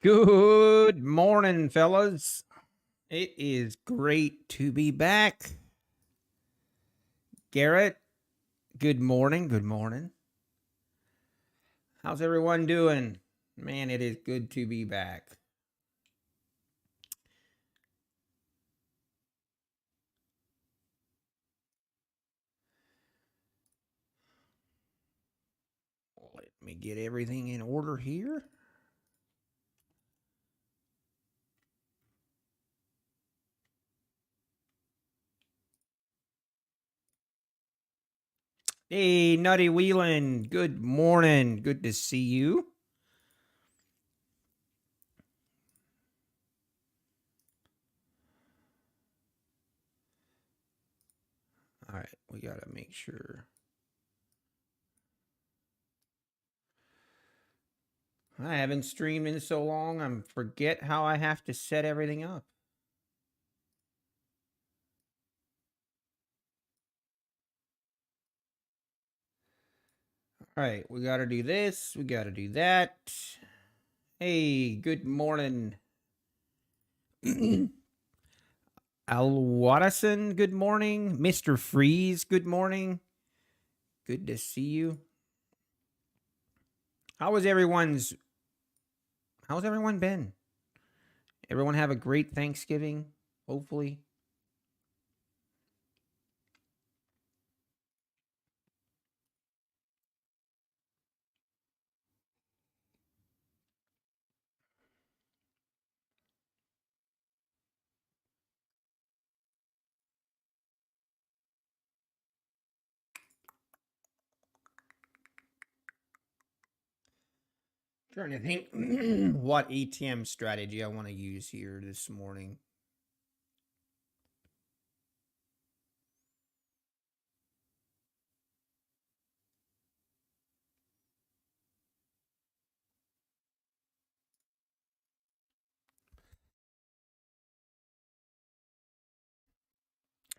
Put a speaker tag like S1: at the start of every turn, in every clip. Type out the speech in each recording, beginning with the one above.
S1: Good morning, fellas. It is great to be back. Garrett, good morning. Good morning. How's everyone doing? Man, it is good to be back. Let me get everything in order here. Hey, Nutty Wheelan, good morning. Good to see you. All right, we got to make sure. I haven't streamed in so long, I forget how I have to set everything up. All right, we got to do this. We got to do that. Hey, good morning. Al Watson, good morning. Mr. Freeze, good morning. Good to see you. How's everyone been? Everyone have a great Thanksgiving, hopefully. Trying to think what ATM strategy I want to use here this morning.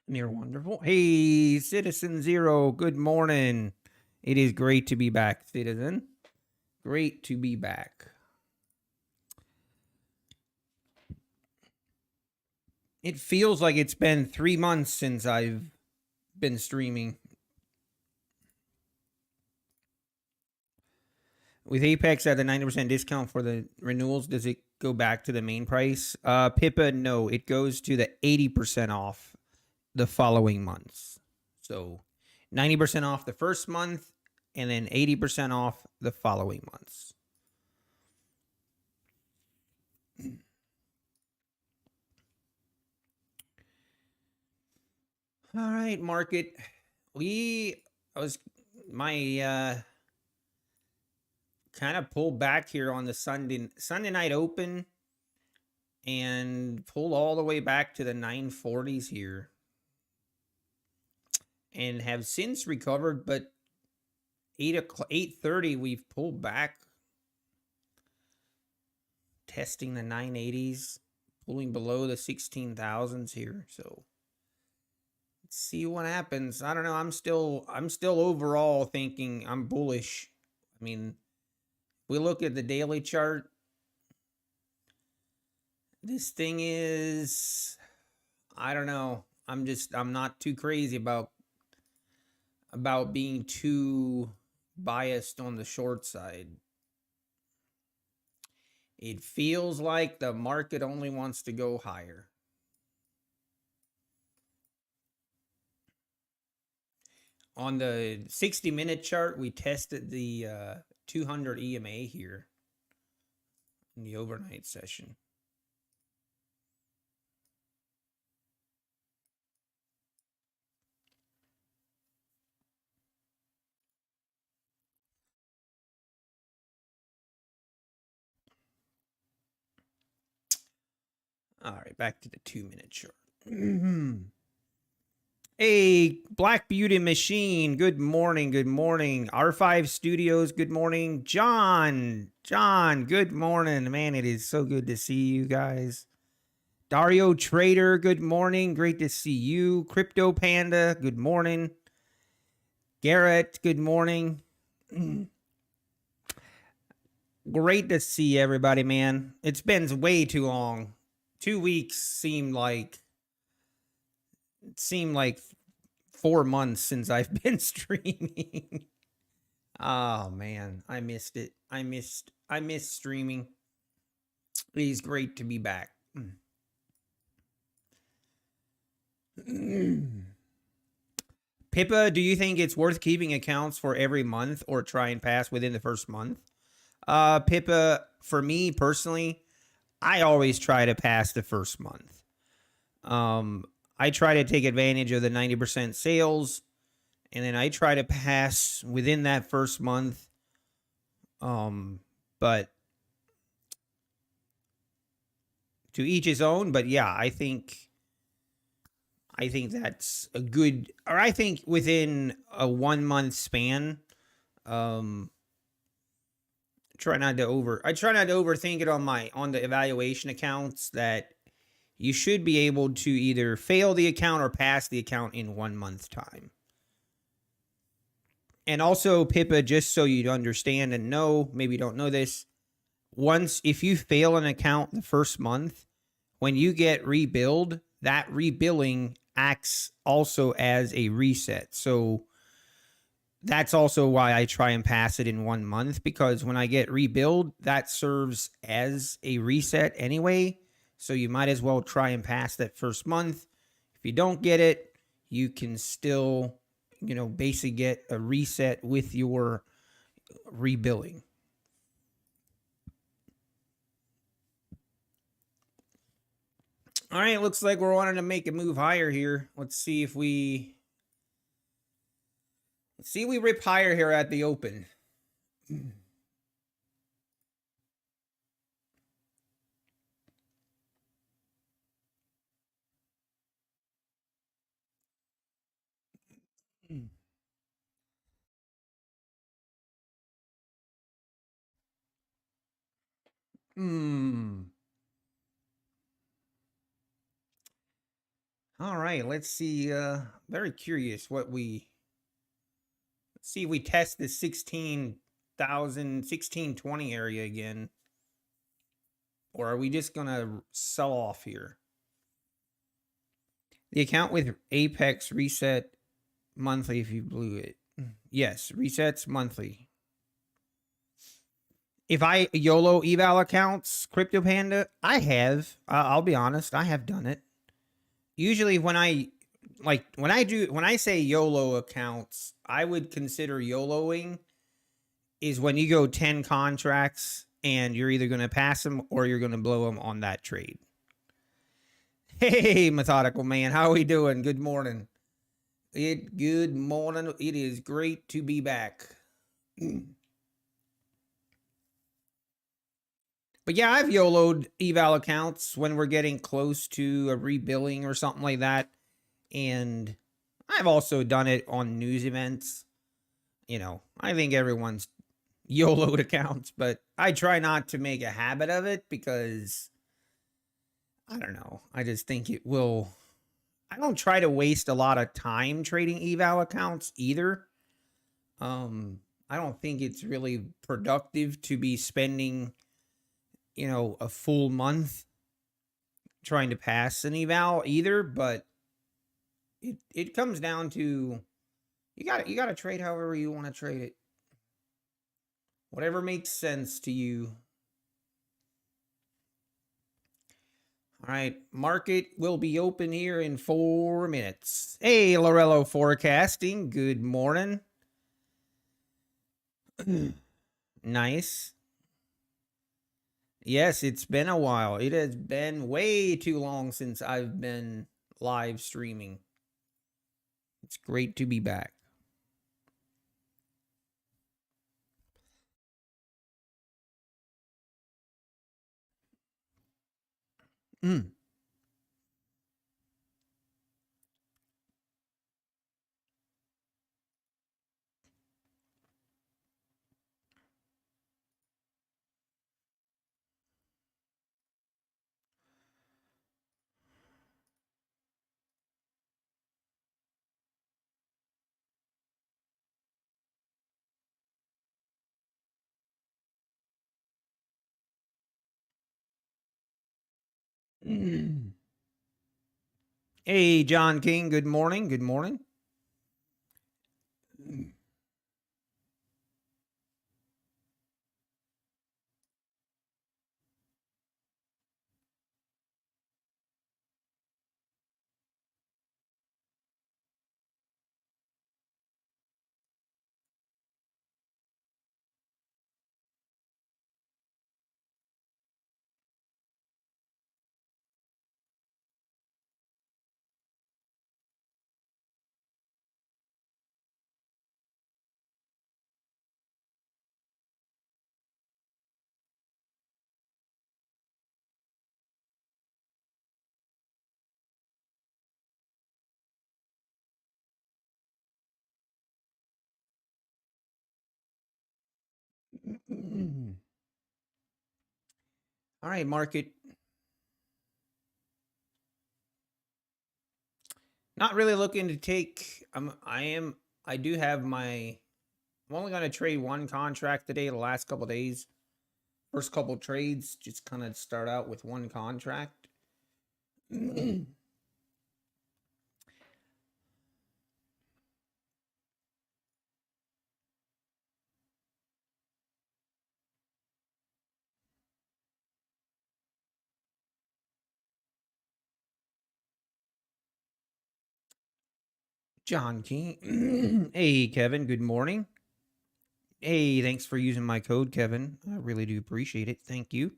S1: Near wonderful. Hey, Citizen Zero, good morning. It is great to be back, Citizen. Great to be back. It feels like it's been 3 months since I've been streaming. With Apex at the 90% discount for the renewals, does it go back to the main price? Pippa, no. It goes to the 80% off the following months. So 90% off the first month and then 80% off the following months. All right, market. My kind of pulled back here on the Sunday night open and pulled all the way back to the 940s here and have since recovered, but 8:30 we've pulled back, testing the 980s, pulling below the 16,000s here. So let's see what happens. I don't know. I'm still overall thinking I'm bullish. I mean, we look at the daily chart. This thing is, I don't know. I'm not too crazy about being too biased on the short side. It feels like the market only wants to go higher. On the 60-minute chart, we tested the 200 EMA here in the overnight session. All right, back to the 2-minute chart. Hey, Black Beauty Machine, good morning, good morning. R5 Studios, good morning. John, good morning. Man, it is so good to see you guys. Dario Trader, good morning. Great to see you. Crypto Panda, good morning. Garrett, good morning. Great to see everybody, man. It's been way too long. 2 weeks seemed like 4 months since I've been streaming. Oh man, I missed it. I missed streaming. It is great to be back. Pippa, do you think it's worth keeping accounts for every month or try and pass within the first month? Pippa, for me personally, I always try to pass the first month. I try to take advantage of the 90% sales, and then I try to pass within that first month. But to each his own. But yeah, I think that's a good, or I think within a 1 month span, try not to overthink it on the evaluation accounts, that you should be able to either fail the account or pass the account in 1 month time. And also, Pippa, just so you understand and know, maybe you don't know this, if you fail an account the first month, when you get rebilled, that rebilling acts also as a reset. So that's also why I try and pass it in 1 month, because when I get rebilled, that serves as a reset anyway. So you might as well try and pass that first month. If you don't get it, you can still, basically get a reset with your rebilling. All right, looks like we're wanting to make a move higher here. Let's see if we rip higher here at the open. All right, let's see. Very curious let's see if we test the 1620 area again. Or are we just gonna sell off here? The account with Apex reset monthly if you blew it. Yes, resets monthly. If I YOLO eval accounts, Crypto Panda, I have. I'll be honest, I have done it. Usually when I say YOLO accounts, I would consider YOLOing is when you go 10 contracts and you're either going to pass them or you're going to blow them on that trade. Hey, Methodical Man, how are we doing? Good morning. Good morning. It is great to be back. But yeah, I've YOLO'd eval accounts when we're getting close to a rebilling or something like that. And I've also done it on news events. I think everyone's YOLO'd accounts, but I try not to make a habit of it because I don't know. I just think it will. I don't try to waste a lot of time trading eval accounts either. I don't think it's really productive to be spending, a full month trying to pass an eval either, but it comes down to you got to trade however you want to trade it. Whatever makes sense to you. All right, market will be open here in 4 minutes. Hey, Lorello Forecasting, good morning. Nice. Yes, it's been a while. It has been way too long since I've been live streaming. It's great to be back. Hey, John King. Good morning. Good morning. All right, market. Not really looking to take. I do have my. I'm only going to trade one contract today. The last couple days, first couple trades, just kind of start out with one contract. John King. Hey, Kevin. Good morning. Hey, thanks for using my code, Kevin. I really do appreciate it. Thank you.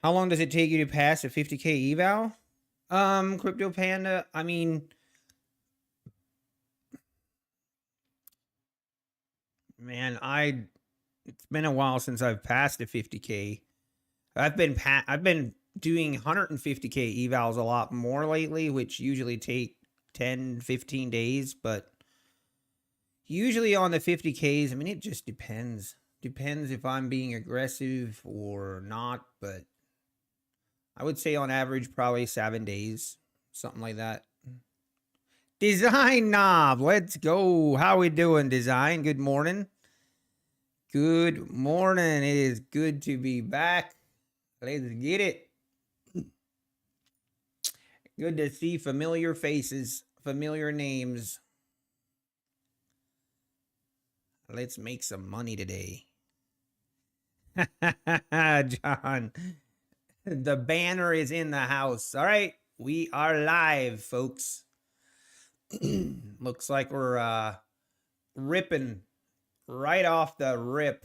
S1: How long does it take you to pass a 50K eval? Crypto Panda. I mean, man, it's been a while since I've passed a 50K. I've been doing 150K evals a lot more lately, which usually take 10, 15 days, but usually on the 50Ks, I mean, it just depends. Depends if I'm being aggressive or not, but I would say on average probably 7 days, something like that. Design Knob, let's go. How we doing, Design? Good morning. Good morning. It is good to be back. Let's get it. Good to see familiar faces, familiar names. Let's make some money today. John, the banner is in the house. All right, we are live, folks. Looks like we're ripping right off the rip.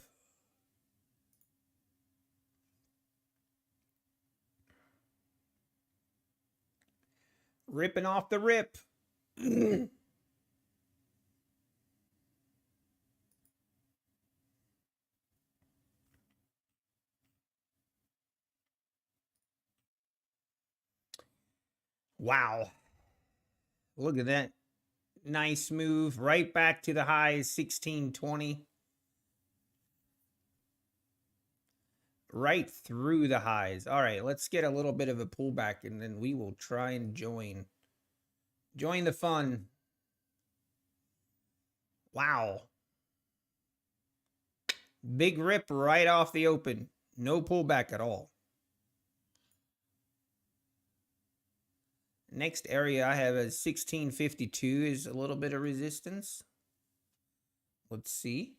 S1: Ripping off the rip. Wow. Look at that. Nice move. Right back to the highs, 1620. Right through the highs. All right, let's get a little bit of a pullback and then we will try and join. Join the fun. Wow. Big rip right off the open. No pullback at all. Next area I have is 1652 is a little bit of resistance. Let's see.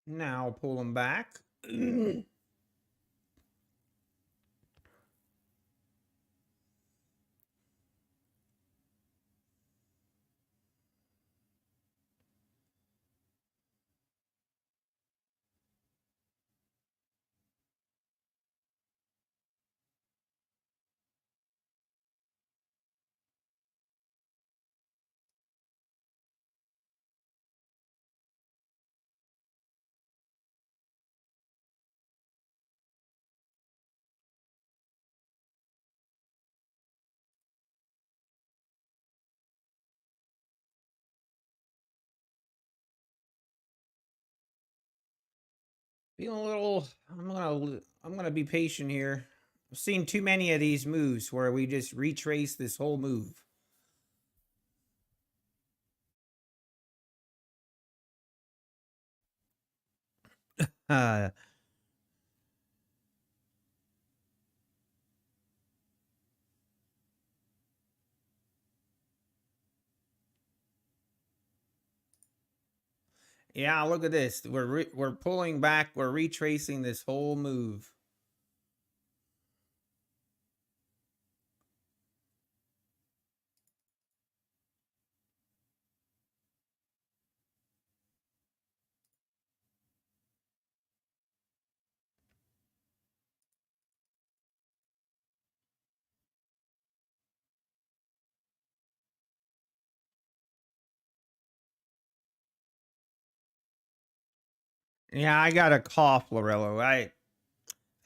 S1: Now pull them back. Feeling a little. I'm gonna be patient here. I've seen too many of these moves where we just retrace this whole move. Uh, yeah, look at this. We're pulling back. We're retracing this whole move. Yeah, I got a cough, Lorello. I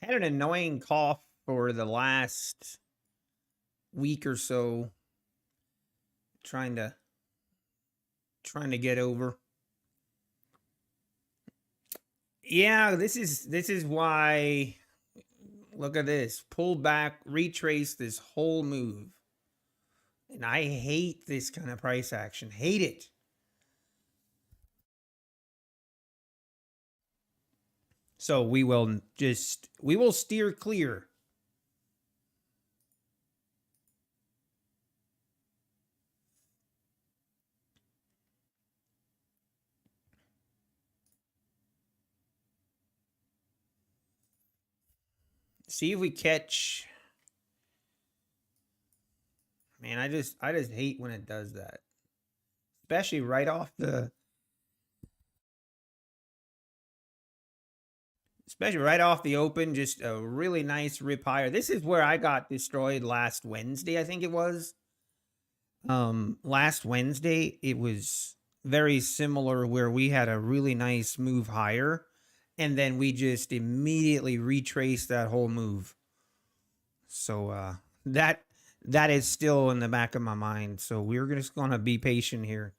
S1: had an annoying cough for the last week or so, trying to get over. Yeah, this is why. Look at this. Pull back, retrace this whole move. And I hate this kind of price action. Hate it. So we will steer clear. See if we catch. Man, I just hate when it does that. Especially right off the open, just a really nice rip higher. This is where I got destroyed last Wednesday, I think it was. Last Wednesday, it was very similar where we had a really nice move higher, and then we just immediately retraced that whole move. So that is still in the back of my mind. So we're just gonna be patient here.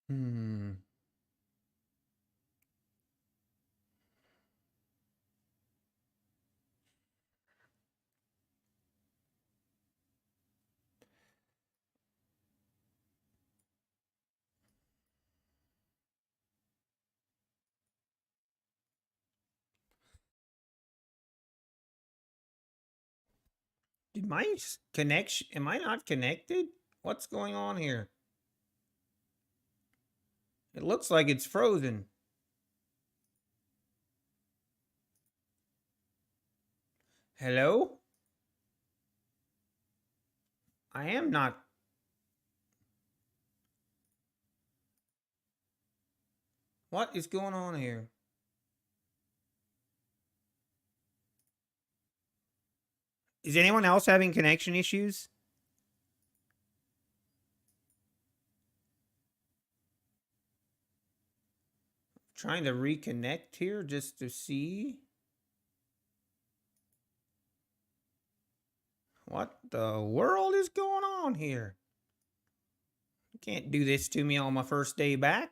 S1: Hmm. Did my connection? Am I not connected? What's going on here? It looks like it's frozen. Hello? I am not. What is going on here? Is anyone else having connection issues? Trying to reconnect here just to see. What the world is going on here? You can't do this to me on my first day back.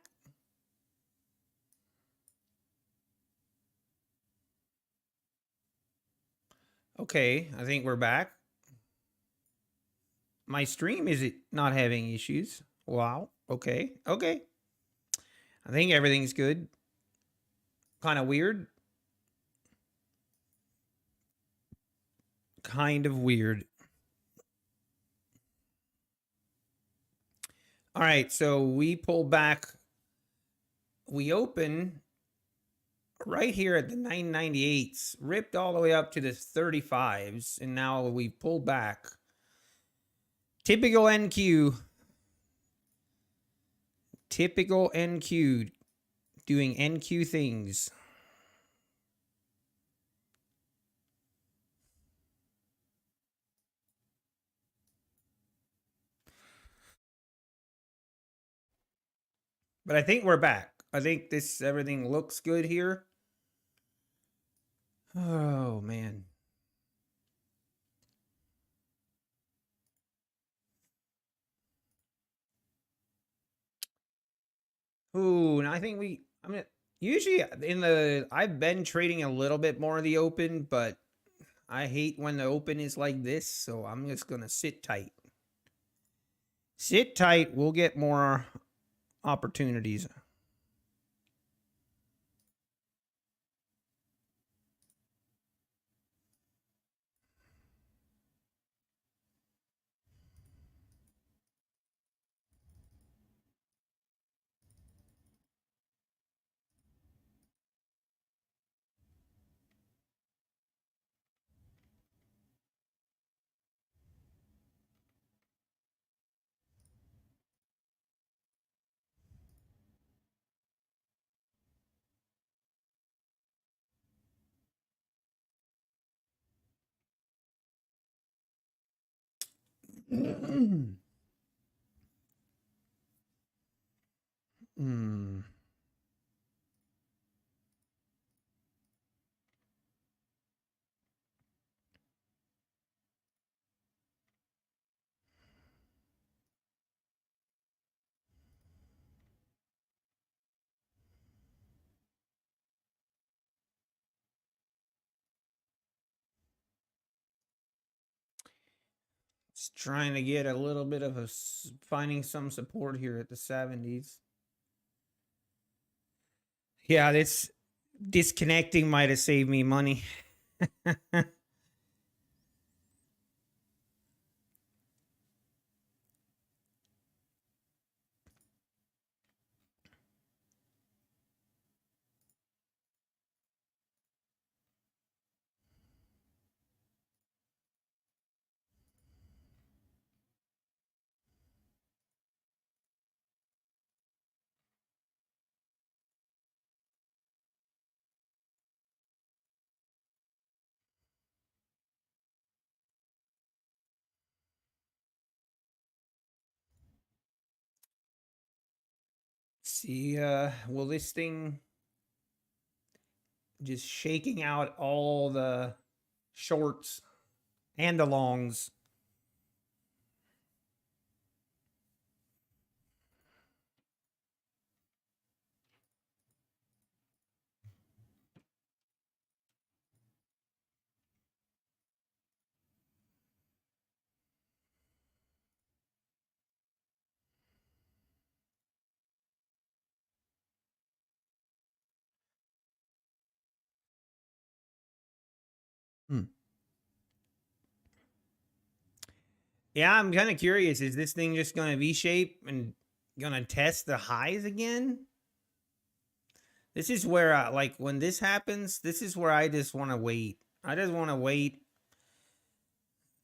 S1: Okay, I think we're back. My stream is it not having issues? Wow. Okay. Okay. I think everything's good. Kind of weird. Kind of weird. All right, so we pull back. We open right here at the 998s, ripped all the way up to the 35s, and now we pull back. Typical NQ. Typical NQ. Doing NQ things. But I think we're back. I think everything looks good here. Oh, man. Ooh, and I think I mean, usually I've been trading a little bit more in the open, but I hate when the open is like this, so I'm just going to sit tight. Sit tight. We'll get more opportunities. Hmm. Just trying to get a little bit of finding some support here at the 70s. Yeah, this disconnecting might have saved me money. See, will this thing just shaking out all the shorts and the longs? Hmm. Yeah, I'm kind of curious. Is this thing just going to V-shape and going to test the highs again? This is where, like, when this happens, this is where I just want to wait. I just want to wait,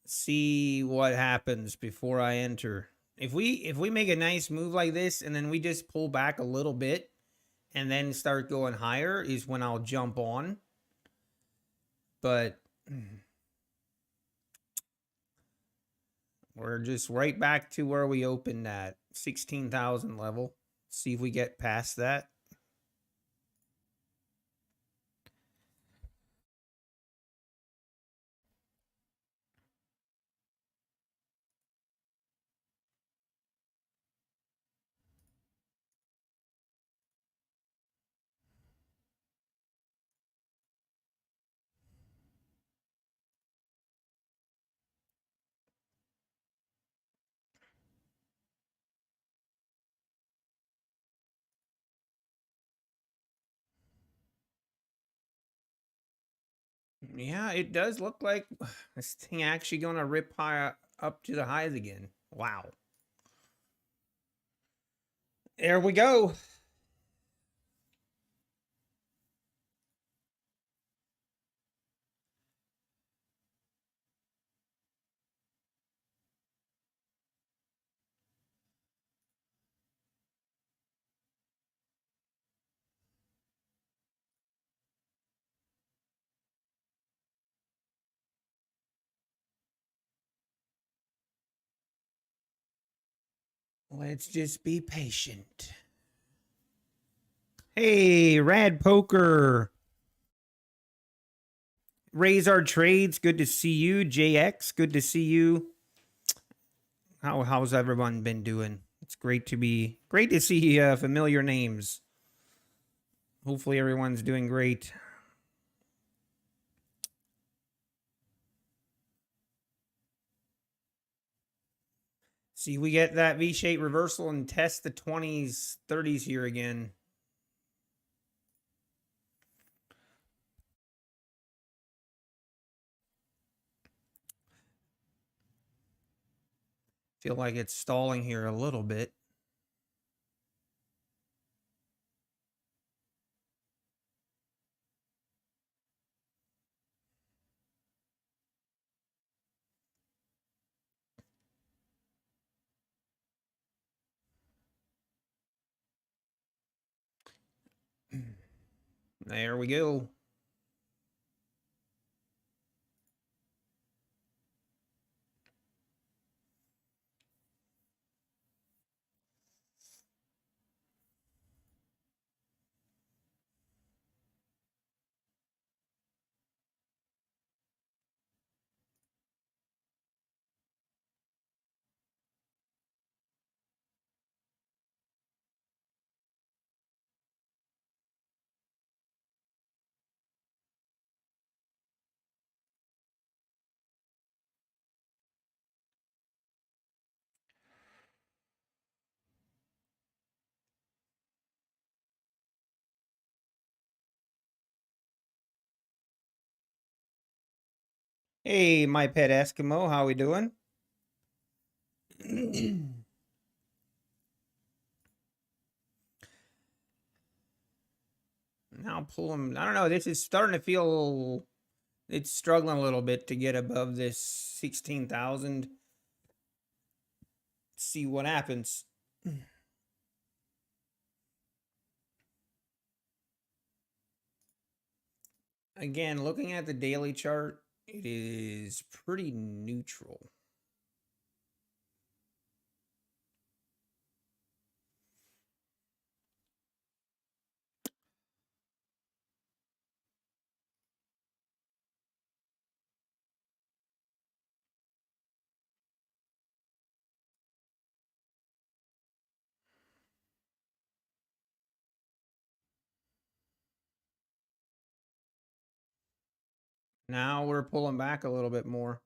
S1: see what happens before I enter. If we make a nice move like this and then we just pull back a little bit and then start going higher is when I'll jump on. But we're just right back to where we opened at 16,000 level. See if we get past that. Yeah, it does look like this thing actually going to rip high up to the highs again. Wow. There we go. Let's just be patient. Hey, Rad Poker. Raise our trades. Good to see you. JX, good to see you. How's everyone been doing? It's great to see familiar names. Hopefully everyone's doing great. See, we get that V-shaped reversal and test the 20s, 30s here again. Feel like it's stalling here a little bit. There we go. Hey, my pet Eskimo, how we doing? Now pull him. I don't know. This is starting to feel it's struggling a little bit to get above this 16,000. See what happens. Again, looking at the daily chart, it is pretty neutral. Now we're pulling back a little bit more.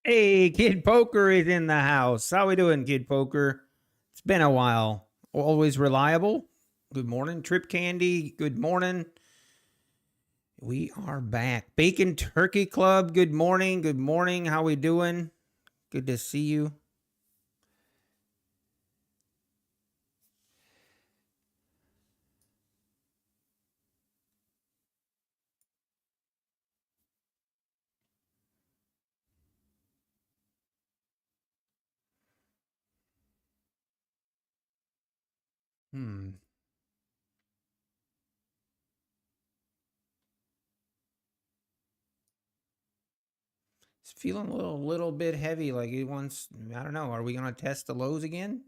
S1: Hey, Kid Poker is in the house. How we doing, Kid Poker? It's been a while. Always reliable. Good morning, Trip Candy. Good morning. We are back. Bacon Turkey Club. Good morning. Good morning. How we doing? Good to see you. It's feeling a little bit heavy. Like it wants. I don't know. Are we gonna test the lows again?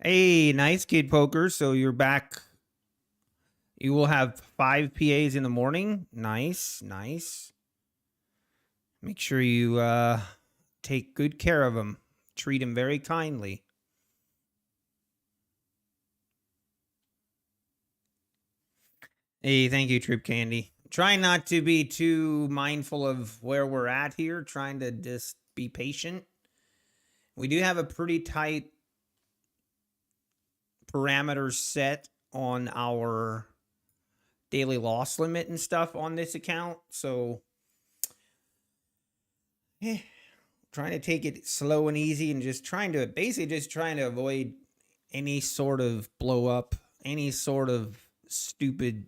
S1: Hey, nice, Kid Poker. So you're back. You will have 5 PAs in the morning. Nice, nice. Make sure you take good care of them. Treat them very kindly. Hey, thank you, Trip Candy. Trying not to be too mindful of where we're at here. Trying to just be patient. We do have a pretty tight parameters set on our daily loss limit and stuff on this account. So, trying to take it slow and easy, and just trying to avoid any sort of blow up, any sort of stupidness.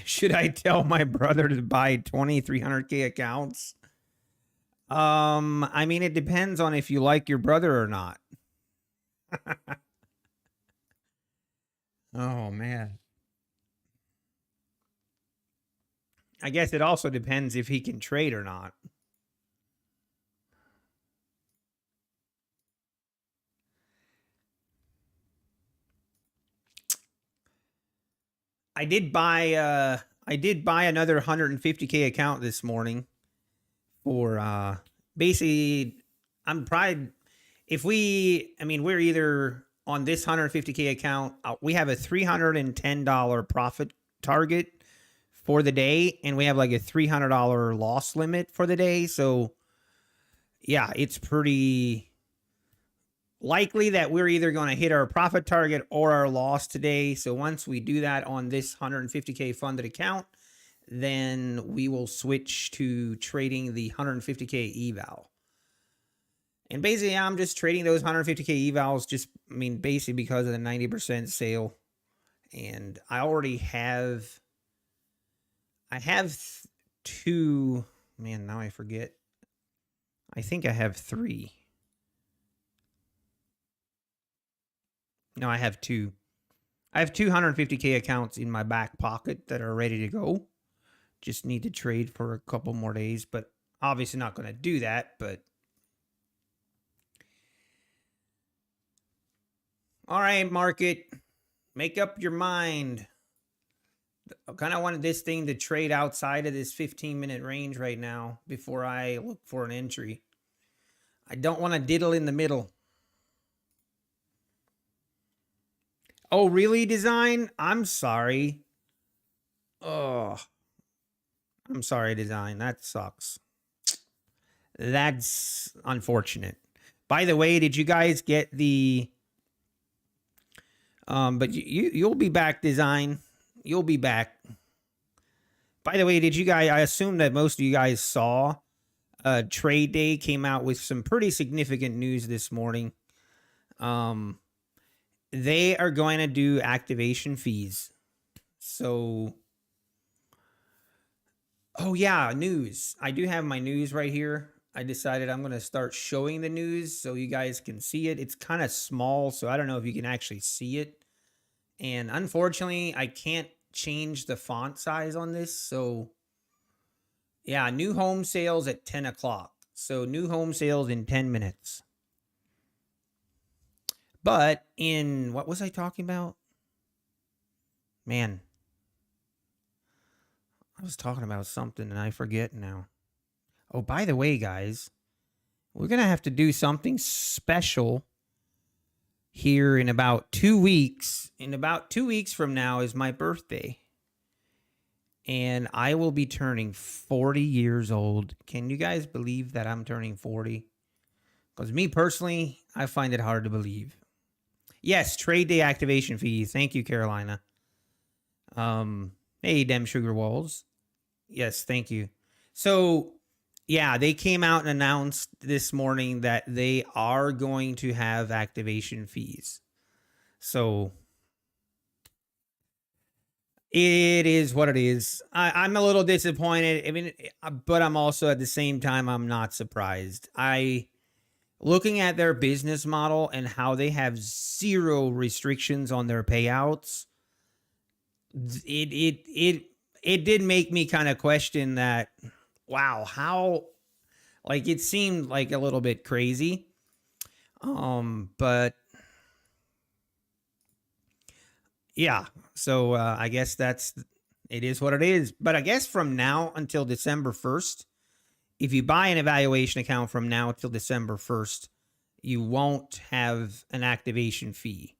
S1: Should I tell my brother to buy 2,300K accounts? I mean, it depends on if you like your brother or not. Oh, man. I guess it also depends if he can trade or not. I did buy another 150K account this morning for basically, I'm probably, we're either on this 150K account, we have a $310 profit target for the day, and we have like a $300 loss limit for the day. So yeah, it's pretty likely that we're either going to hit our profit target or our loss today. So once we do that on this 150K funded account, then we will switch to trading the 150K eval. And basically, I'm just trading those 150K evals basically because of the 90% sale. And I already have, two, man, now I forget. I think I have three. No, I have two. I have 250K accounts in my back pocket that are ready to go. Just need to trade for a couple more days, but obviously not going to do that. But all right, market, make up your mind. I kind of wanted this thing to trade outside of this 15-minute range right now before I look for an entry. I don't want to diddle in the middle. Oh, really, Design? I'm sorry. Oh, I'm sorry, Design. That sucks. That's unfortunate. By the way, did you guys get the... but you'll be back, Design. You'll be back. By the way, did you guys... I assume that most of you guys saw Trade Day came out with some pretty significant news this morning. They are going to do activation fees. So, oh yeah, news. I do have my news right here. I decided I'm going to start showing the news so you guys can see it. It's kind of small, so I don't know if you can actually see it. And unfortunately, I can't change the font size on this. So, yeah, new home sales at 10 o'clock. So, new home sales in 10 minutes. But in, what was I talking about? Man, I was talking about something and I forget now. Oh, by the way, guys, we're going to have to do something special here in about 2 weeks. In about 2 weeks from now is my birthday. And I will be turning 40 years old. Can you guys believe that I'm turning 40? Because me personally, I find it hard to believe. Yes, trade day activation fee. Thank you, Carolina. Hey, Dem Sugar Walls. Yes, thank you. So, yeah, they came out and announced this morning that they are going to have activation fees. So, it is what it is. I'm a little disappointed. But I'm also at the same time, I'm not surprised. Looking at their business model and how they have zero restrictions on their payouts, it did make me kind of question that. Wow, how, like, it seemed like a little bit crazy. But yeah, so I guess it is what it is. But I guess from now until December 1st, if you buy an evaluation account from now till December 1st, you won't have an activation fee,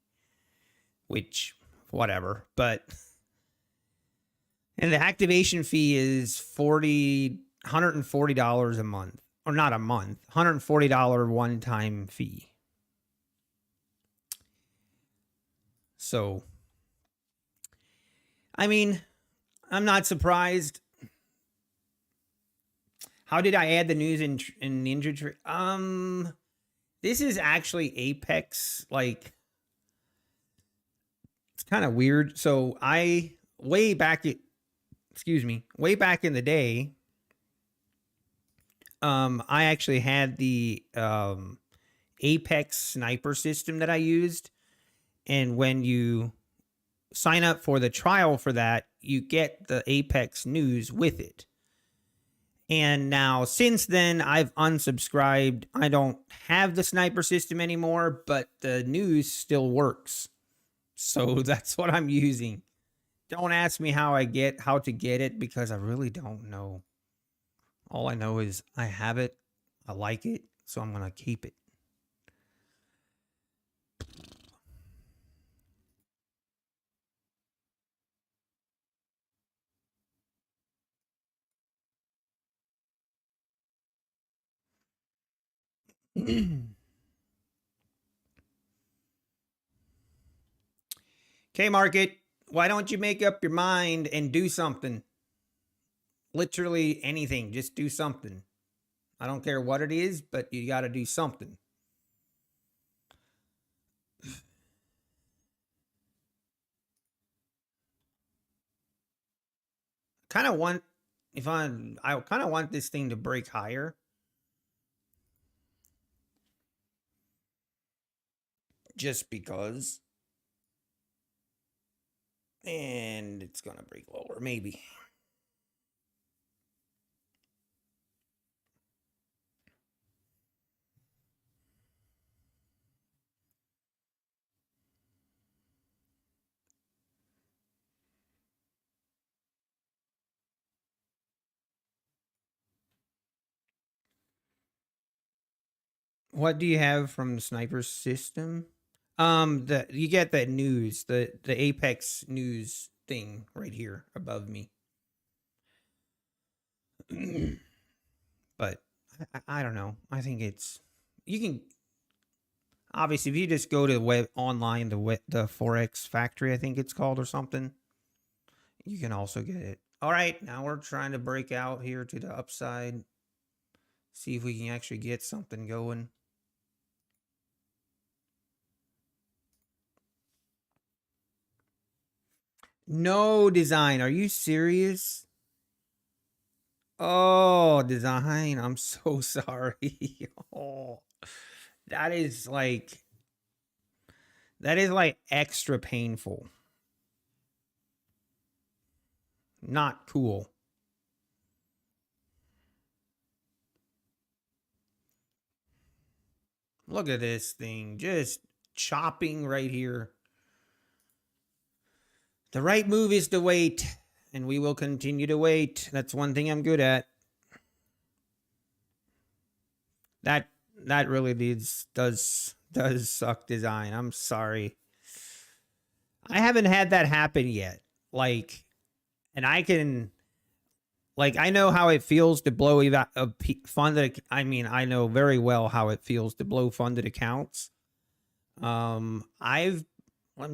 S1: which, whatever. And the activation fee is $140 a month, or not a month, $140 one-time fee. So, I mean, I'm not surprised. How did I add the news in Ninja Trade? This is actually Apex. Like, it's kind of weird. So I way back at way back in the day, I actually had the Apex sniper system that I used, and when you sign up for the trial for that, you get the Apex news with it. And now, since then, I've unsubscribed. I don't have the sniper system anymore, but the news still works. So that's what I'm using. Don't ask me how to get it, because I really don't know. All I know is I have it. I like it, so I'm going to keep it. Okay, market, why don't you make up your mind and do something? Literally anything, just do something. I don't care what it is, but you got to do something. Kind of want, I kind of want this thing to break higher. Just because. And it's going to break lower, maybe. What do you have from the sniper system? You get that news, the Apex news thing right here above me. But I don't know. I think you can obviously, if you just go to the web online, the Forex Factory, I think it's called, or something, you can also get it. All right, now we're trying to break out here to the upside. See if we can actually get something going. No, design. Are you serious? Oh, design. I'm so sorry. Oh, that is like extra painful. Not cool. Look at this thing just chopping right here. The right move is to wait, and we will continue to wait. That's one thing I'm good at. That really does suck, design. I'm sorry. I haven't had that happen yet. Like, and I can, like, I know how it feels to blow funded. I mean, I know very well how it feels to blow funded accounts. I'm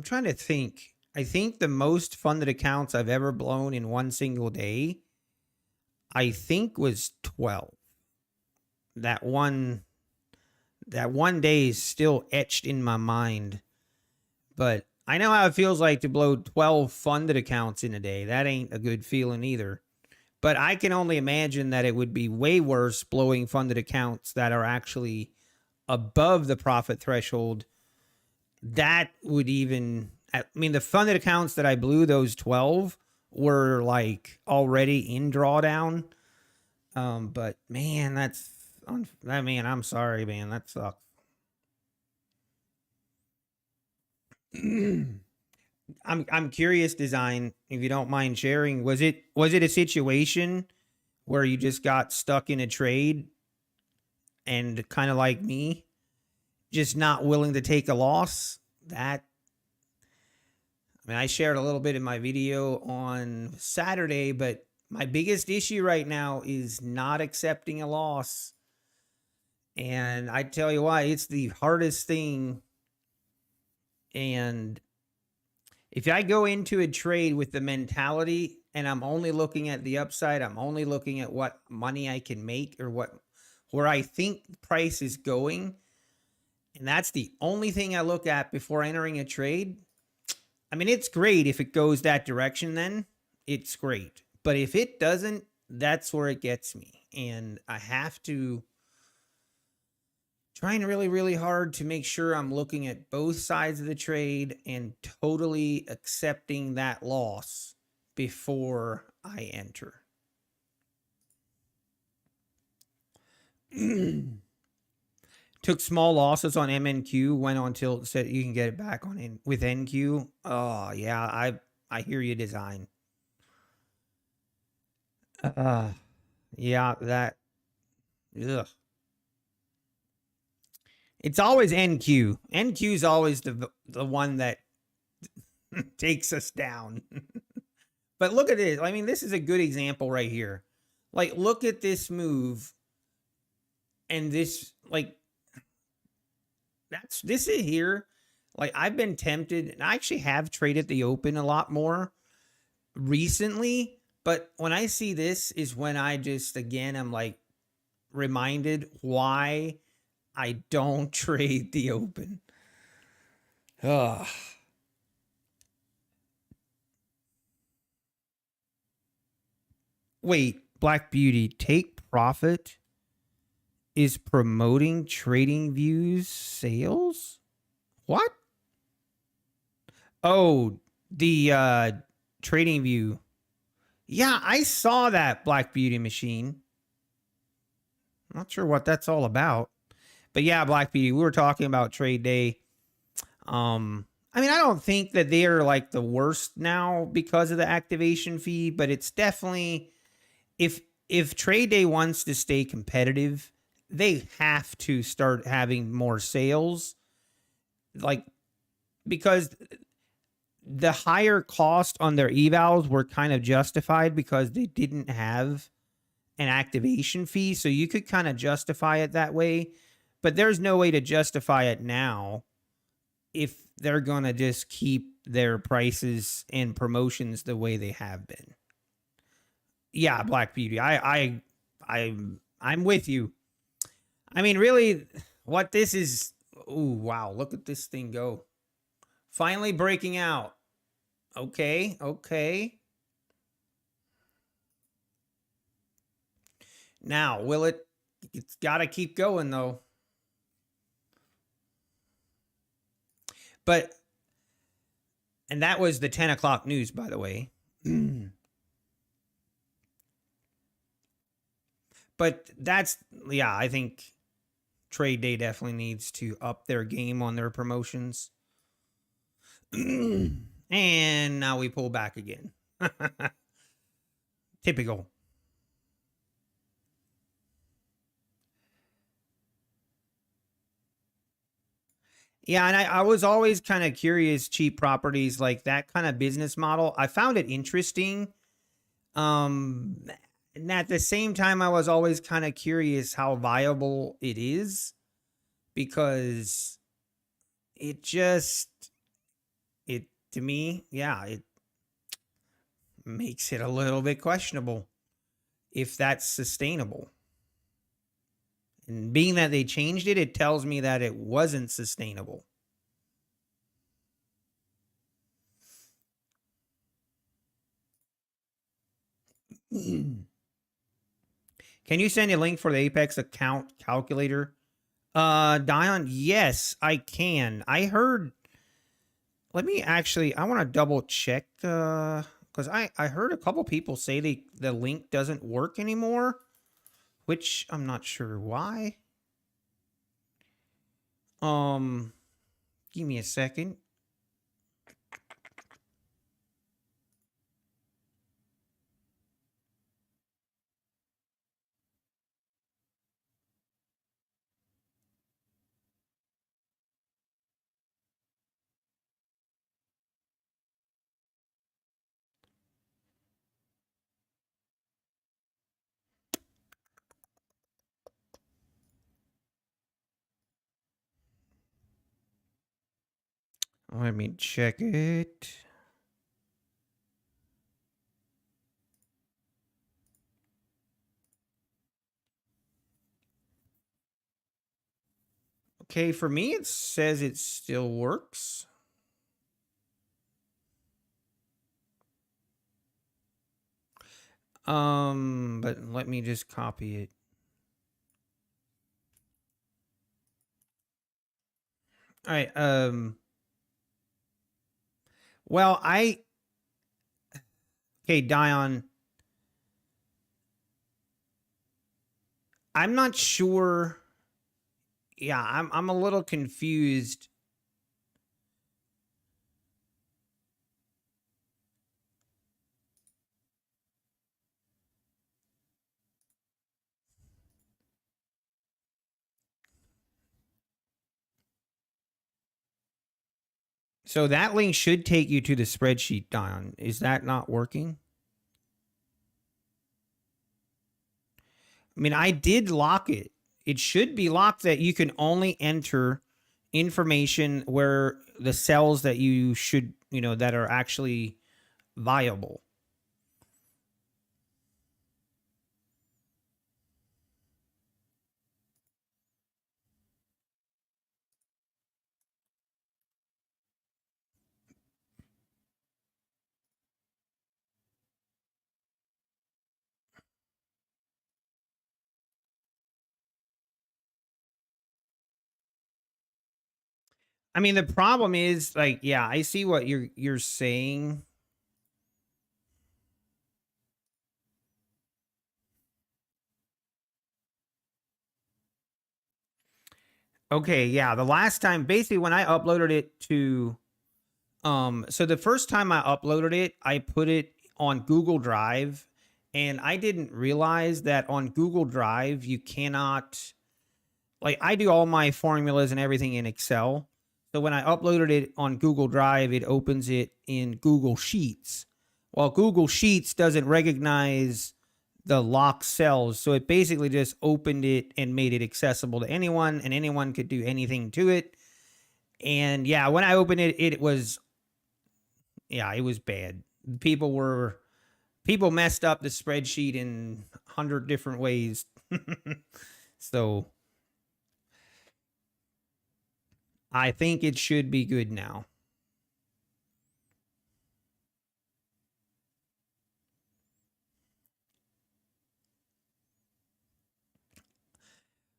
S1: trying to think. I think the most funded accounts I've ever blown in one single day, I think, was 12. That one day is still etched in my mind. But I know how it feels like to blow 12 funded accounts in a day. That ain't a good feeling either. But I can only imagine that it would be way worse blowing funded accounts that are actually above the profit threshold. That would even, I mean, the funded accounts that I blew, those 12, were like already in drawdown. But man, I'm sorry, man. That sucks. I'm curious, design, if you don't mind sharing. Was it a situation where you just got stuck in a trade and kind of like me, just not willing to take a loss? I mean, I shared a little bit in my video on Saturday, but my biggest issue right now is not accepting a loss. And I tell you why, it's the hardest thing. And If I go into a trade with the mentality and I'm only looking at the upside, I'm only looking at what money I can make or where I think the price is going, and that's the only thing I look at before entering a trade. I mean, it's great if it goes that direction, then it's great. But if it doesn't, that's where it gets me. And I have to trying really, really hard to make sure I'm looking at both sides of the trade and totally accepting that loss before I enter. Took small losses on MNQ, went on till it said you can get it back on with NQ. Oh yeah, I hear you, design. Yeah, that. Ugh. It's always NQ. NQ is always the one that takes us down. But look at this. I mean, this is a good example right here. Like, look at this move, and this, like, this is here. Like, I've been tempted, and I actually have traded the open a lot more recently. But when I see this, is when I just again I'm like reminded why I don't trade the open. Ugh. Wait, Black Beauty, take profit is promoting trading views sales? What? Oh, the trading view. Yeah, I saw that, Black Beauty Machine. Not sure what that's all about. But yeah, Black Beauty, we were talking about trade day. I mean, I don't think that they are like the worst now because of the activation fee, but it's definitely if trade day wants to stay competitive, they have to start having more sales. Like, because the higher cost on their evals were kind of justified because they didn't have an activation fee. So you could kind of justify it that way. But there's no way to justify it now if they're going to just keep their prices and promotions the way they have been. Yeah, Black Beauty. I'm with you. I mean, really, what this is. Ooh, wow! Look at this thing go. Finally breaking out. Okay, okay. Now, will it? It's got to keep going though. But, and that was the 10 o'clock news, by the way. But that's, yeah, I think trade day definitely needs to up their game on their promotions. And now we pull back again. Typical. Yeah, and I was always kind of curious, cheap properties, like that kind of business model. I found it interesting. And at the same time, I was always kind of curious how viable it is, because it just, it, to me, yeah, it makes it a little bit questionable if that's sustainable. And being that they changed it, it tells me that it wasn't sustainable. Can you send a link for the Apex account calculator? Dion, yes, I can. I heard, let me actually, I want to double check, because I heard a couple people say the link doesn't work anymore, which I'm not sure why. Give me a second. Let me check it. Okay, for me, it says it still works. But let me just copy it. All right. Well, okay, Dion. I'm not sure. Yeah, I'm a little confused. So that link should take you to the spreadsheet, Dion. Is that not working? I mean, I did lock it. It should be locked that you can only enter information where the cells that you should, that are actually viable. I mean, the problem is like, yeah, I see what you're saying. Okay, yeah, the last time basically when I uploaded it to so the first time I uploaded it, I put it on Google Drive, and I didn't realize that on Google Drive you cannot, like, I do all my formulas and everything in Excel. So when I uploaded it on Google Drive, it opens it in Google Sheets. Well, Google Sheets doesn't recognize the locked cells. So it basically just opened it and made it accessible to anyone, and anyone could do anything to it. And yeah, when I opened it, it was bad. People messed up the spreadsheet in 100 different ways. So I think it should be good now.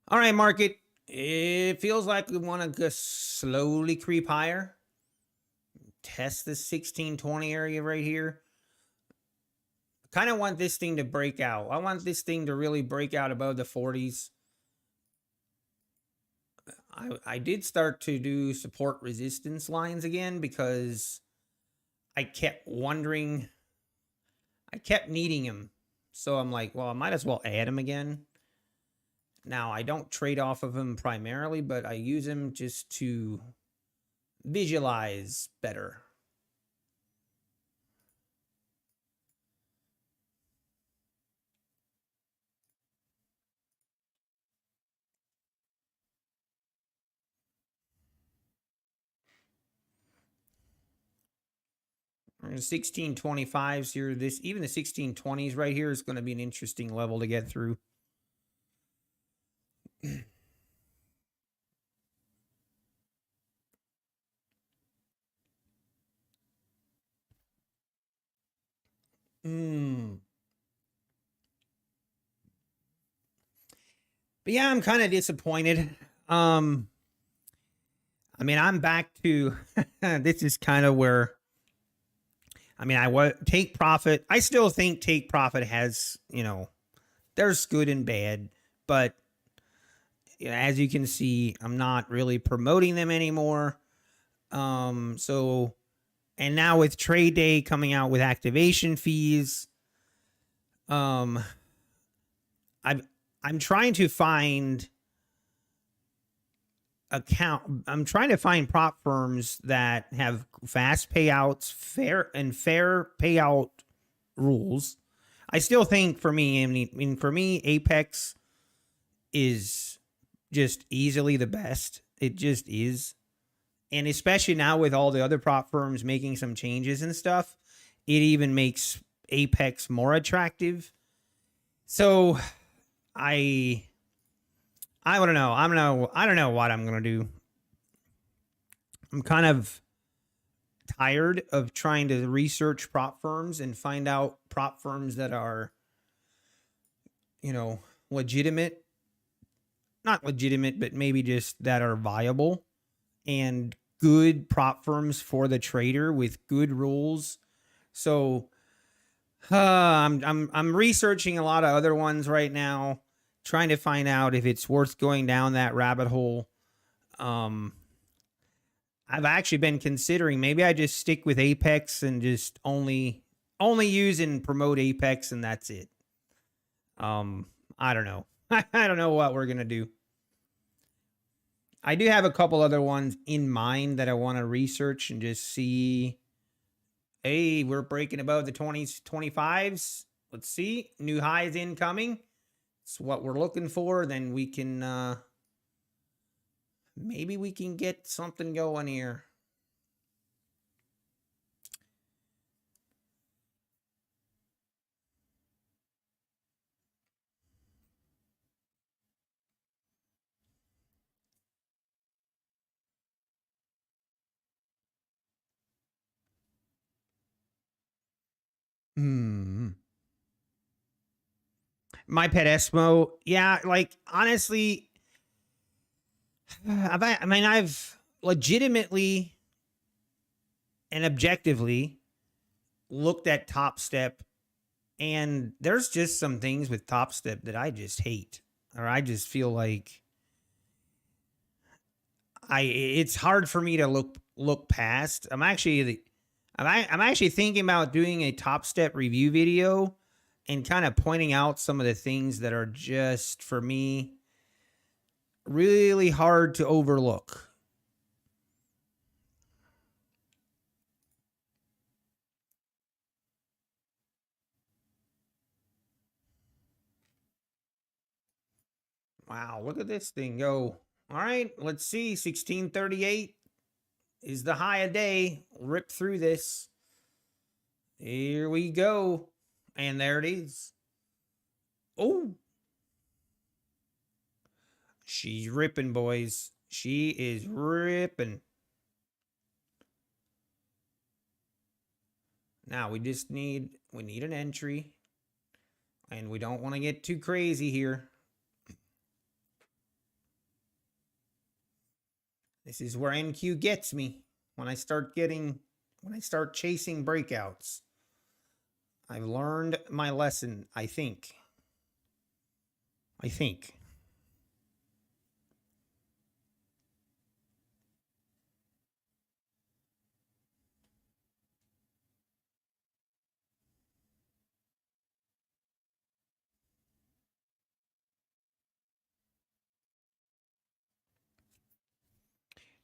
S1: All right, market. It feels like we want to just slowly creep higher. Test the 1620 area right here. Kind of want this thing to break out. I want this thing to really break out above the 40s. I did start to do support resistance lines again because I kept wondering. I kept needing him. So I'm like, well, I might as well add him again. Now, I don't trade off of him primarily, but I use him just to visualize better. The 1625s here, even the 1620s right here is going to be an interesting level to get through. But yeah, I'm kind of disappointed. I mean, I'm back to this is kind of where, I mean, take profit. I still think take profit has, there's good and bad, but as you can see, I'm not really promoting them anymore. So, and now with trade day coming out with activation fees, I'm trying to find I'm trying to find prop firms that have fast payouts, fair payout rules. I still think for me, I mean, for me, Apex is just easily the best. It just is. And especially now with all the other prop firms making some changes and stuff, it even makes Apex more attractive. So I'm I don't know. I don't know what I'm gonna do. I'm kind of tired of trying to research prop firms and find out prop firms that are, you know, legitimate, not legitimate, but maybe just that are viable and good prop firms for the trader with good rules. So I'm researching a lot of other ones right now, trying to find out if it's worth going down that rabbit hole. Um, I've actually been considering maybe I just stick with Apex and just only use and promote Apex and that's it. I don't know. I don't know what we're gonna do. I do have a couple other ones in mind that I want to research and just see. Hey, we're breaking above the 20s, 25s. Let's see. New highs incoming. It's what we're looking for. Then we can maybe we can get something going here. Hmm. My pet Esmo. Yeah, like honestly, I've legitimately and objectively looked at Top Step, and there's just some things with Top Step that I just hate, or I just feel like it's hard for me to look past. I'm actually thinking about doing a Top Step review video and kind of pointing out some of the things that are just for me really hard to overlook. Wow, look at this thing go. All right, let's see. 1638 is the high of day. Rip through this. Here we go. And there it is. Oh, she's ripping, boys. She is ripping. Now we need an entry. And we don't want to get too crazy here. This is where NQ gets me when I start chasing breakouts. I've learned my lesson, I think.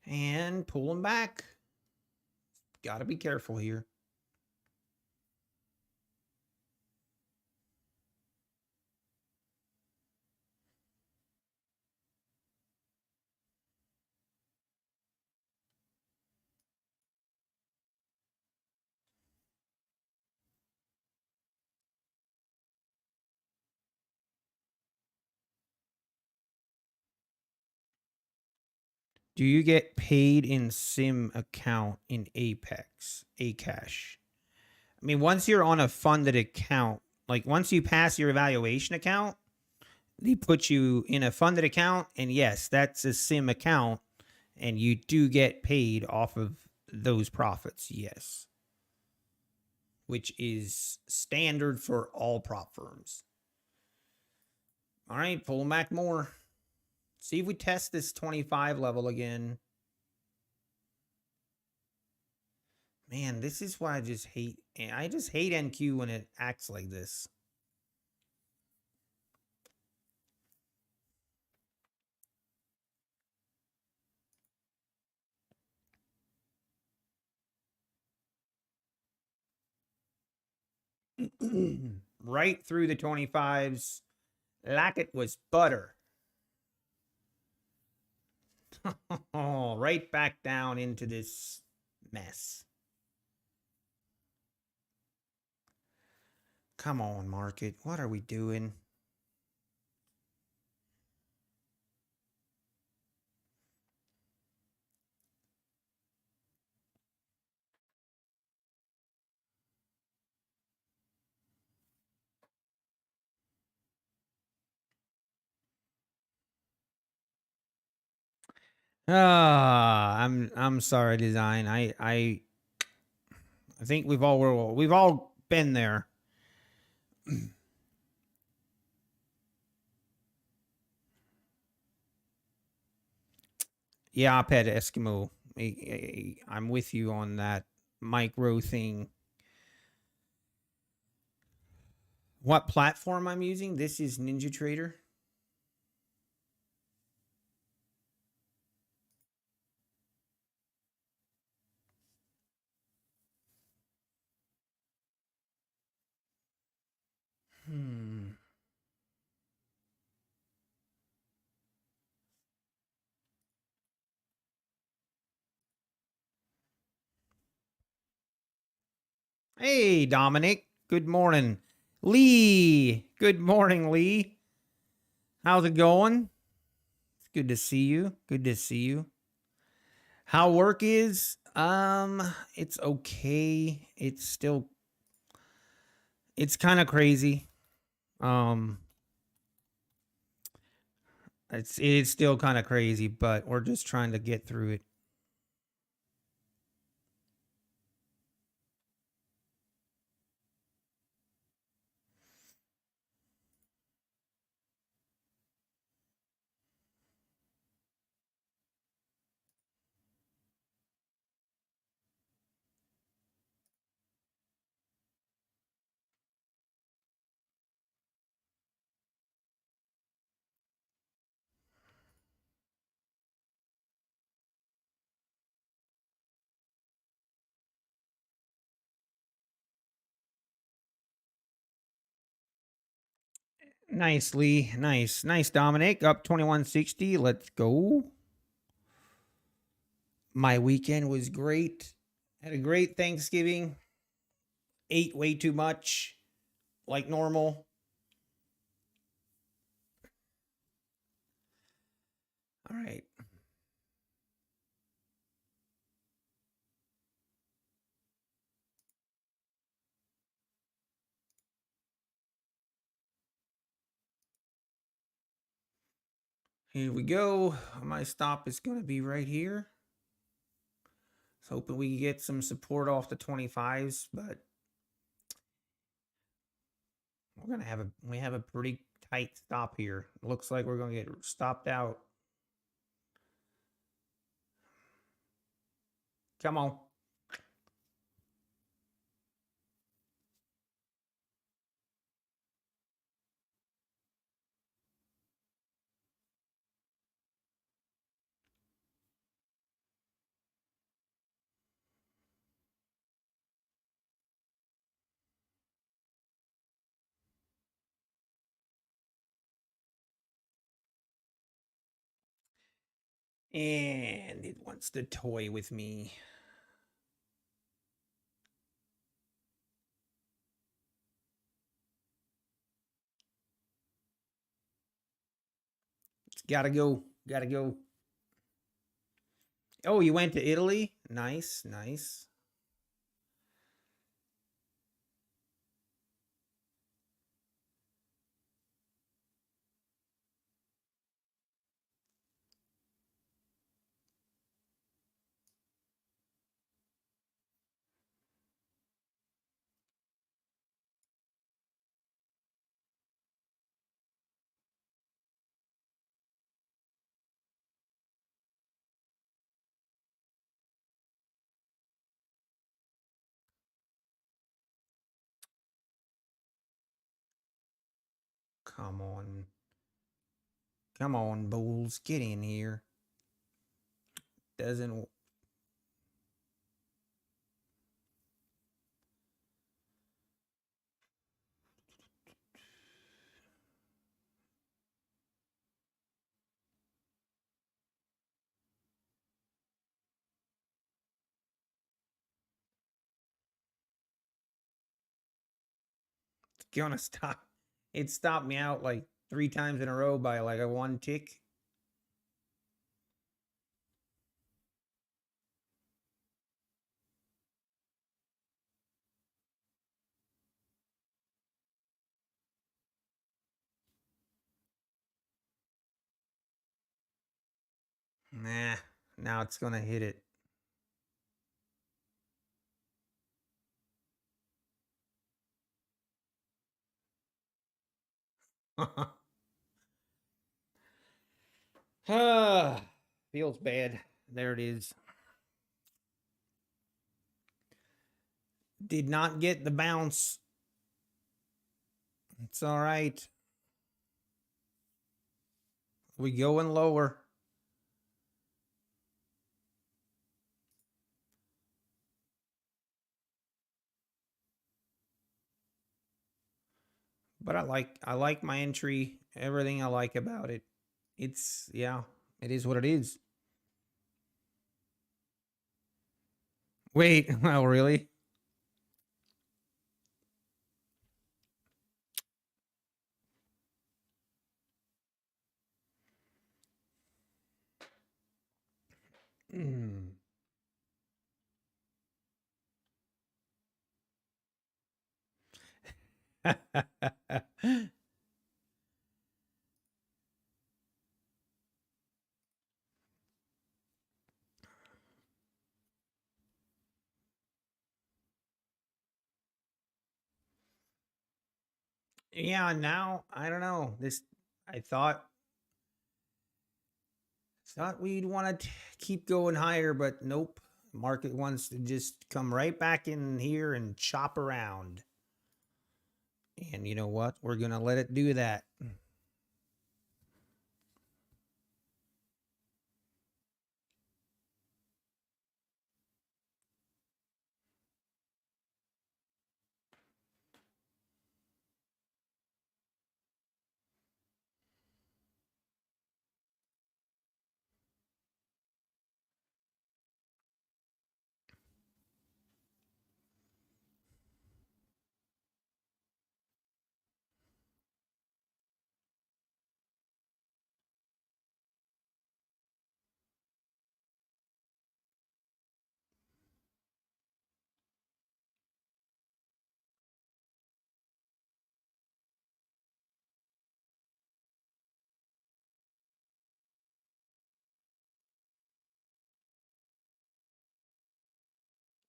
S1: And pulling back. Got to be careful here. Do you get paid in sim account in Apex, Acash? I mean, once you're on a funded account, like once you pass your evaluation account, they put you in a funded account, and yes, that's a sim account, and you do get paid off of those profits, yes, which is standard for all prop firms. All right, pull back more. See if we test this 25 level again. Man, this is why I just hate. I just hate NQ when it acts like this. Right through the 25s like it was butter. Right back down into this mess. Come on, market. What are we doing? I'm sorry, design. I think we've all been there. Yeah, Pet Eskimo. I'm with you on that micro thing. What platform I'm using? This is Ninja Trader. Hmm. Hey, Dominic. Good morning. Lee. Good morning, Lee. How's it going? It's good to see you. Good to see you. How work is? It's okay. It's kind of crazy. Um, it's still kind of crazy, but we're just trying to get through it. Nicely, nice, Dominic. Up 2160. Let's go. My weekend was great. Had a great Thanksgiving. Ate way too much, like normal. All right. Here we go. My stop is going to be right here. So hoping we can get some support off the 25s, but we have a pretty tight stop here. Looks like we're going to get stopped out. Come on. And it wants to toy with me. It's gotta go. Gotta go. Oh, you went to Italy? Nice, nice. Come on. Come on, Bulls. Get in here. Doesn't. It's gonna stop. It stopped me out like 3 times in a row by like a 1 tick. Nah. Now it's going to hit it. Feels bad. There it is. Did not get the bounce. It's all right. We going lower. But I like my entry. Everything I like about it. It's yeah, it is what it is. Wait, well, really? Mm. Yeah, now I don't know. This I thought we'd want to keep going higher, but nope. Market wants to just come right back in here and chop around. And you know what? We're going to let it do that.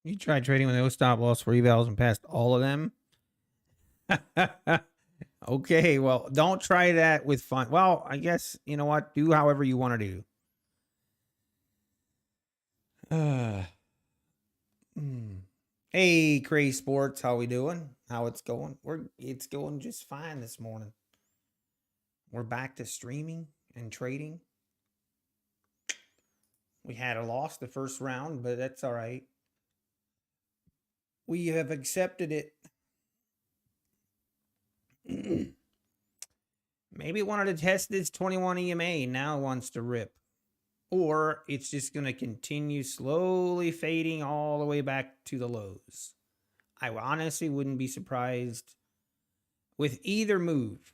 S1: You tried trading with no stop loss for evals and passed all of them. Okay, well, don't try that with fun. Well, I guess you know what. Do however you want to do. Hey, Crazy Sports, how we doing? How it's going? It's going just fine this morning. We're back to streaming and trading. We had a loss the first round, but that's all right. We have accepted it. Maybe it wanted to test this 21 EMA, now it wants to rip. Or it's just going to continue slowly fading all the way back to the lows. I honestly wouldn't be surprised with either move.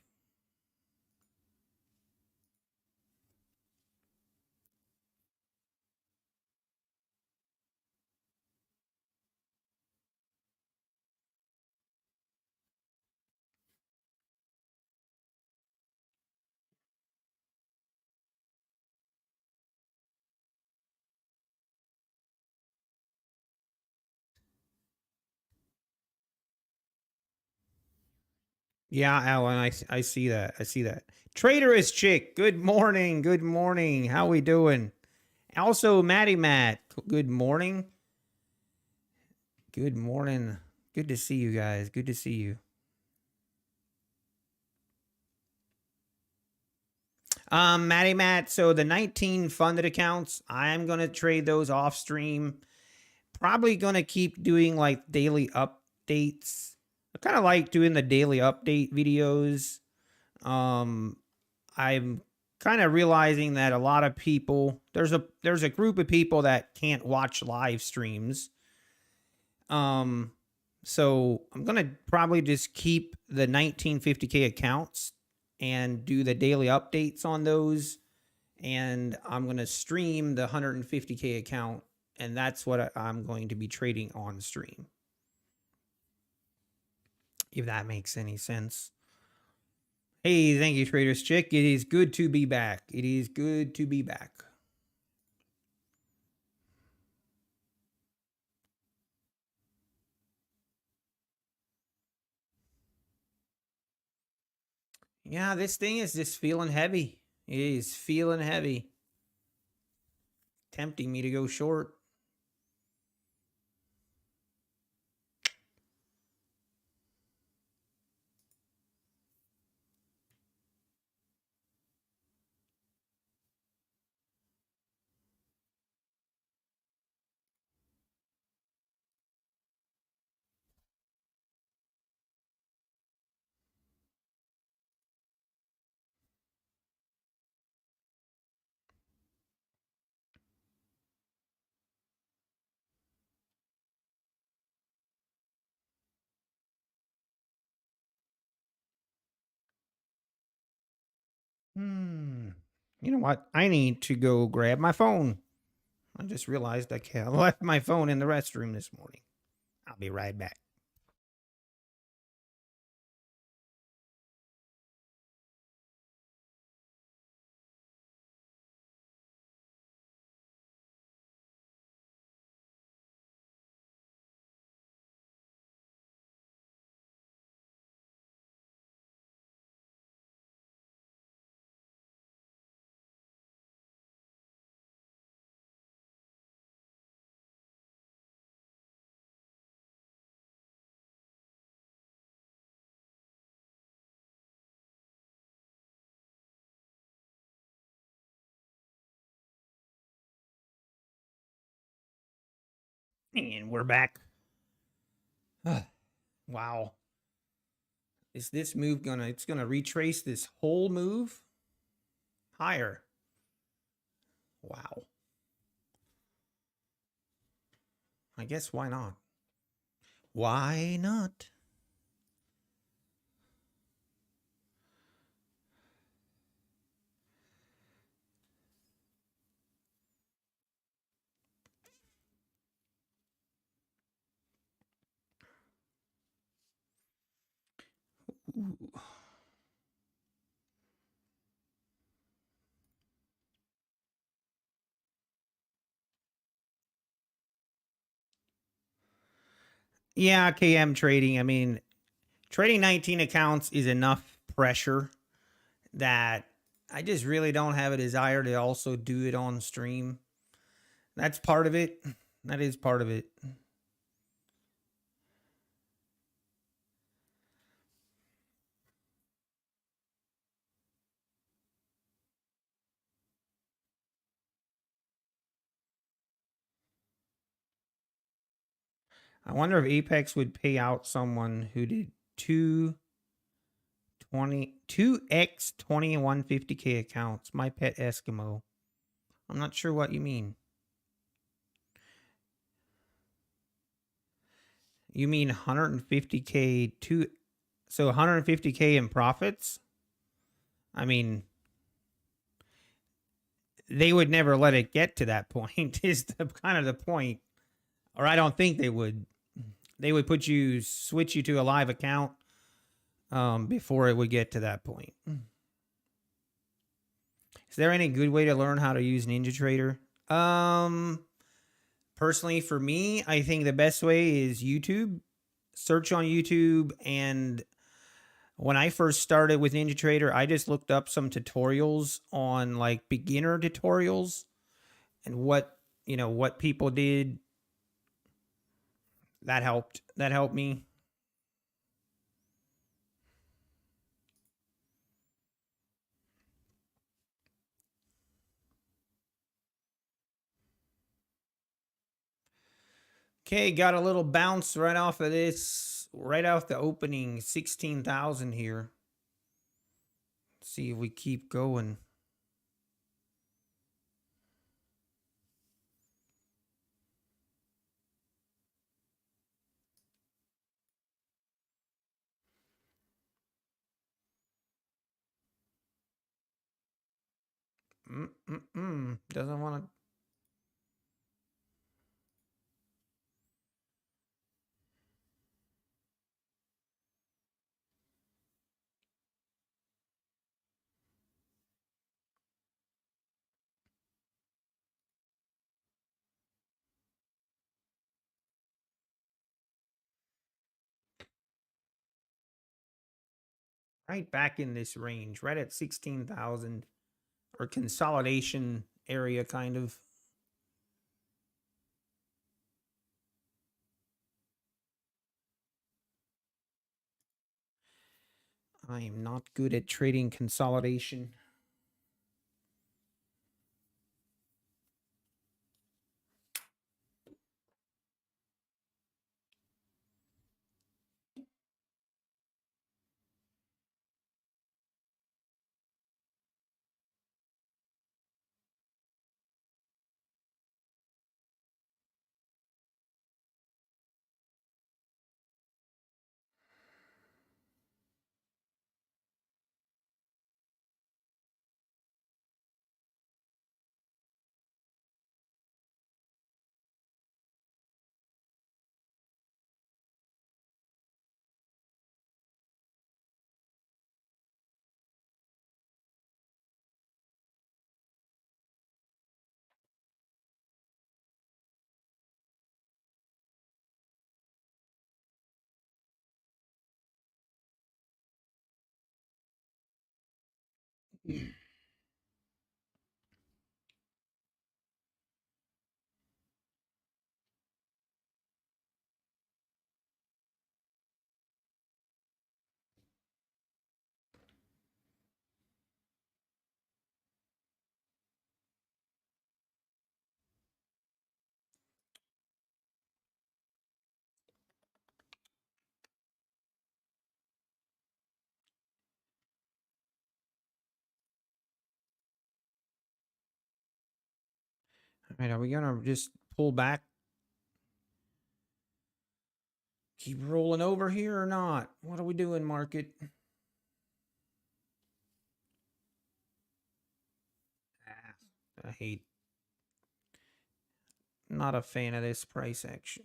S1: Yeah, Alan, I see that. I see that. Traitorous Chick, good morning. Good morning. How we doing? Also, Matty Matt, good morning. Good morning. Good to see you guys. Good to see you. Matty Matt, so the 19 funded accounts, I'm going to trade those off stream. Probably going to keep doing like daily updates. I kind of like doing the daily update videos. I'm kind of realizing that a lot of people there's a group of people that can't watch live streams. So I'm going to probably just keep the 1950K accounts and do the daily updates on those. And I'm going to stream the 150K account. And that's what I'm going to be trading on stream. If that makes any sense. Hey, thank you, Traders Chick. It is good to be back. It is good to be back. Yeah, this thing is just feeling heavy. It is feeling heavy. Tempting me to go short. You know what? I need to go grab my phone. I just realized I left my phone in the restroom this morning. I'll be right back. And we're back. Wow. Is this move it's gonna retrace this whole move higher? Wow. I guess why not? Why not? Ooh. Yeah, KM trading. I mean, trading 19 accounts is enough pressure that I just really don't have a desire to also do it on stream. That's part of it. That is part of it. I wonder if Apex would pay out someone who did 2x 2150K accounts. My pet Eskimo. I'm not sure what you mean. You mean 150K so 150K in profits? I mean, they would never let it get to that point is kind of the point. Or I don't think they would. They would switch you to a live account before it would get to that point. Is there any good way to learn how to use NinjaTrader? Personally, for me, I think the best way is YouTube. Search on YouTube. And when I first started with NinjaTrader, I just looked up some tutorials on like beginner tutorials and what people did. That helped. That helped me. Okay, got a little bounce right off of this, right off the opening, 16,000 here. Let's see if we keep going. Doesn't want to. right back in this range, right at 16,000 or consolidation area kind of. I am not good at trading consolidation. All right, are we gonna just pull back? Keep rolling over here or not? What are we doing, market? I hate. Not a fan of this price action.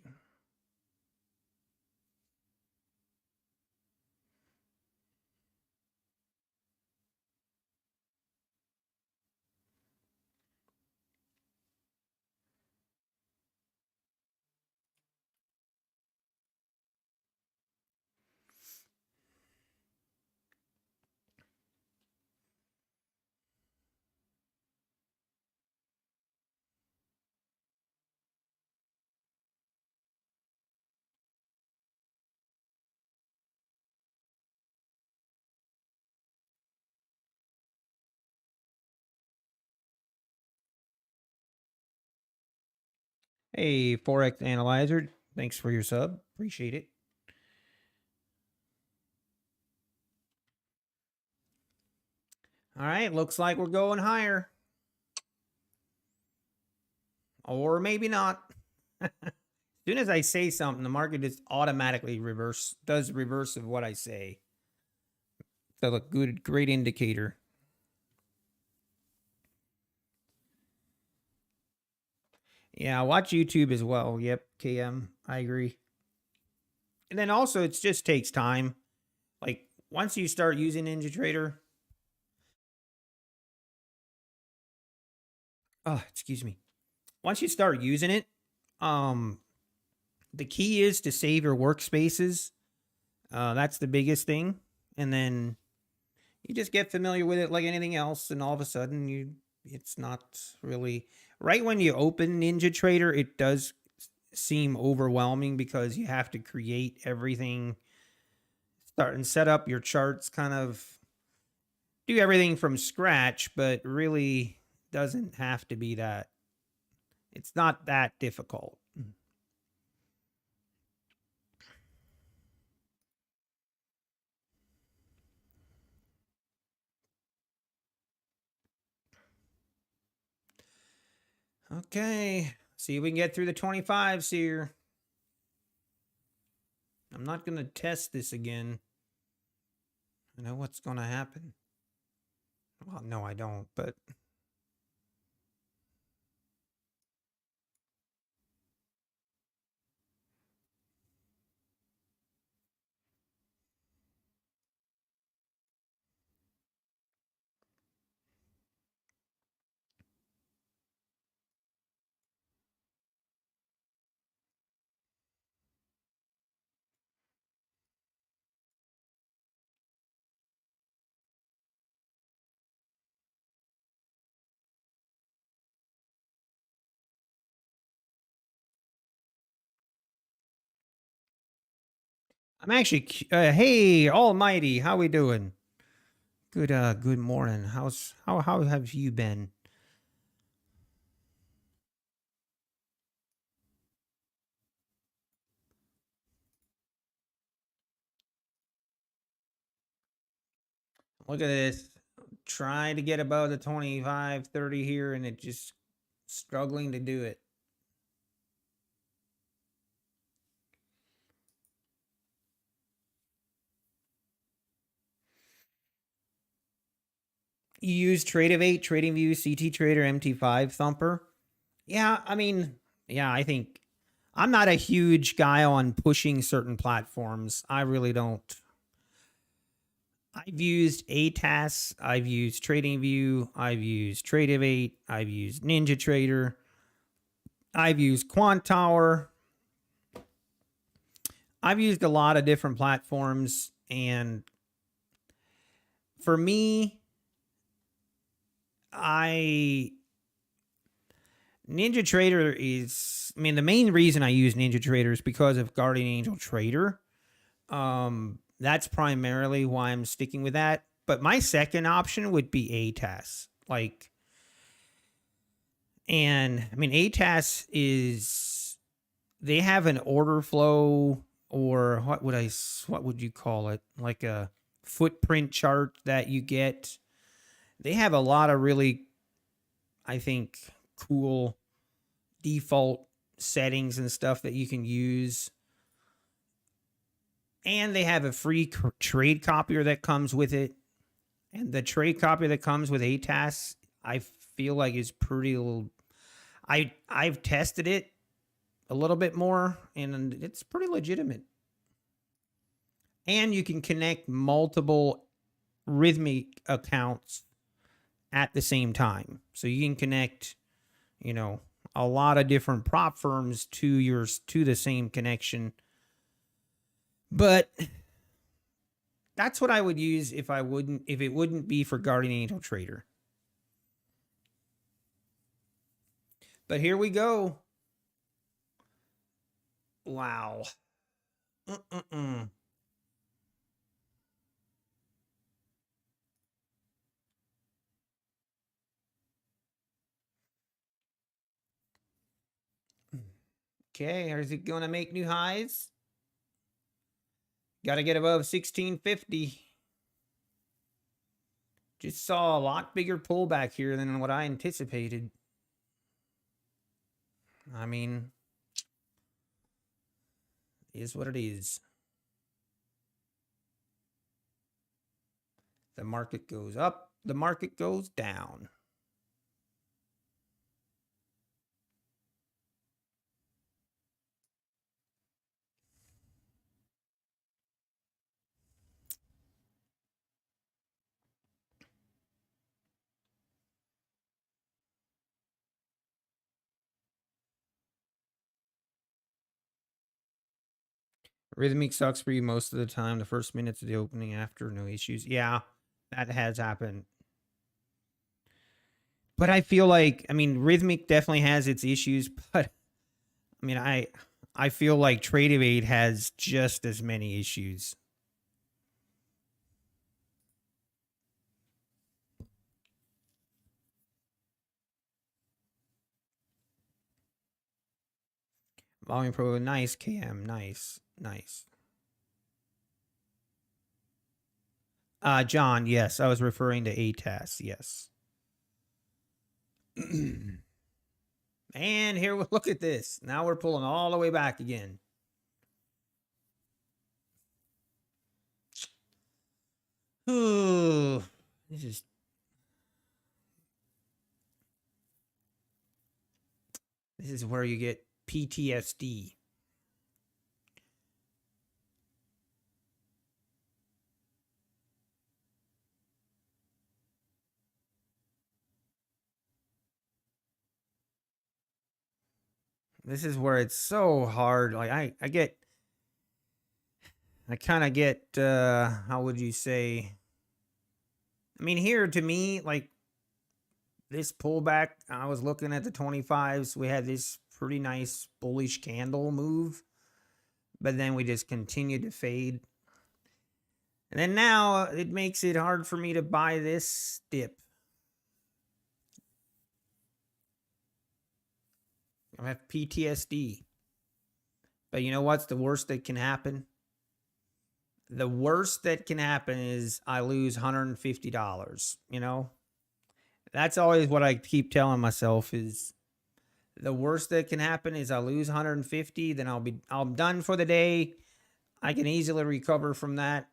S1: Hey, Forex Analyzer. Thanks for your sub. Appreciate it. All right, looks like we're going higher. Or maybe not. As soon as I say something, the market just automatically does reverse of what I say. So a great indicator. Yeah, watch YouTube as well. Yep, KM, I agree. And then also, it just takes time. Like, once you start using NinjaTrader, oh, excuse me. Once you start using it, the key is to save your workspaces. That's the biggest thing. And then you just get familiar with it like anything else, and all of a sudden it's not really right when you open NinjaTrader, it does seem overwhelming because you have to create everything, start and set up your charts, kind of do everything from scratch, but really doesn't have to be that. It's not that difficult. Okay, see if we can get through the 25s here. I'm not going to test this again. I know what's going to happen. Well, no, I don't, but I'm actually hey, Almighty, how we doing? Good morning. How have you been? Look at this. Trying to get above the 25, 30 here, and it just struggling to do it. You use Trade-of-8, TradingView, CT Trader, MT5 Thumper. Yeah, I mean, yeah, I think I'm not a huge guy on pushing certain platforms. I really don't. I've used ATAS, I've used TradingView, I've used Trade-of-8, I've used Ninja Trader, I've used Quant Tower. I've used a lot of different platforms, and for me, I Ninja Trader is, I mean, the main reason I use Ninja Trader is because of Guardian Angel Trader. That's primarily why I'm sticking with that. But my second option would be ATAS. And I mean, ATAS is, they have an order flow, or what would you call it? Like a footprint chart that you get. They have a lot of really, I think, cool default settings and stuff that you can use. And they have a free trade copier that comes with it. And the trade copier that comes with ATAS, I feel like is pretty little. I've tested it a little bit more, and it's pretty legitimate. And you can connect multiple Rhythmic accounts at the same time. So you can connect, a lot of different prop firms to the same connection. But that's what I would use if it wouldn't be for Guardian Angel Trader. But here we go. Wow. Okay, is it going to make new highs? Got to get above 1650. Just saw a lot bigger pullback here than what I anticipated. I mean, is what it is. The market goes up, the market goes down. Rhythmic sucks for you most of the time. The first minutes of the opening after, no issues. Yeah, that has happened. But I feel like, I mean, Rhythmic definitely has its issues, but I mean, I feel like Trade-of-8 has just as many issues. Volume Pro, nice, KM, nice, nice. John, yes, I was referring to ATAS, yes. And here, look at this. Now we're pulling all the way back again. Ooh, this is where you get PTSD. This is where it's so hard. Like I kind of get how would you say? I mean, here to me, like this pullback, I was looking at the 25s. We had this pretty nice bullish candle move. but then we just continued to fade. And then now it makes it hard for me to buy this dip. I have PTSD. But you know what's the worst that can happen? The worst that can happen is I lose $150, you know? That's always what I keep telling myself is the worst that can happen is I lose 150, then I'm done for the day. I can easily recover from that.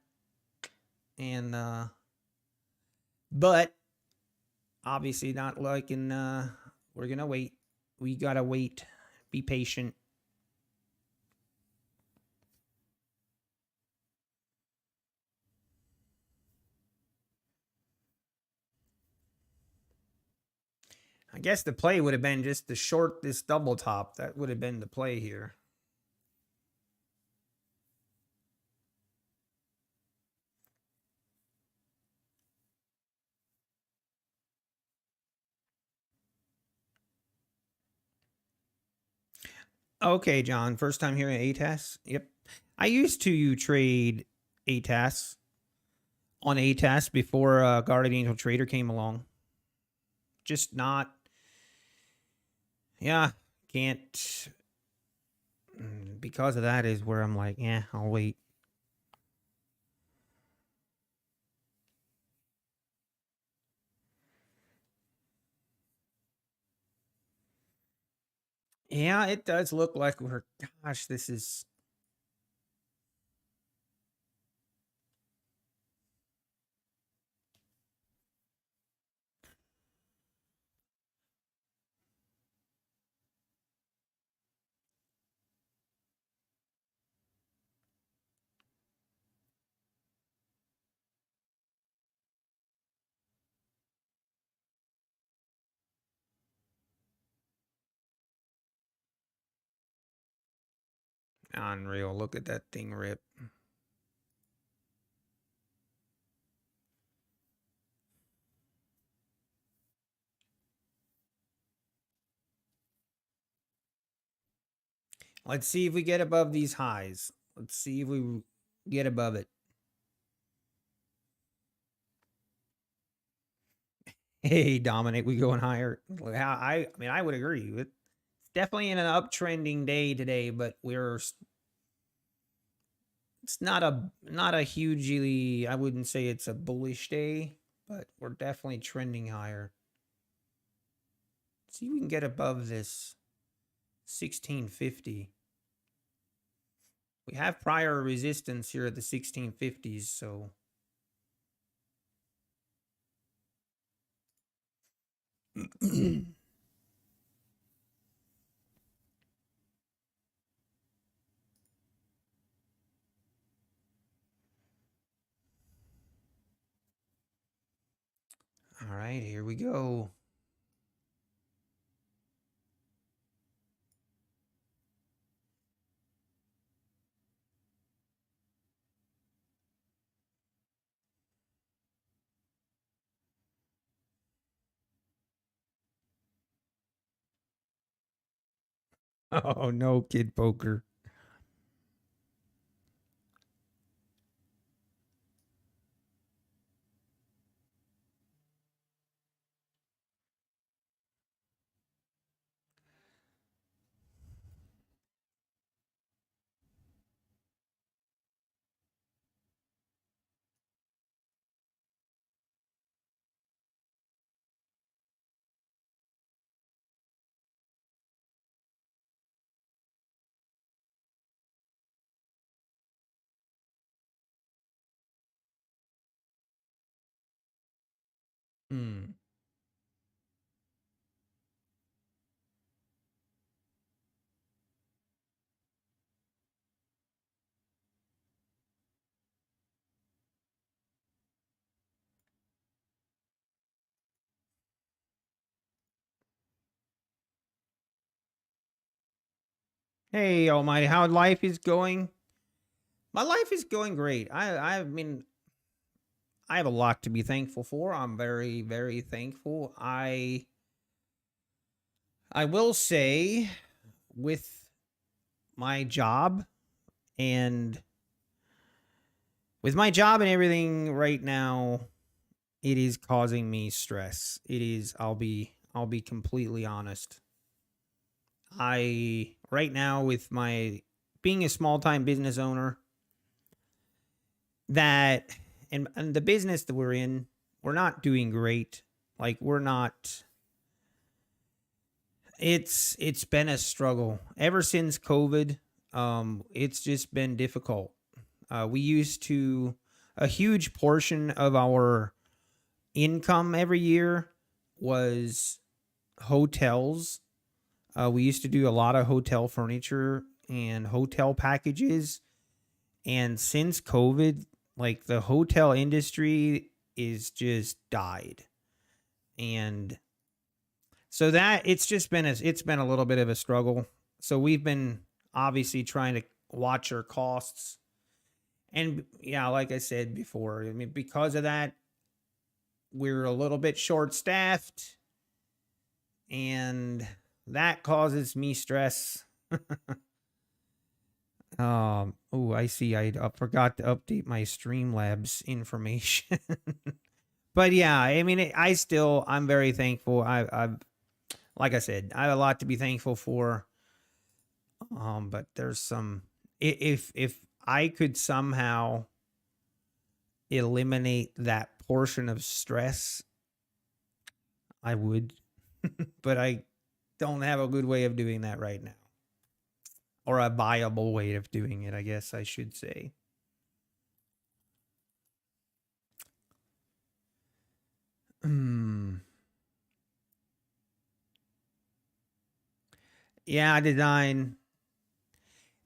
S1: And but obviously not liking we're going to wait. We got to wait. Be patient. I guess the play would have been just to short this double top. That would have been the play here. Okay, John. First time hearing ATAS? Yep. I used to trade ATAS on ATAS before Guardian Angel Trader came along. Just not. Yeah, can't. Because of that is where I'm like, yeah, I'll wait. Yeah, it does look like we're, gosh, this is. Unreal. Look at that thing rip. Let's see if we get above these highs. Let's see if we get above it. Hey, Dominic, we going higher. I mean, I would agree. It's definitely in an uptrending day today, but it's not a hugely, I wouldn't say it's a bullish day, but we're definitely trending higher. Let's see if we can get above this 1650. We have prior resistance here at the 1650s, so all right, here we go. Oh, no, kid poker. Hmm. Hey, Almighty, how life is going? My life is going great. I mean, I have a lot to be thankful for. I'm very, very thankful. I will say with my job And with my job and everything right now, it is causing me stress. It is, I'll be completely honest. I right now, with my being a small-time business owner, that and the business that we're in, we're not doing great. Like, we're not, it's been a struggle ever since COVID. It's just been difficult. We used to, a huge portion of our income every year was hotels. We used to do a lot of hotel furniture and hotel packages. And since COVID, like, the hotel industry is just died. And so that it's been a little bit of a struggle. So we've been obviously trying to watch our costs. And yeah, like I said before, I mean, because of that, we're a little bit short staffed, and that causes me stress. Oh, I see. I forgot to update my Streamlabs information. But yeah, I mean, I'm very thankful. I've, like I said, I have a lot to be thankful for. But there's some, if I could somehow eliminate that portion of stress, I would. But I don't have a good way of doing that right now, or a viable way of doing it, I guess I should say. Yeah, design.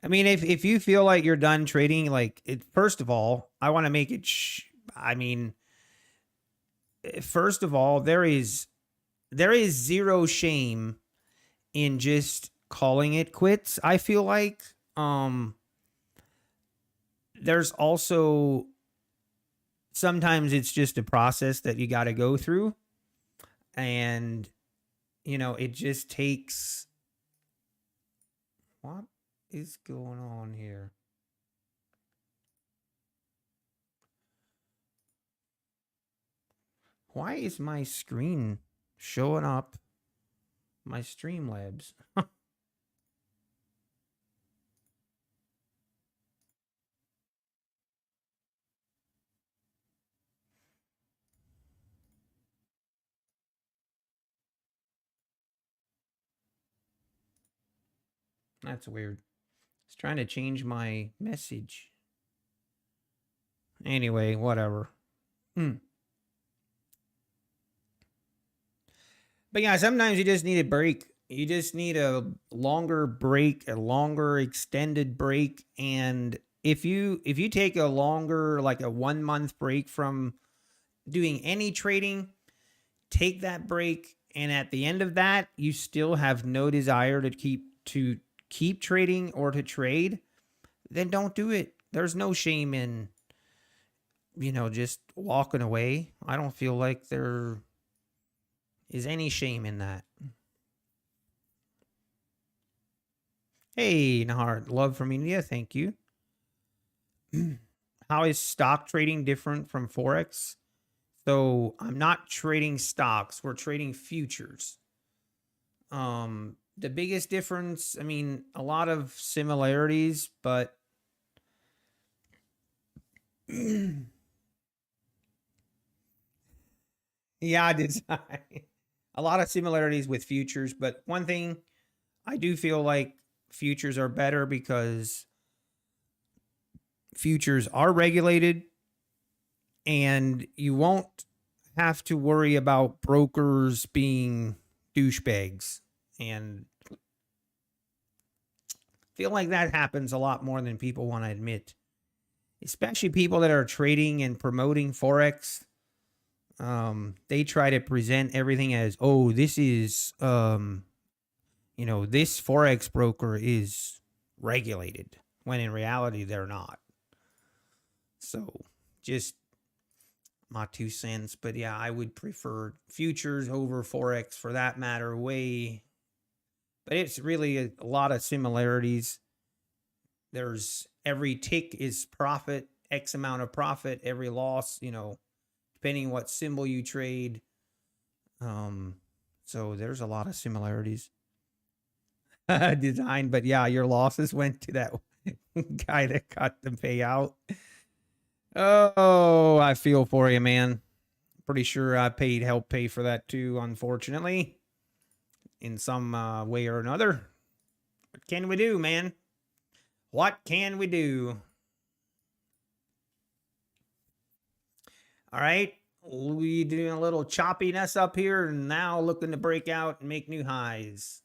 S1: I mean, if you feel like you're done trading, like, first of all, I want to make it. I mean, first of all, there is zero shame in just calling it quits. I feel like there's also sometimes it's just a process that you got to go through, and it just takes. What is going on here? Why is my screen showing up my Streamlabs? That's weird. It's trying to change my message. Anyway, whatever. But yeah, sometimes you just need a break. You just need a longer break, a longer extended break. And if you take a longer, like a 1 month break from doing any trading, take that break, and at the end of that, you still have no desire to keep trading or to trade, then don't do it. There's no shame in just walking away. I don't feel like there is any shame in that. Hey, Nahar, love from India, thank you. How is stock trading different from Forex? So I'm not trading stocks, we're trading futures. The biggest difference, I mean, a lot of similarities, but yeah, design. A lot of similarities with futures, but one thing I do feel like futures are better because futures are regulated, and you won't have to worry about brokers being douchebags. And I feel like that happens a lot more than people want to admit, especially people that are trading and promoting Forex. They try to present everything as, oh, this is, this Forex broker is regulated, when in reality, they're not. So just my 2 cents. But yeah, I would prefer futures over Forex for that matter, way. But it's really a lot of similarities. there's every tick is profit, X amount of profit, every loss, you know, depending what symbol you trade. So there's a lot of similarities. Design, but yeah, your losses went to that guy that got the payout. Oh, I feel for you, man. Pretty sure I helped pay for that too, unfortunately, in some way or another. What can we do, man? What can we do? All right, we doing a little choppiness up here, and now looking to break out and make new highs.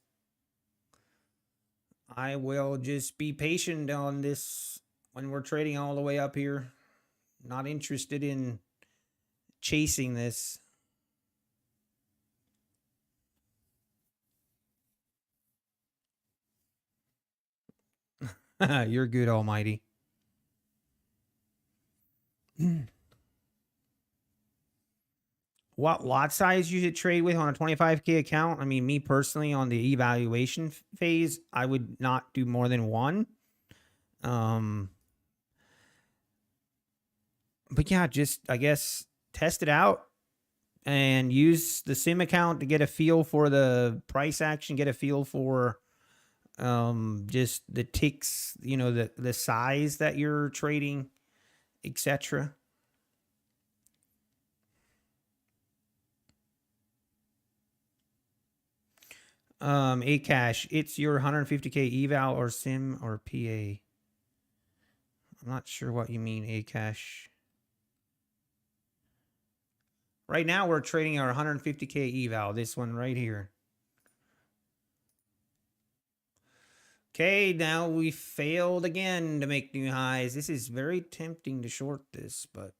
S1: I will just be patient on this when we're trading all the way up here. Not interested in chasing this. You're good, Almighty. What lot size you should trade with on a 25K account? I mean, me personally, on the evaluation phase, I would not do more than one. But yeah, just, I guess, test it out and use the sim account to get a feel for the price action, get a feel for just the ticks, you know, the size that you're trading, etc. A cash, it's your 150K eval or sim or PA. I'm not sure what you mean, A cash. Right now we're trading our 150K eval, this one right here. Okay, now we failed again to make new highs. This is very tempting to short this, but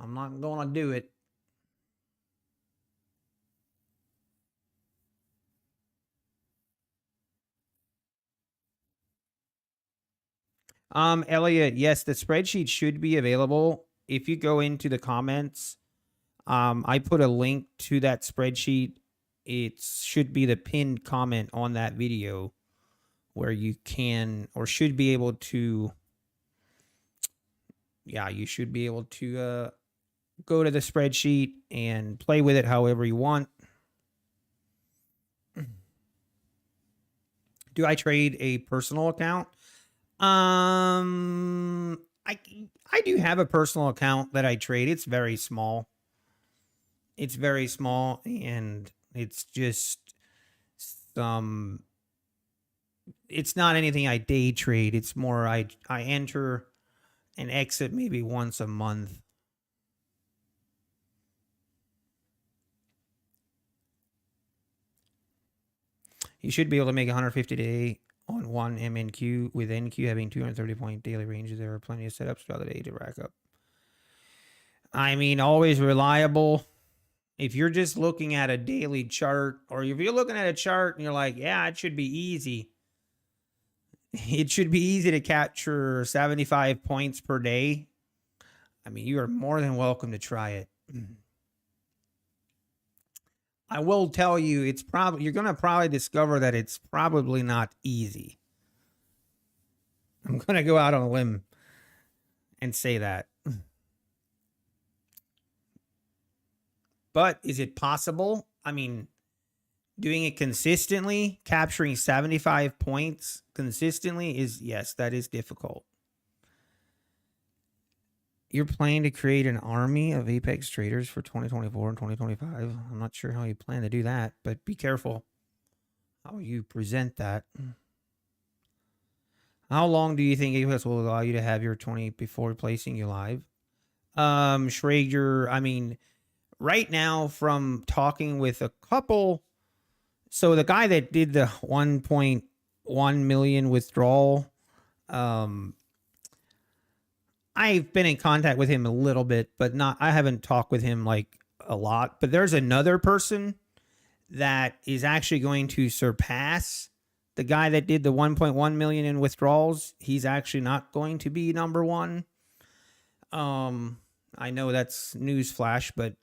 S1: I'm not going to do it. Elliot, yes, the spreadsheet should be available. If you go into the comments, I put a link to that spreadsheet. It should be the pinned comment on that video where you can or should be able to, yeah, you should be able to go to the spreadsheet and play with it however you want. Do I trade a personal account? I do have a personal account that I trade. It's very small. It's very small, and it's just it's not anything I day trade. It's more I enter and exit maybe once a month. You should be able to make 150 today on one MNQ with NQ having 230 point daily ranges. There are plenty of setups throughout the day to rack up. I mean, always reliable. If you're just looking at a daily chart, or if you're looking at a chart and you're like, yeah, it should be easy. It should be easy to capture 75 points per day. I mean, you are more than welcome to try it. I will tell you, it's probably, you're going to probably discover that it's probably not easy. I'm going to go out on a limb and say that. But is it possible? I mean, doing it consistently, capturing 75 points consistently is, yes, that is difficult. You're planning to create an army of Apex traders for 2024 and 2025. I'm not sure how you plan to do that, but be careful how you present that. How long do you think Apex will allow you to have your 20 before placing you live? Schrager, I mean, right now from talking with a couple, so the guy that did the 1.1 million withdrawal, I've been in contact with him a little bit, but I haven't talked with him like a lot. But there's another person that is actually going to surpass the guy that did the 1.1 million in withdrawals. He's actually not going to be number one. I know that's news flash, but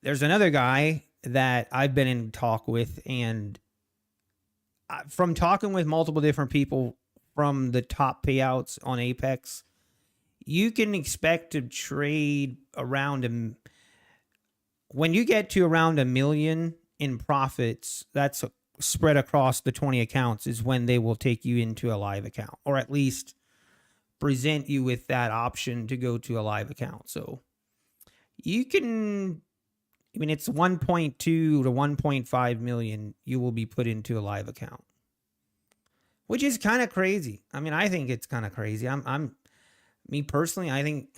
S1: there's another guy that I've been in talk with, and from talking with multiple different people from the top payouts on Apex, you can expect to trade around when you get to around $1 million in profits. That's spread across the 20 accounts is when they will take you into a live account, or at least present you with that option to go to a live account. So you can, I mean, it's 1.2 to 1.5 million you will be put into a live account, which is kind of crazy. I mean, I think it's kind of crazy. Me personally, I think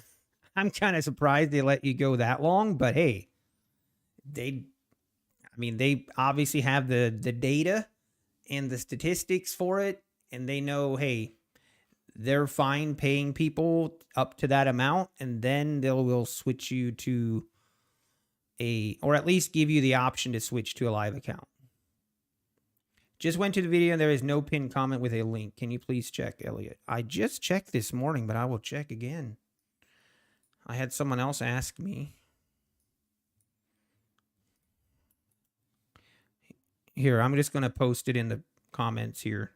S1: I'm kind of surprised they let you go that long, but hey, they obviously have the data and the statistics for it, and they know, hey, they're fine paying people up to that amount, and then they will switch you to or at least give you the option to switch to a live account. Just went to the video and there is no pinned comment with a link. Can you please check, Elliot? I just checked this morning, but I will check again. I had someone else ask me. Here, I'm just going to post it in the comments here.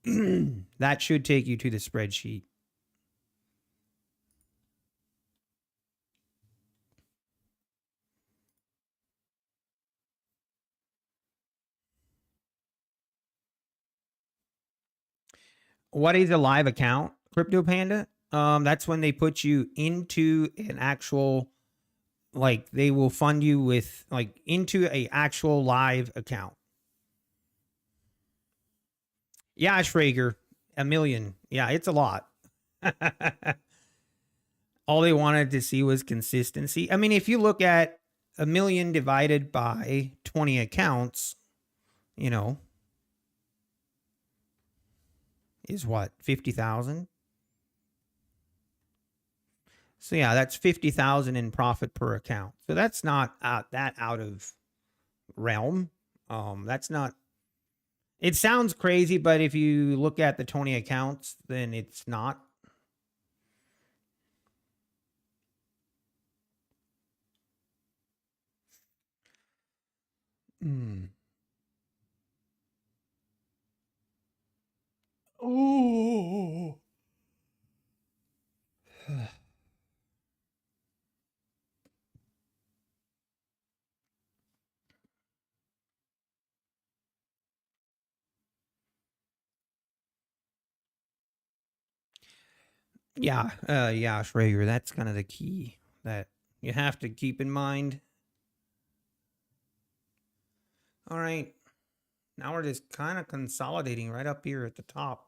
S1: That should take you to the spreadsheet. What is a live account, Crypto Panda? That's when they put you into an actual, like, they will fund you with, like, into a actual live account. Yeah, Schrager, $1 million. Yeah, it's a lot. All they wanted to see was consistency. I mean, if you look at $1 million divided by 20 accounts, you know, is what, 50,000? So yeah, that's 50,000 in profit per account. So that's not that out of realm. That's not. It sounds crazy, but if you look at the 20 accounts, then it's not. Oh. Yeah, yeah, Schrager. That's kind of the key that you have to keep in mind. All right, now we're just kind of consolidating right up here at the top.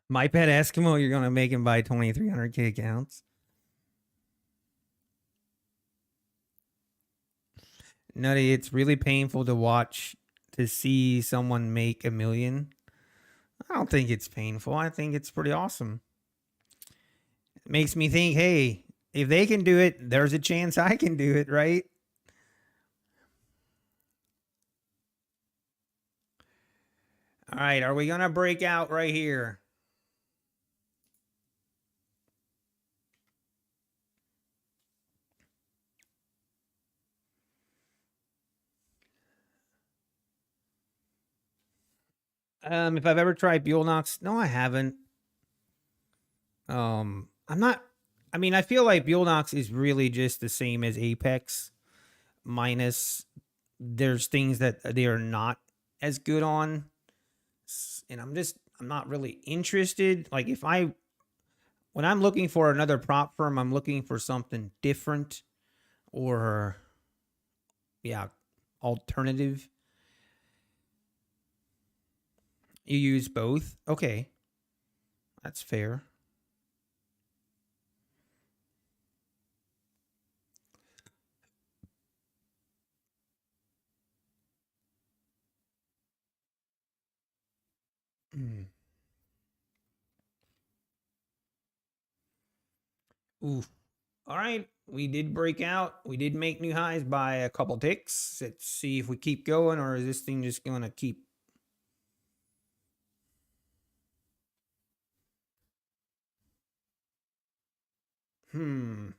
S1: My pet Eskimo, you're gonna make him buy 2,300K accounts. Nutty, it's really painful to watch, to see someone make $1 million. I don't think it's painful. I think it's pretty awesome. It makes me think, hey, if they can do it, there's a chance I can do it, right? All right, are we gonna break out right here? If I've ever tried Buellnox, no, I haven't. I'm not. I mean, I feel like Buellnox is really just the same as Apex, minus there's things that they are not as good on, and I'm not really interested. Like, when I'm looking for another prop firm, I'm looking for something different, or yeah, alternative. You use both? Okay. That's fair. Mm. Ooh. All right, we did break out. We did make new highs by a couple ticks. Let's see if we keep going, or is this thing just going to keep? Hmm.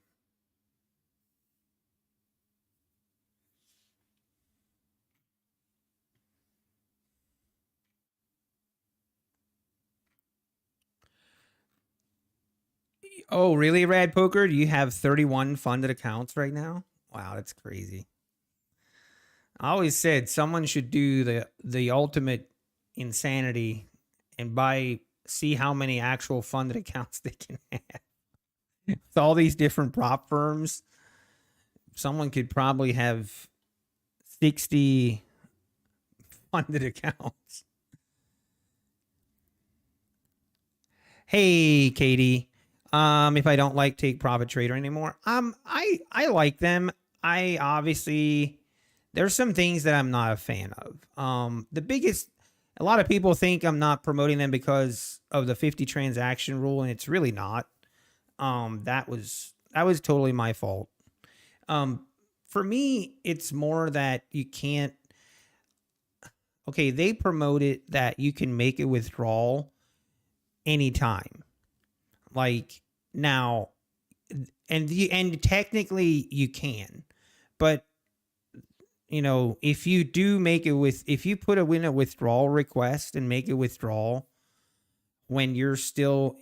S1: Oh, really, Rad Poker? Do you have 31 funded accounts right now? Wow, that's crazy. I always said someone should do the ultimate insanity and see how many actual funded accounts they can have. With all these different prop firms, someone could probably have 60 funded accounts. Hey, Katie. If I don't like Take Profit Trader anymore, I like them. I obviously there's some things that I'm not a fan of. The biggest a lot of people think I'm not promoting them because of the 50 transaction rule, and it's really not. That was totally my fault. For me, it's more that you can't. Okay, they promote it that you can make a withdrawal anytime. Like now, and technically you can, but if you do make it if you put in a withdrawal request and make a withdrawal when you're still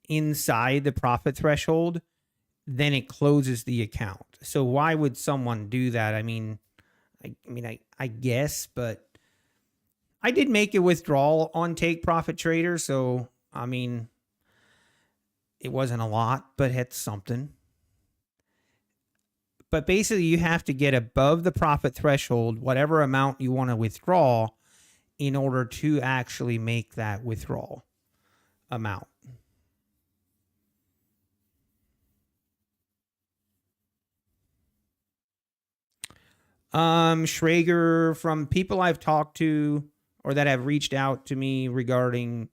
S1: inside the profit threshold, then it closes the account. So why would someone do that? I guess, but I did make a withdrawal on Take Profit Trader, so it wasn't a lot, but it's something. But basically, you have to get above the profit threshold, whatever amount you want to withdraw, in order to actually make that withdrawal amount. Schrager, from people I've talked to or that have reached out to me regarding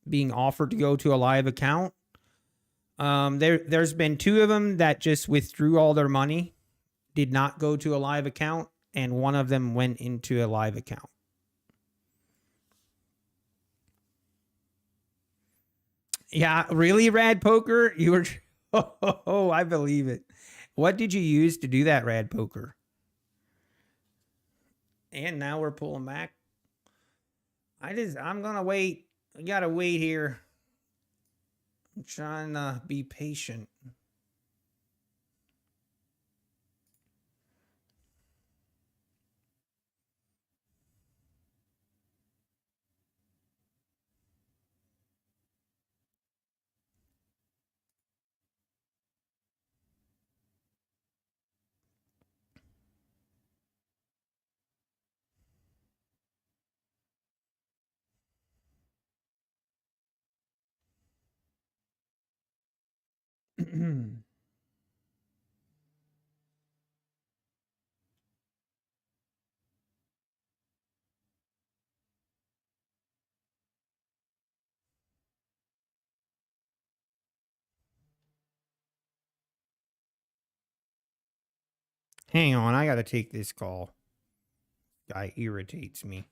S1: being offered to go to a live account, there's been two of them that just withdrew all their money, did not go to a live account, and one of them went into a live account. Yeah, really, Rad Poker? You were. Oh, I believe it. What did you use to do that, Rad Poker? And now we're pulling back. I'm gonna wait. I gotta wait here. I'm trying to be patient. Hang on, I gotta take this call. Guy irritates me.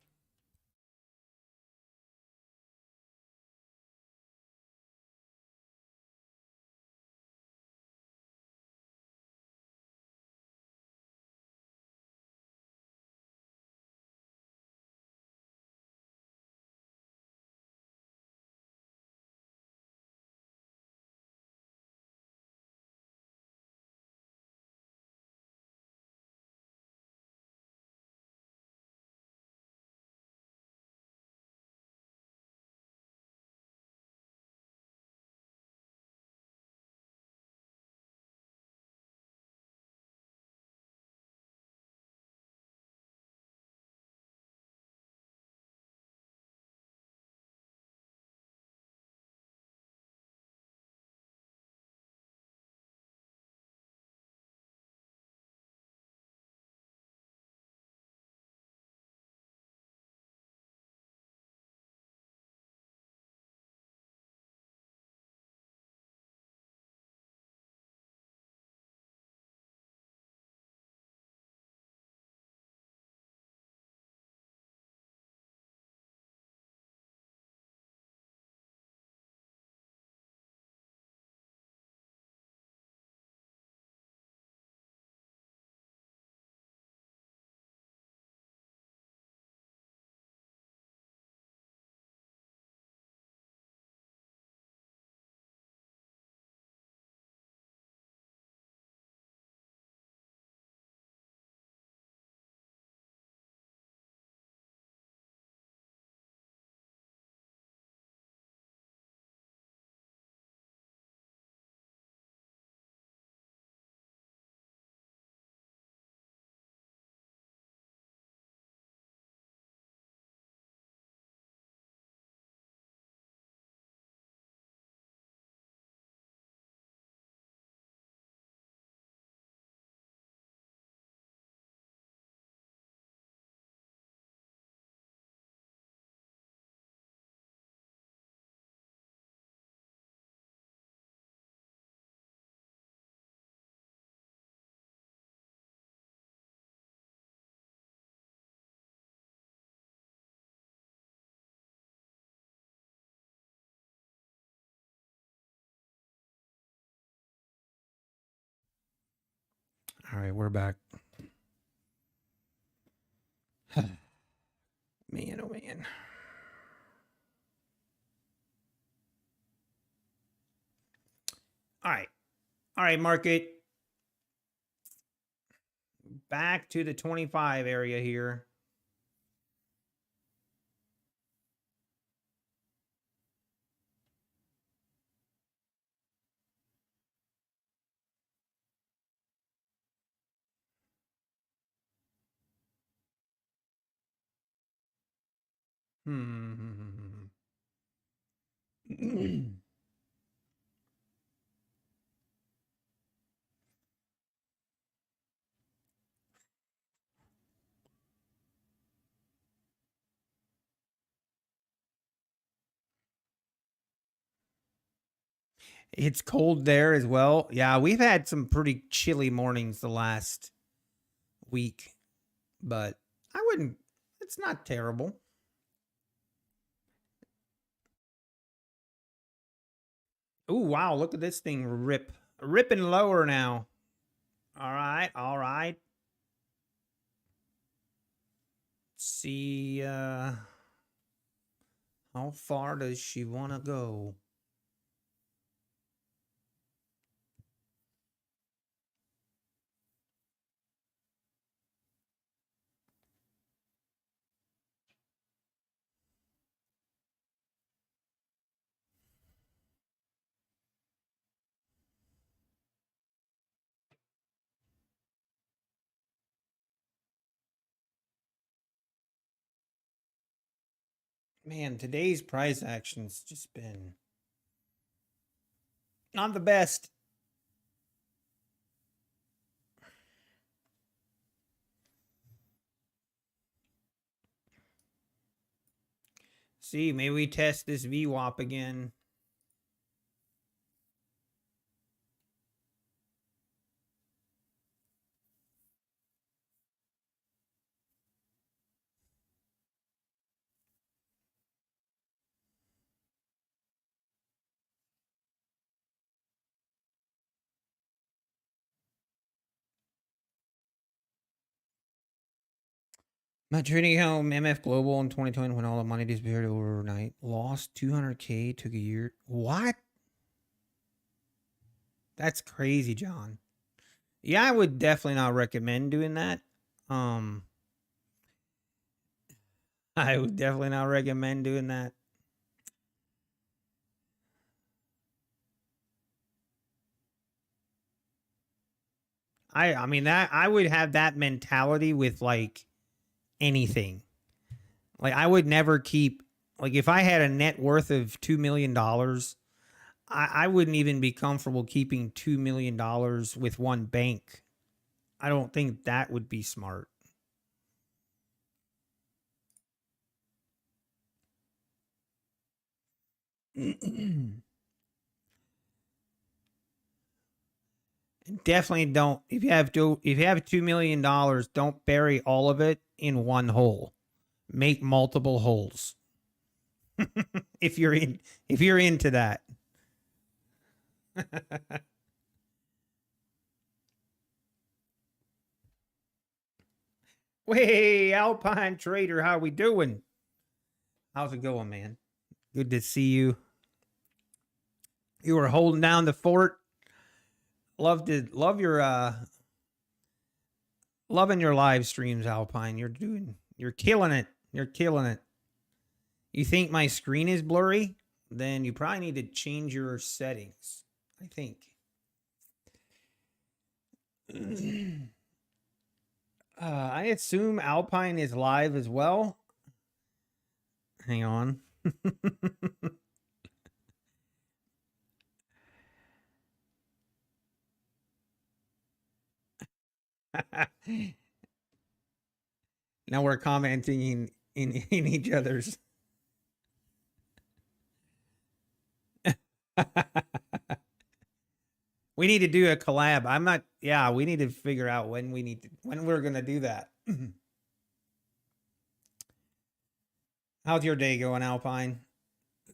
S1: All right, we're back. Man, oh man. All right. All right, market. Back to the 25 area here. It's cold there as well. Yeah, we've had some pretty chilly mornings the last week, but I wouldn't, it's not terrible. Oh, wow. Look at this thing ripping lower now. All right. All right. Let's see. How far does she want to go? Man, today's price action's just been not the best. See, maybe we test this VWAP again. My trading home MF Global in 2020 when all the money disappeared overnight. Lost 200K, took a year. What? That's crazy, John. Yeah, I would definitely not recommend doing that. I would definitely not recommend doing that. I mean that I would have that mentality with like anything. Like I would never keep like if I had a net worth of $2 million, I wouldn't even be comfortable keeping $2 million with one bank. I don't think that would be smart. Definitely don't. If you have $2 million, don't bury all of it in one hole. Make multiple holes. if you're into that. Hey, Alpine Trader, how we doing? How's it going, man? Good to see you. You were holding down the fort. Love loving your live streams, Alpine. You're killing it. You're killing it. You think my screen is blurry? Then you probably need to change your settings, I think. I assume Alpine is live as well. Hang on. Now we're commenting in each other's. We need to do a collab. I'm not. Yeah, we need to figure out when we're gonna do that. How's your day going, Alpine?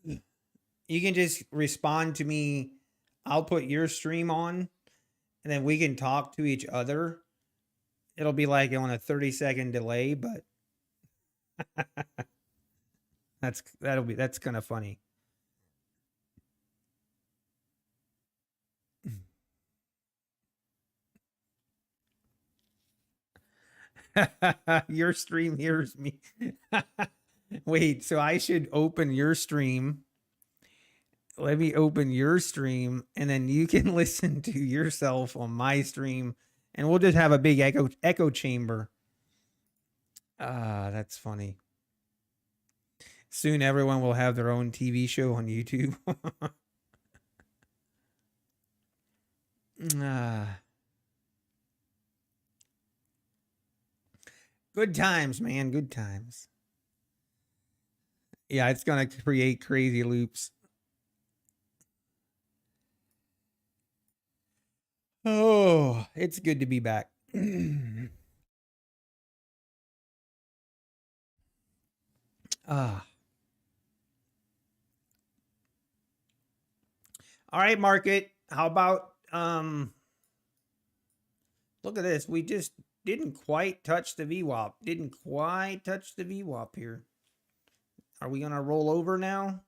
S1: You can just respond to me. I'll put your stream on, and then we can talk to each other. It'll be like on a 30-second delay, but that's kind of funny. Your stream hears me. Wait, so I should open your stream. Let me open your stream, and then you can listen to yourself on my stream, and we'll just have a big echo chamber. Ah, that's funny. Soon everyone will have their own TV show on YouTube. Good times, man. Good times. Yeah, it's going to create crazy loops. Oh, it's good to be back. Ah. All right, market. How about look at this. We just didn't quite touch the VWAP. Didn't quite touch the VWAP here. Are we going to roll over now?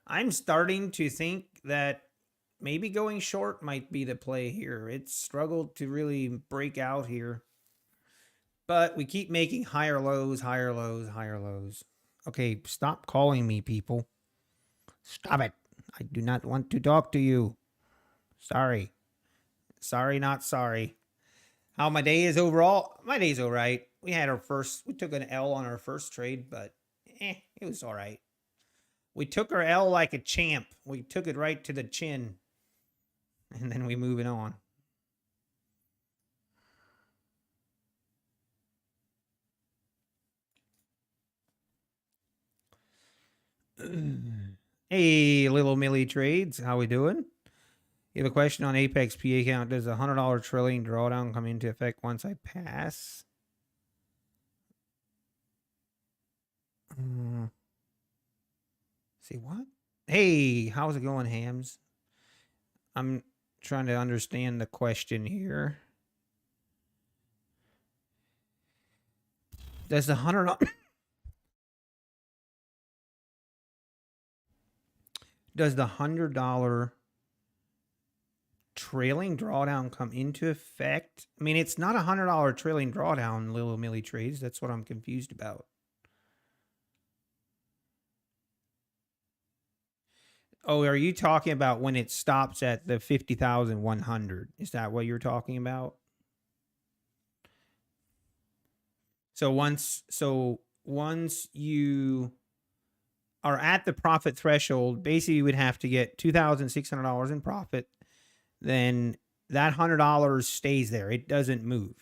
S1: I'm starting to think that maybe going short might be the play here. It's struggled to really break out here. But we keep making higher lows, higher lows, higher lows. Okay, stop calling me, people. Stop it. I do not want to talk to you. Sorry. Sorry, not sorry. How my day is overall? My day's all right. We took an L on our first trade, but it was all right. We took our L like a champ. We took it right to the chin. And then we moving on. Hey, little Millie Trades. How we doing? You have a question on Apex PA account. Does a $100 trillion drawdown come into effect once I pass? See what? Hey, how's it going, Hams? I'm trying to understand the question here. Does the $100 does the $100 trailing drawdown come into effect? I mean, it's not a $100 trailing drawdown, little Millie Trades. That's what I'm confused about. Oh, are you talking about when it stops at the 50,100? Is that what you're talking about? So once you are at the profit threshold, basically you would have to get $2,600 in profit. Then that $100 stays there. It doesn't move.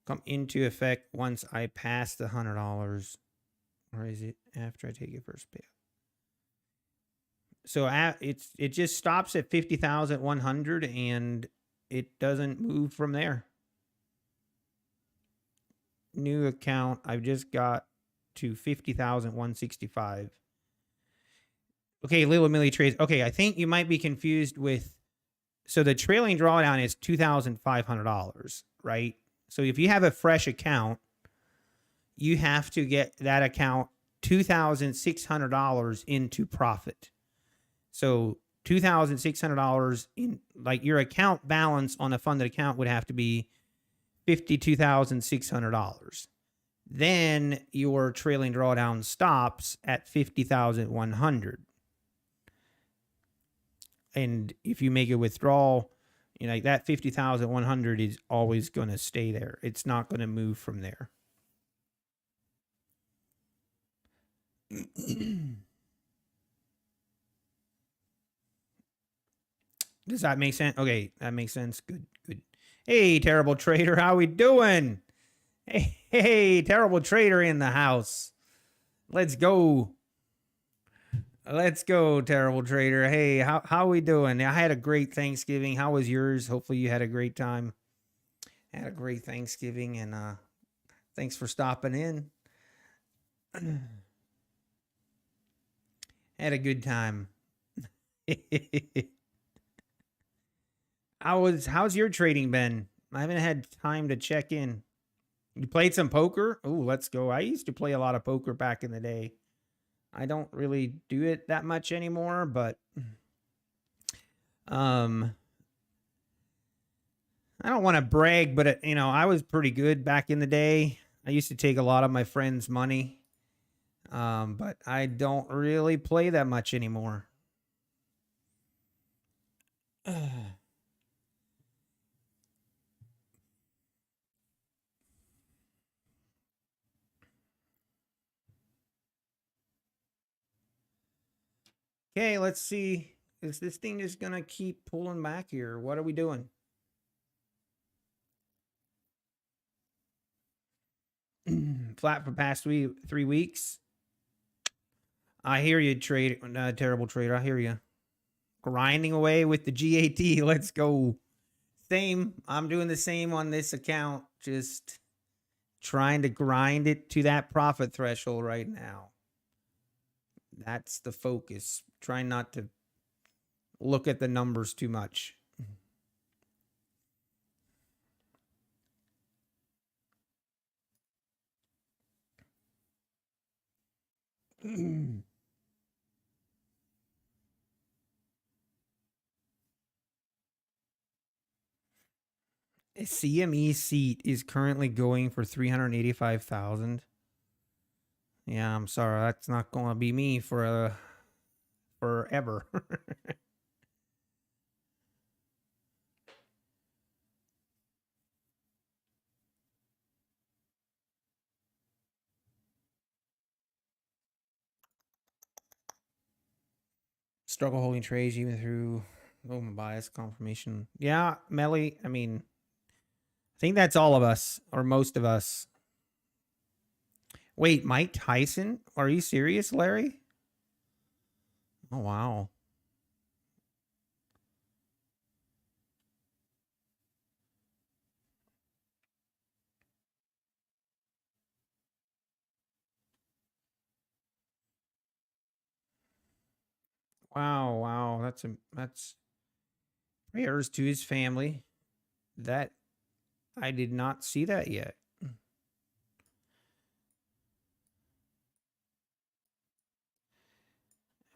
S1: Come into effect once I pass the $100. Or is it after I take your first payout? So it just stops at 50,100 and it doesn't move from there. New account, I've just got to 50,165. Okay, little Millie Trades. Okay, I think you might be confused with, so the trailing drawdown is $2,500, right? So if you have a fresh account, you have to get that account $2,600 into profit. So $2,600 in, like, your account balance on a funded account would have to be $52,600. Then your trailing drawdown stops at 50,100. And if you make a withdrawal, you know, like that 50,100 is always going to stay there. It's not going to move from there. Does that make sense? Okay, that makes sense. Good, good. Hey, terrible trader, how we doing? Hey, terrible trader in the house. Let's go. Let's go, terrible trader. Hey, how we doing? I had a great Thanksgiving. How was yours? Hopefully you had a great time. Had a great Thanksgiving, and thanks for stopping in. Had a good time. How's your trading been? I haven't had time to check in. You played some poker? Oh, let's go. I used to play a lot of poker back in the day. I don't really do it that much anymore, but I don't want to brag, but I was pretty good back in the day. I used to take a lot of my friends' money. But I don't really play that much anymore. Okay, let's see. Is this thing just gonna keep pulling back here? What are we doing? Flat for past 3 weeks. I hear you, terrible trader. I hear you. Grinding away with the GAT. Let's go. Same. I'm doing the same on this account. Just trying to grind it to that profit threshold right now. That's the focus. Trying not to look at the numbers too much. A CME seat is currently going for 385,000. Yeah, I'm sorry, that's not going to be me for forever. Struggle holding trades even through my bias confirmation. Yeah, Melly, I mean, I think that's all of us, or most of us. Wait, Mike Tyson? Are you serious, Larry? Oh, wow. Wow, wow. That's prayers to his family. That I did not see that yet.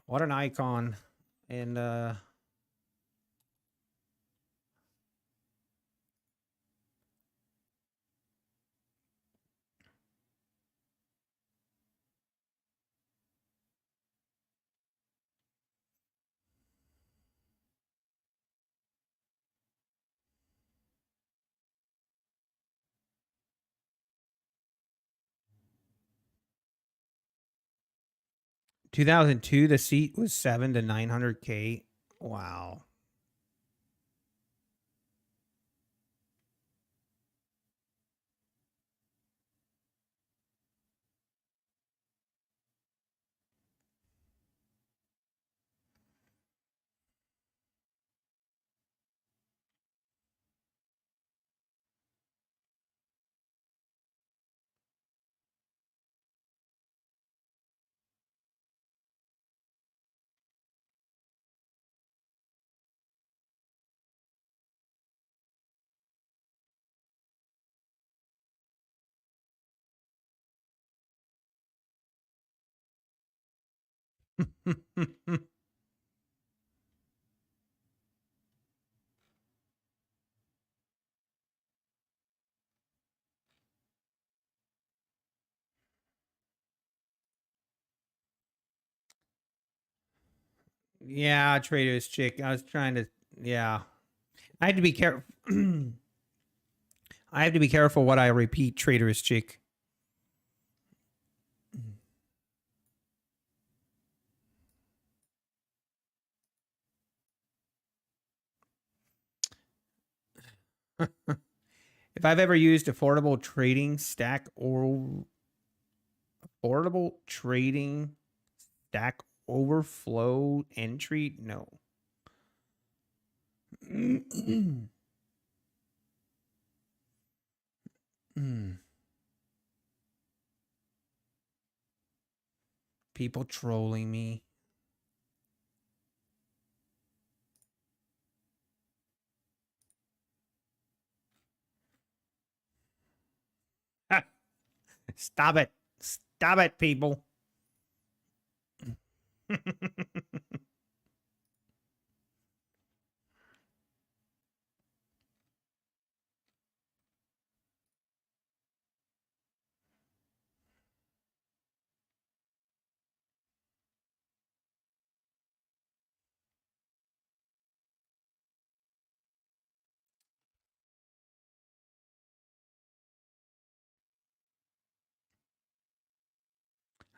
S1: What an icon. And 2002, the seat was 7 to 900K. Wow. Yeah, Trader's Chick. I was trying to, yeah. I had to be careful. I have to be careful what I repeat, Trader's Chick. If I've ever used affordable trading stack or affordable trading stack overflow entry, no. People trolling me. Stop it. Stop it, people.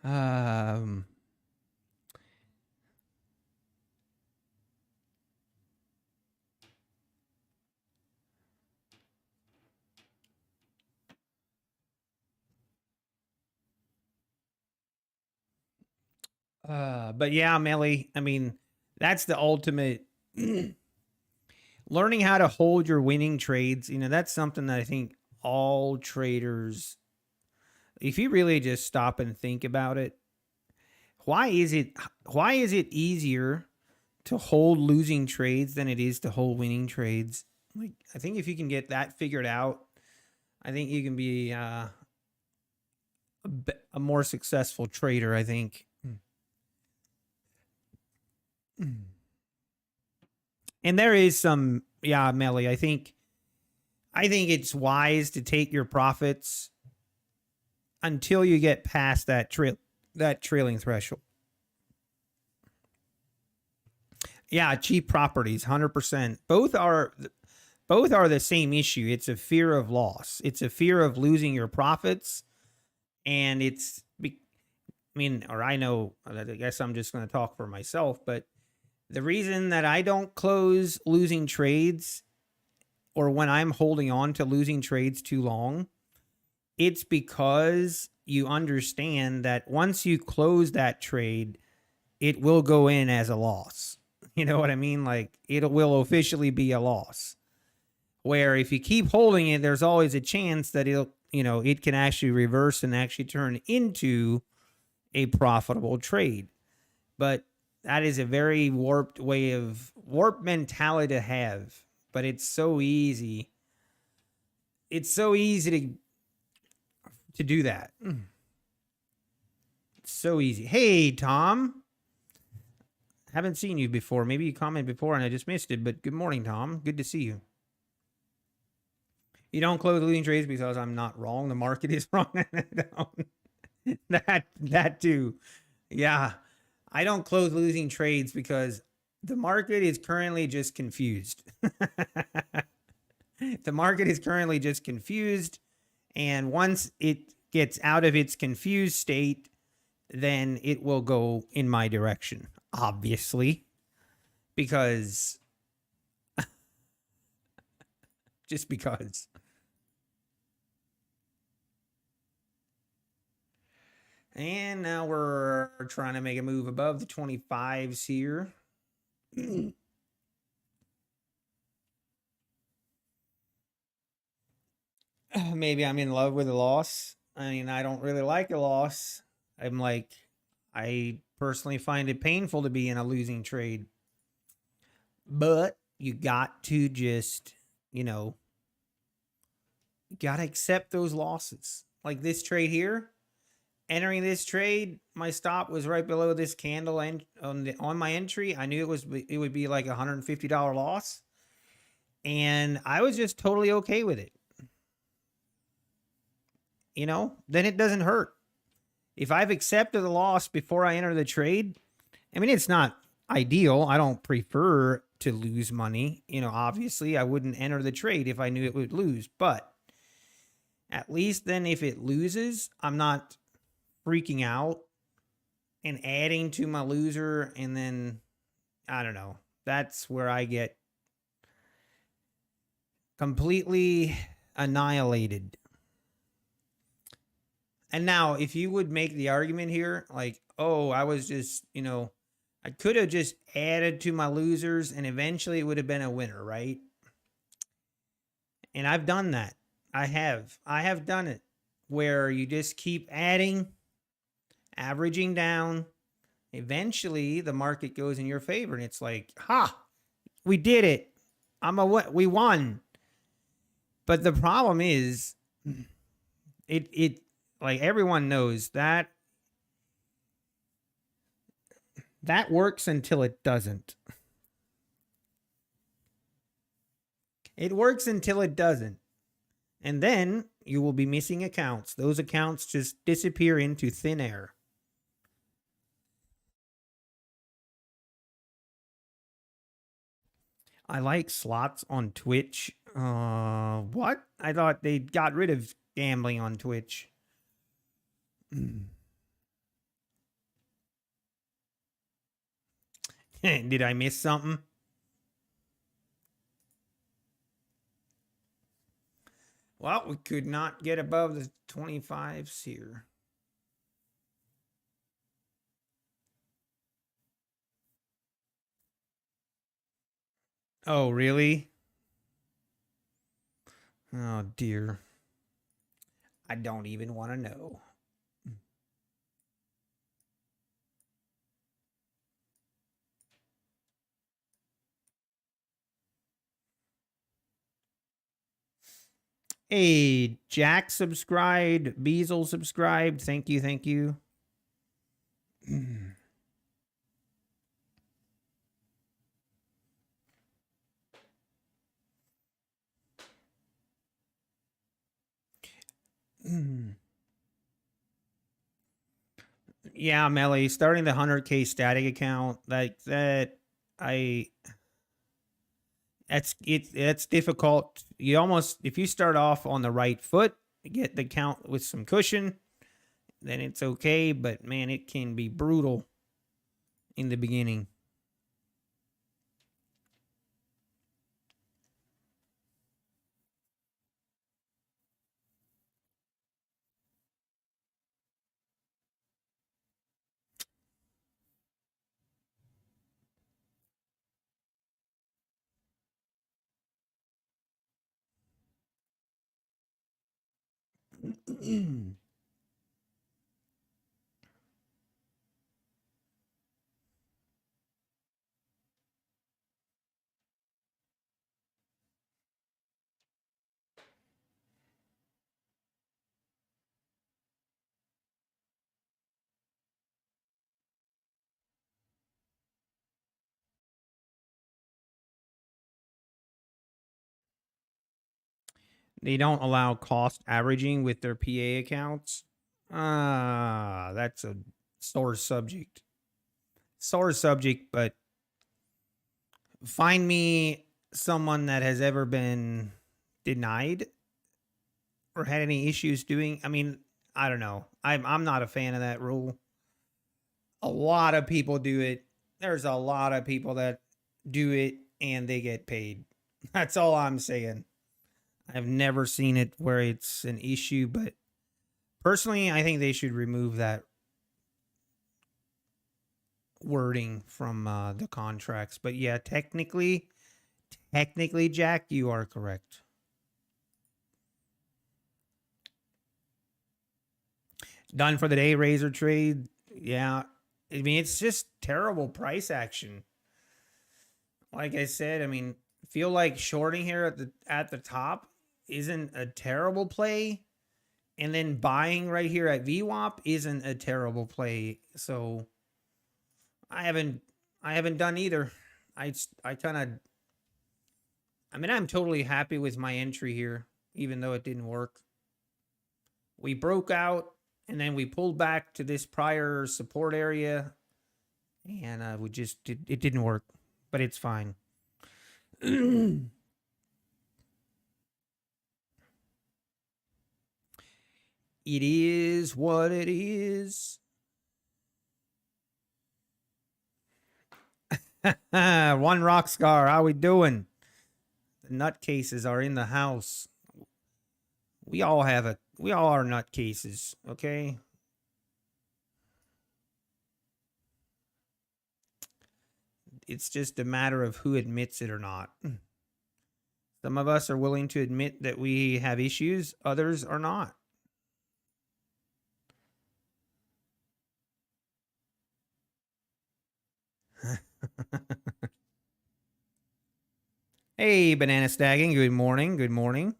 S1: Um, but yeah, Melly, I mean, that's the ultimate learning how to hold your winning trades. You know, that's something that I think all traders, if you really just stop and think about it, why is it easier to hold losing trades than it is to hold winning trades? Like, I think if you can get that figured out, I think you can be a more successful trader, I think. And there is some, yeah, Melly, I think it's wise to take your profits until you get past that trailing threshold. Yeah, cheap properties, 100%. Both are the same issue. It's a fear of loss. It's a fear of losing your profits, and I know, I guess I'm just going to talk for myself, but the reason that I don't close losing trades, or when I'm holding on to losing trades too long, it's because you understand that once you close that trade, it will go in as a loss. You know what I mean? Like, it will officially be a loss. Where if you keep holding it, there's always a chance that it can actually reverse and actually turn into a profitable trade. But that is a very warped mentality to have. But it's so easy. It's so easy to do that. It's so easy. Hey, Tom. Haven't seen you before. Maybe you commented before and I just missed it, but good morning, Tom. Good to see you. You don't close losing trades because I'm not wrong. The market is wrong. that too. Yeah. I don't close losing trades because the market is currently just confused. The market is currently just confused. And once it gets out of its confused state, then it will go in my direction, obviously, because just because. And now we're trying to make a move above the 25s here. Maybe I'm in love with a loss. I mean, I don't really like a loss. I personally find it painful to be in a losing trade. But you got to just, you got to accept those losses. Like this trade here, entering this trade, my stop was right below this candle and on my entry. I knew it would be like $150 loss. And I was just totally okay with it. Then it doesn't hurt. If I've accepted the loss before I enter the trade, I mean, it's not ideal. I don't prefer to lose money. Obviously, I wouldn't enter the trade if I knew it would lose. But at least then if it loses, I'm not freaking out and adding to my loser. And then, I don't know. That's where I get completely annihilated. And now, if you would make the argument here, like, oh, I was just, I could have just added to my losers and eventually it would have been a winner, right? And I've done that. I have done it where you just keep adding, averaging down. Eventually, the market goes in your favor and it's like, we did it. We won. But the problem is, like everyone knows that that works until it doesn't. It works until it doesn't. And then you will be missing accounts. Those accounts just disappear into thin air. I like slots on Twitch. What? I thought they got rid of gambling on Twitch. Did I miss something? Well, we could not get above the 25s here. Oh, really? Oh, dear. I don't even want to know. Hey, Jack subscribed. Beazle subscribed. Thank you. Thank you. Yeah, Melly, starting the 100K static account like that, that's difficult. You almost, if you start off on the right foot, get the count with some cushion, then it's okay. But man, it can be brutal in the beginning. They don't allow cost averaging with their PA accounts. Ah, that's a sore subject. Sore subject, but find me someone that has ever been denied or had any issues doing. I mean, I don't know. I'm not a fan of that rule. A lot of people do it. There's a lot of people that do it and they get paid. That's all I'm saying. I've never seen it where it's an issue, but personally, I think they should remove that wording from the contracts. But yeah, technically, Jack, you are correct. Done for the day, Razor trade. Yeah, I mean it's just terrible price action. Like I said, I mean, feel like shorting here at the top isn't a terrible play, and then buying right here at VWAP isn't a terrible play. So I haven't done either. I kind of, I mean, I'm totally happy with my entry here, even though it didn't work. We broke out and then we pulled back to this prior support area, and we just it didn't work, but it's fine. It is what it is. One rock scar. How we doing? The nutcases are in the house. We all are nutcases, okay? It's just a matter of who admits it or not. Some of us are willing to admit that we have issues, others are not. Hey, banana stagging. Good morning. Good morning.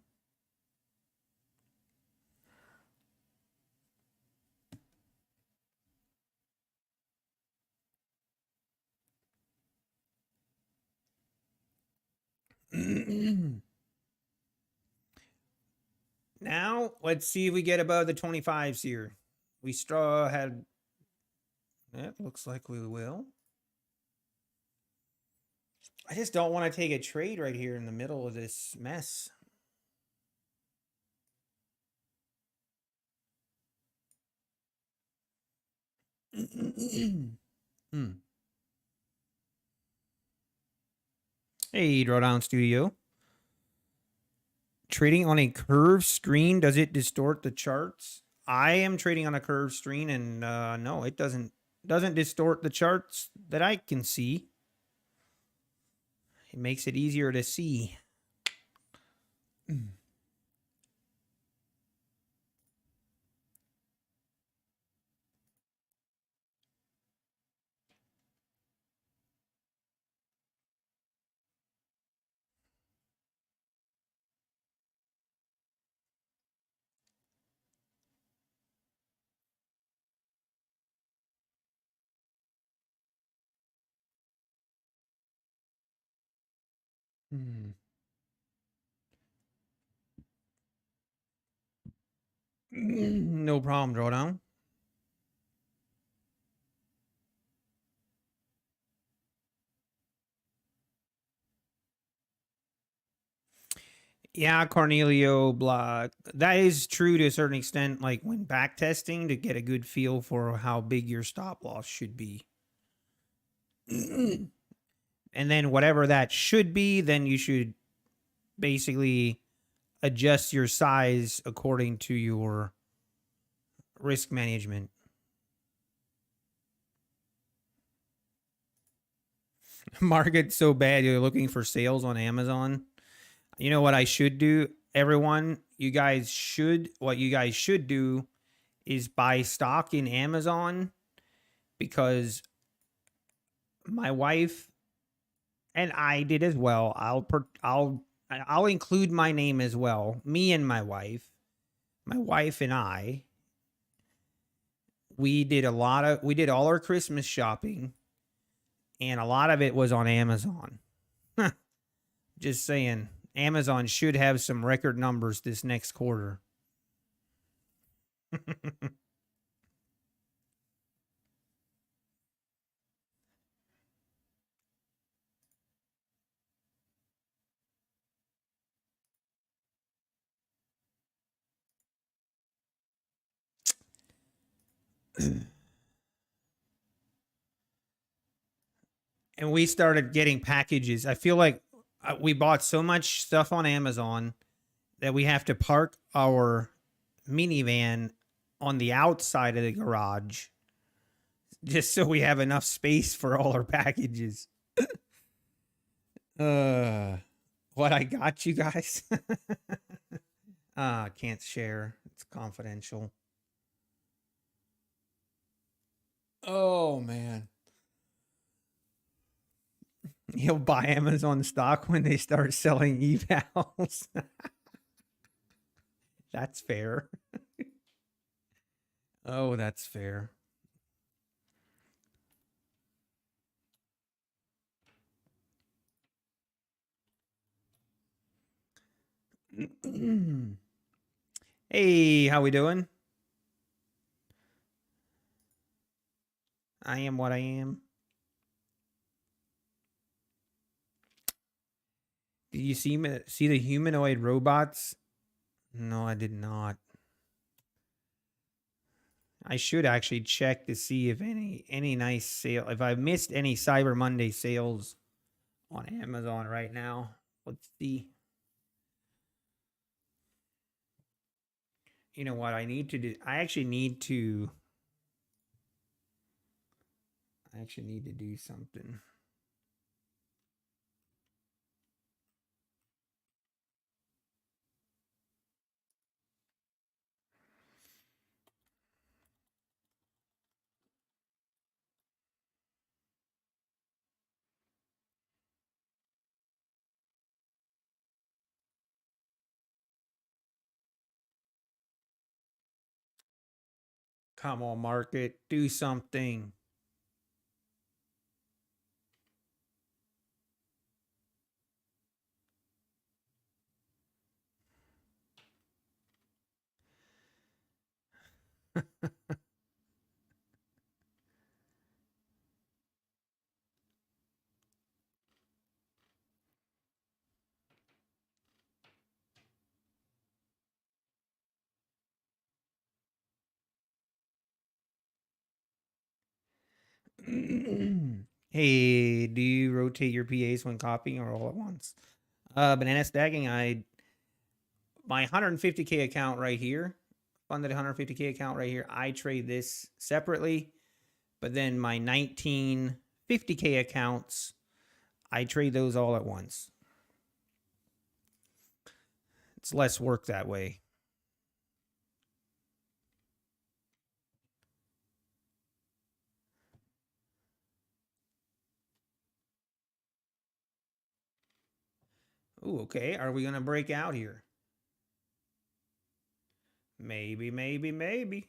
S1: Now, let's see if we get above the 25s here. We had... It looks like we will. I just don't want to take a trade right here in the middle of this mess. Hey, Drawdown Studio. Trading on a curved screen, does it distort the charts? I am trading on a curved screen, and no, it doesn't distort the charts that I can see. It makes it easier to see. No problem, Drawdown. Yeah, Cornelio, blah. That is true to a certain extent, like when back testing to get a good feel for how big your stop loss should be. And then whatever that should be, then you should basically adjust your size according to your risk management. Market's so bad you're looking for sales on Amazon. You know what I should do, everyone? What you guys should do is buy stock in Amazon, because my wife and I did as well. I'll include my name as well. Me and my wife and I, we did all our Christmas shopping, and a lot of it was on Amazon. Just saying, Amazon should have some record numbers this next quarter. And we started getting packages. I feel like we bought so much stuff on Amazon that we have to park our minivan on the outside of the garage just so we have enough space for all our packages. What I got you guys? Can't share. It's confidential. Oh man. You'll buy Amazon stock when they start selling evals. That's fair. Oh, that's fair. Hey, how we doing? I am what I am. Did you see the humanoid robots? No, I did not. I should actually check to see if any nice sale, if I've missed any Cyber Monday sales on Amazon right now. Let's see. You know what I need to do? I actually need to do something. Come on, market, do something. Hey, do you rotate your PAs when copying or all at once? Banana stacking, my 150K account right here, funded 150K account right here, I trade this separately, but then my 1950K accounts, I trade those all at once. It's less work that way. Ooh, okay. Are we going to break out here? Maybe, maybe, maybe.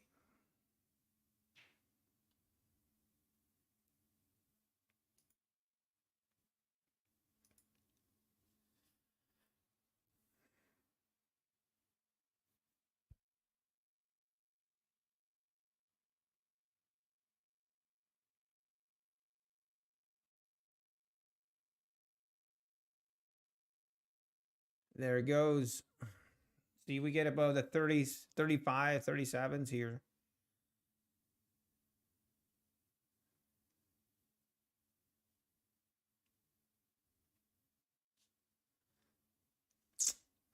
S1: There it goes. See, we get above the 30s, 35, 37s here.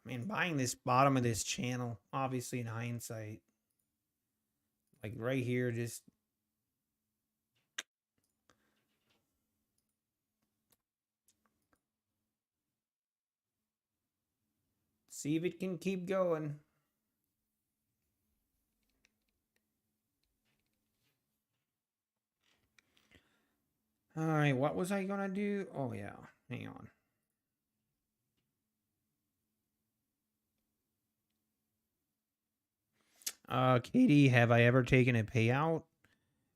S1: I mean, buying this bottom of this channel, obviously in hindsight, like right here, just see if it can keep going. All right, what was I going to do? Oh, yeah. Hang on. Katie, have I ever taken a payout?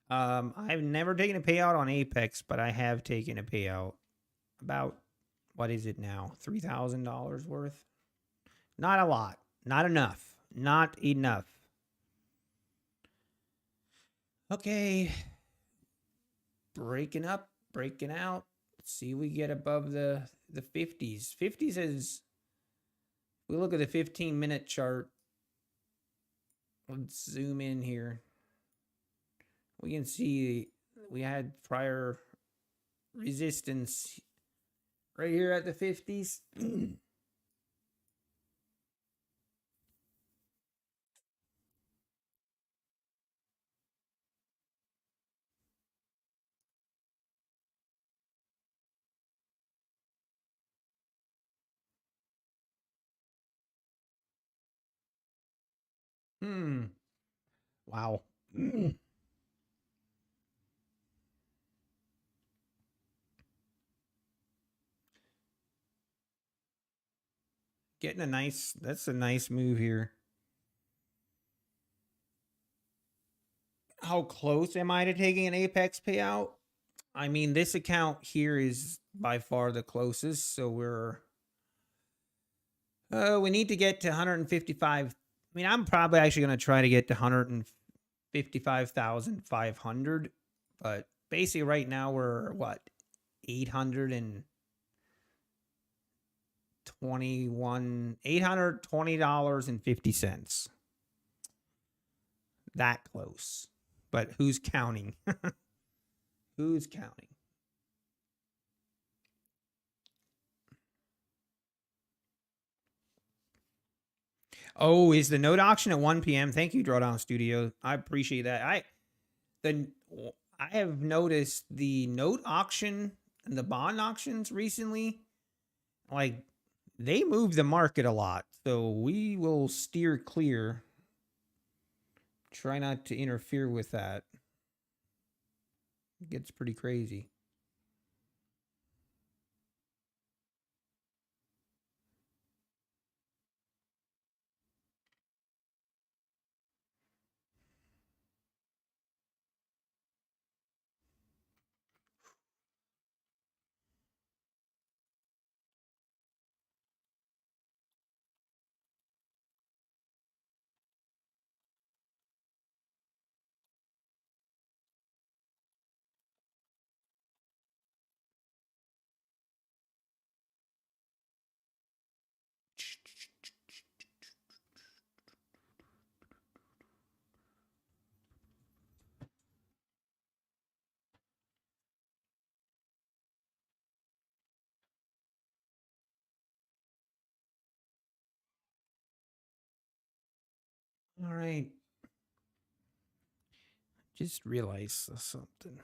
S1: I've never taken a payout on Apex, but I have taken a payout. About, what is it now? $3,000 worth? Not a lot. Not enough. Not enough. Okay. Breaking up, breaking out. Let's see, we get above the 50s. 50s is, we look at the 15-minute chart. Let's zoom in here. We can see we had prior resistance right here at the 50s. Wow. Getting a nice, that's a nice move here. How close am I to taking an Apex payout? I mean, this account here is by far the closest. So we need to get to 155. I mean, I'm probably actually going to try to get to 155,500. But basically, right now we're what? $820.50. That close. But who's counting? Who's counting? Oh, is the note auction at 1 p.m.? Thank you, Drawdown Studio. I appreciate that. I have noticed the note auction and the bond auctions recently, like they move the market a lot. So we will steer clear. Try not to interfere with that. It gets pretty crazy. All right. Just realized something.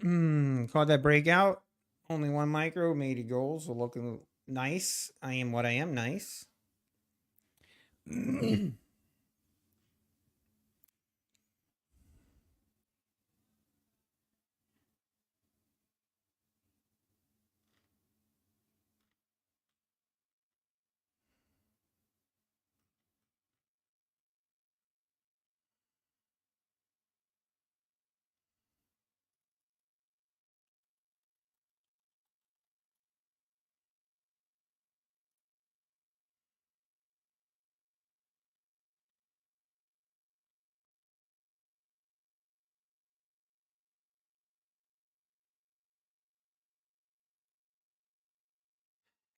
S1: Caught that breakout. Only one micro, made a goal, so looking nice. I am what I am, nice.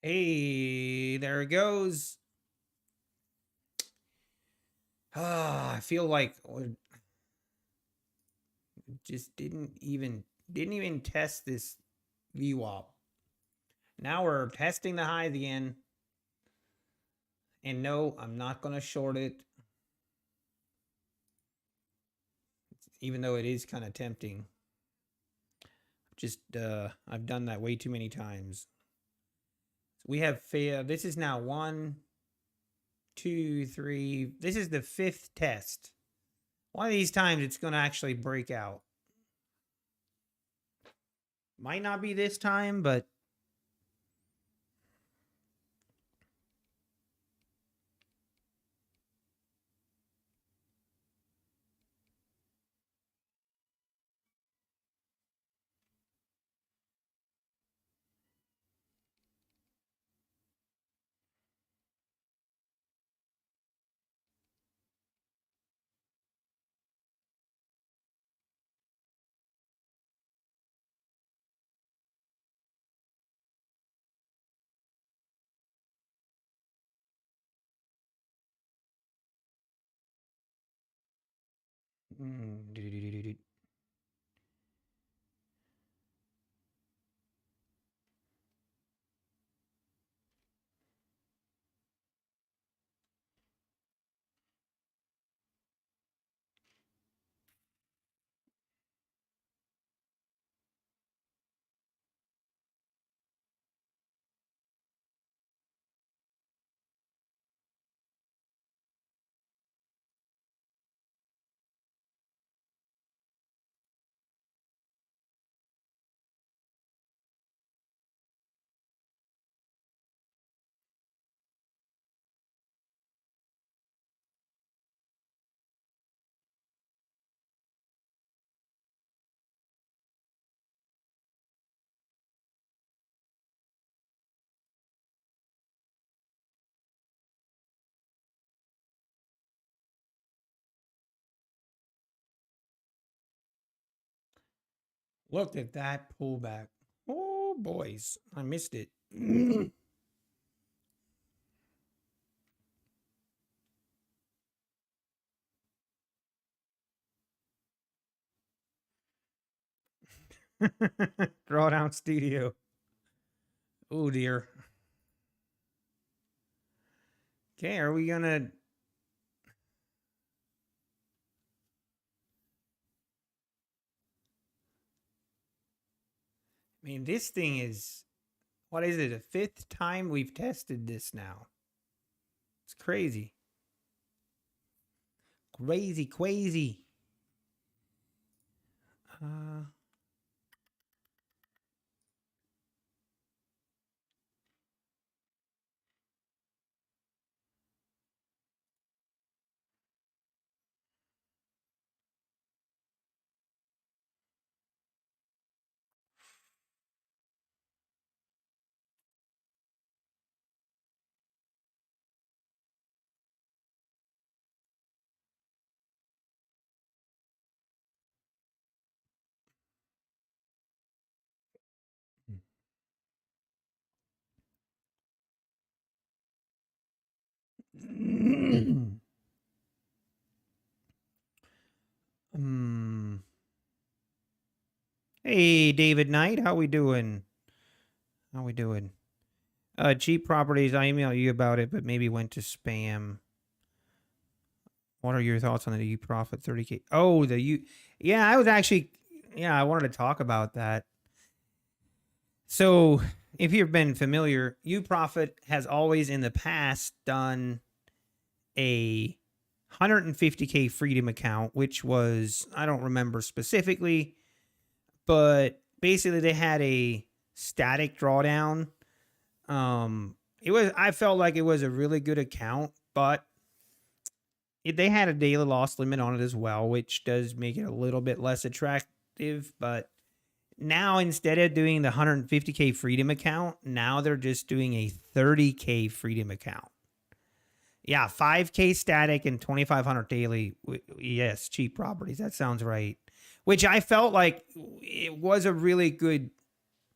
S1: Hey, there it goes. I feel like just didn't even test this VWAP. Now we're testing the highs again. And no, I'm not going to short it. Even though it is kind of tempting. Just, I've done that way too many times. We have failed. This is now 1, 2, 3. This is the 5th test. One of these times it's going to actually break out. Might not be this time, but look at that pullback. Oh, boys. I missed it. Drawdown Studio. Oh, dear. Okay, are we going to... I mean, this thing is... What is it? The 5th time we've tested this now. It's crazy. Crazy. Hey, David Knight, how we doing? How we doing? Cheap properties. I emailed you about it, but maybe went to spam. What are your thoughts on the U profit 30K? Oh, the U. Yeah, I was actually. Yeah, I wanted to talk about that. So, if you've been familiar, U profit has always in the past done a 150K freedom account, which was, I don't remember specifically, but basically they had a static drawdown. I felt like it was a really good account, but they had a daily loss limit on it as well, which does make it a little bit less attractive. But now instead of doing the 150K freedom account, now they're just doing a 30K freedom account. Yeah, 5K static and 2,500 daily. Yes, cheap properties. That sounds right. Which I felt like it was a really good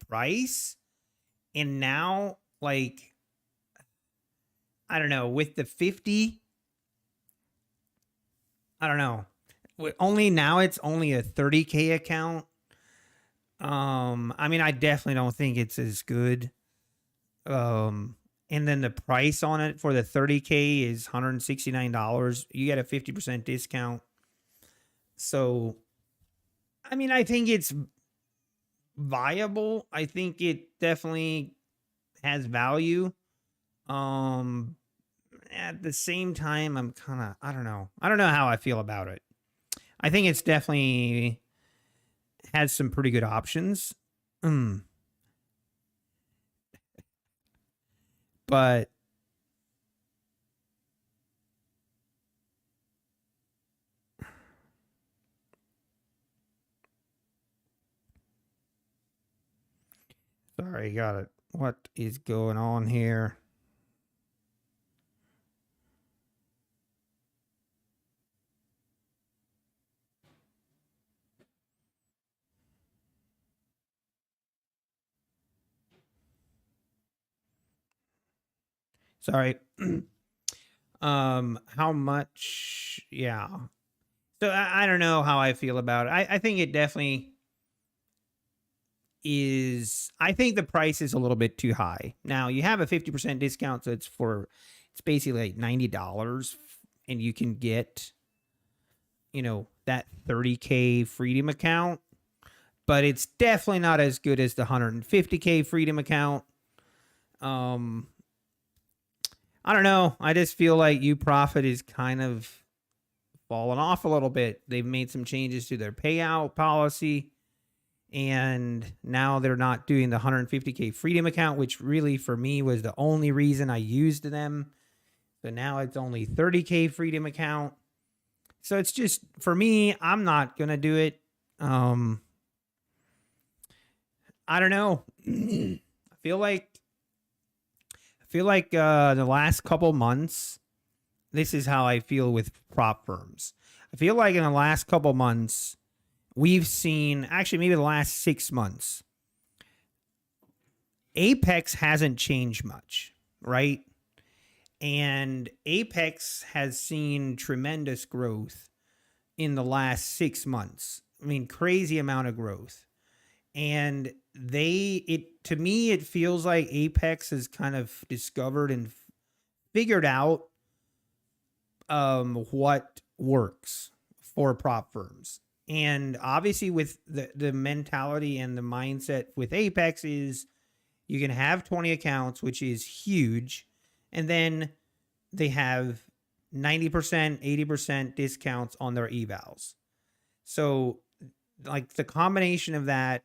S1: price. And now, like, I don't know, with the 50, I don't know. Only now it's only a 30K account. I mean, I definitely don't think it's as good. And then the price on it for the 30K is $169. You get a 50% discount. So, I mean, I think it's viable. I think it definitely has value. At the same time, I'm kind of, I don't know how I feel about it. I think it's definitely has some pretty good options. But sorry, got it. What is going on here? Sorry. How much? Yeah. So I don't know how I feel about it. I think it definitely is. I think the price is a little bit too high. Now you have a 50% discount, so it's basically like $90, and you can get, that 30K freedom account, but it's definitely not as good as the 150K freedom account. I don't know. I just feel like UProfit is kind of fallen off a little bit. They've made some changes to their payout policy, and now they're not doing the 150K freedom account, which really for me was the only reason I used them. So now it's only 30K freedom account. So it's just, for me, I'm not going to do it. I don't know. I feel like the last couple months, this is how I feel with prop firms. I feel like in the last couple months, we've seen, actually maybe the last 6 months, Apex hasn't changed much, right? And Apex has seen tremendous growth in the last 6 months. I mean, crazy amount of growth. And to me, it feels like Apex has kind of discovered and figured out what works for prop firms. And obviously with the mentality and the mindset with Apex is you can have 20 accounts, which is huge. And then they have 90%, 80% discounts on their evals. So like the combination of that,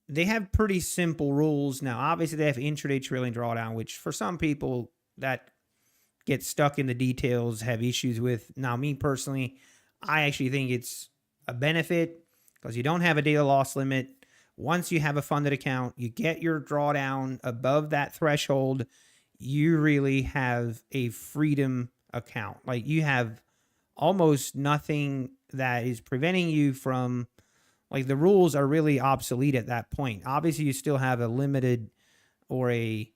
S1: they have pretty simple rules. Now, obviously they have intraday trailing drawdown, which for some people that get stuck in the details, have issues with. Now, me personally, I actually think it's a benefit because you don't have a daily loss limit. Once you have a funded account, you get your drawdown above that threshold, you really have a freedom account. Like you have almost nothing that is preventing you from, like the rules are really obsolete at that point. Obviously, you still have a limited or a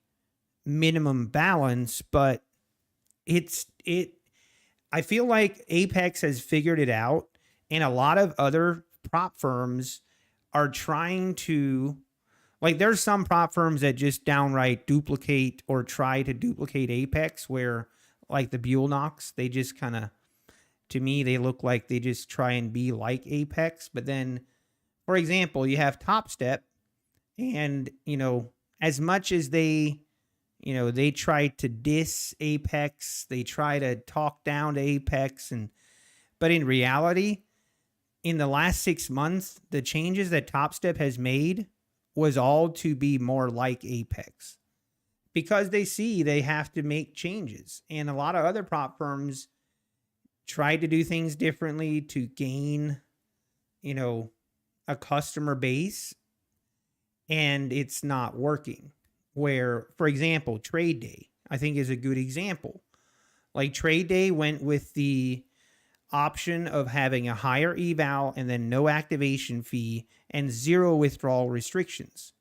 S1: minimum balance, but it I feel like Apex has figured it out, and a lot of other prop firms are trying to, like, there's some prop firms that just downright duplicate or try to duplicate Apex, where like the Buell Knox, they just kind of, to me, they look like they just try and be like Apex. But then, for example, you have Top Step, and as much as they try to diss Apex, they try to talk down to Apex, but in reality, in the last 6 months, the changes that Top Step has made was all to be more like Apex, because they see they have to make changes. And a lot of other prop firms try to do things differently to gain, a customer base, and it's not working. Where, for example, Trade Day, I think, is a good example. Like, Trade Day went with the option of having a higher eval and then no activation fee and zero withdrawal restrictions.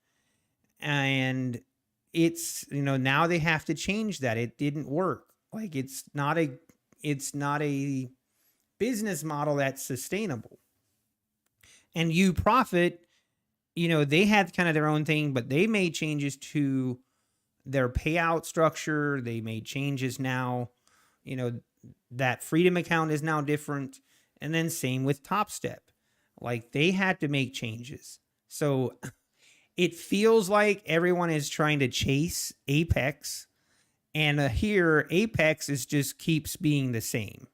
S1: And it's, now they have to change that. It didn't work. Like, it's not a business model that's sustainable. And You Profit, they had kind of their own thing, but they made changes to their payout structure. They made changes now, that Freedom account is now different. And then same with Top Step. Like, they had to make changes. So it feels like everyone is trying to chase Apex. And here, Apex just keeps being the same.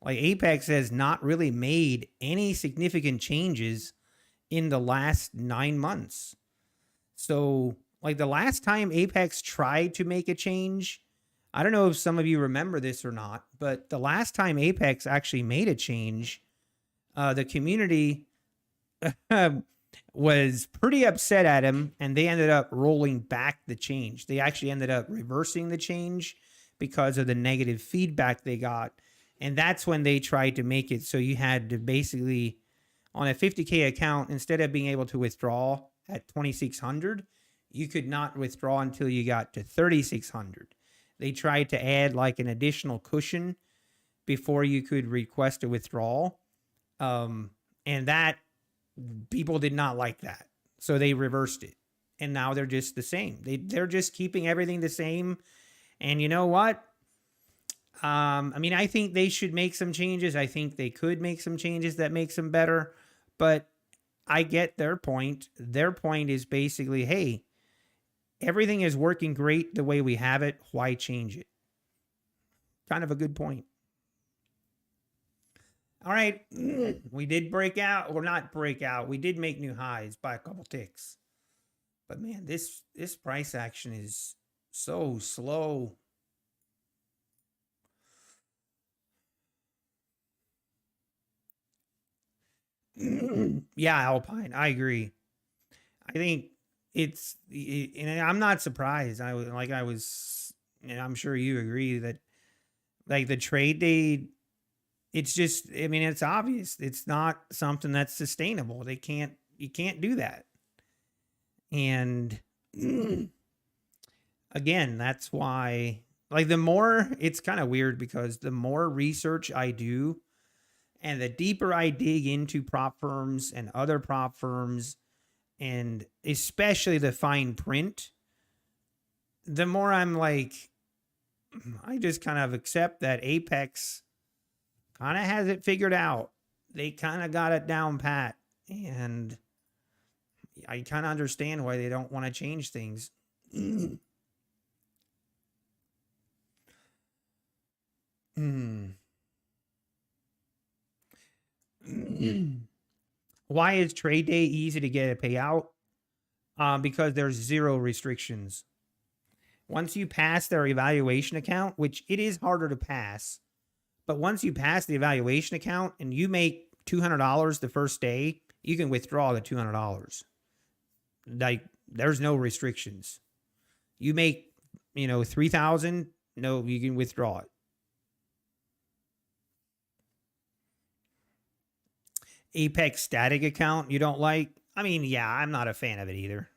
S1: Like, Apex has not really made any significant changes in the last 9 months. So, like, the last time Apex tried to make a change, I don't know if some of you remember this or not, but the last time Apex actually made a change, the community was pretty upset at him, and they ended up rolling back the change. They actually ended up reversing the change because of the negative feedback they got. And that's when they tried to make it so you had to basically, on a 50K account, instead of being able to withdraw at 2,600, you could not withdraw until you got to 3,600. They tried to add like an additional cushion before you could request a withdrawal. And that, people did not like that. So they reversed it. And now they're just the same. They're just keeping everything the same. And you know what? I think they should make some changes. I think they could make some changes that makes them better. But I get their point. Their point is basically, hey, everything is working great the way we have it. Why change it? Kind of a good point. All right. We did break out, or not break out. We did make new highs by a couple ticks. But man, this price action is so slow. Yeah, Alpine. I agree. I think and I'm not surprised. And I'm sure you agree that, like, the trade day, it's just, it's obvious. It's not something that's sustainable. You can't do that. And again, that's why, like, it's kind of weird, because the more research I do and the deeper I dig into prop firms and other prop firms, and especially the fine print, the more I'm like, I just kind of accept that Apex kind of has it figured out. They kind of got it down pat. And I kind of understand why they don't want to change things. Why is trade day easy to get a payout? Because there's zero restrictions. Once you pass their evaluation account, which it is harder to pass, but once you pass the evaluation account and you make $200 the first day, you can withdraw the $200. Like, there's no restrictions. You make, $3,000, no, you can withdraw it. Apex static account you don't like? Yeah, I'm not a fan of it either.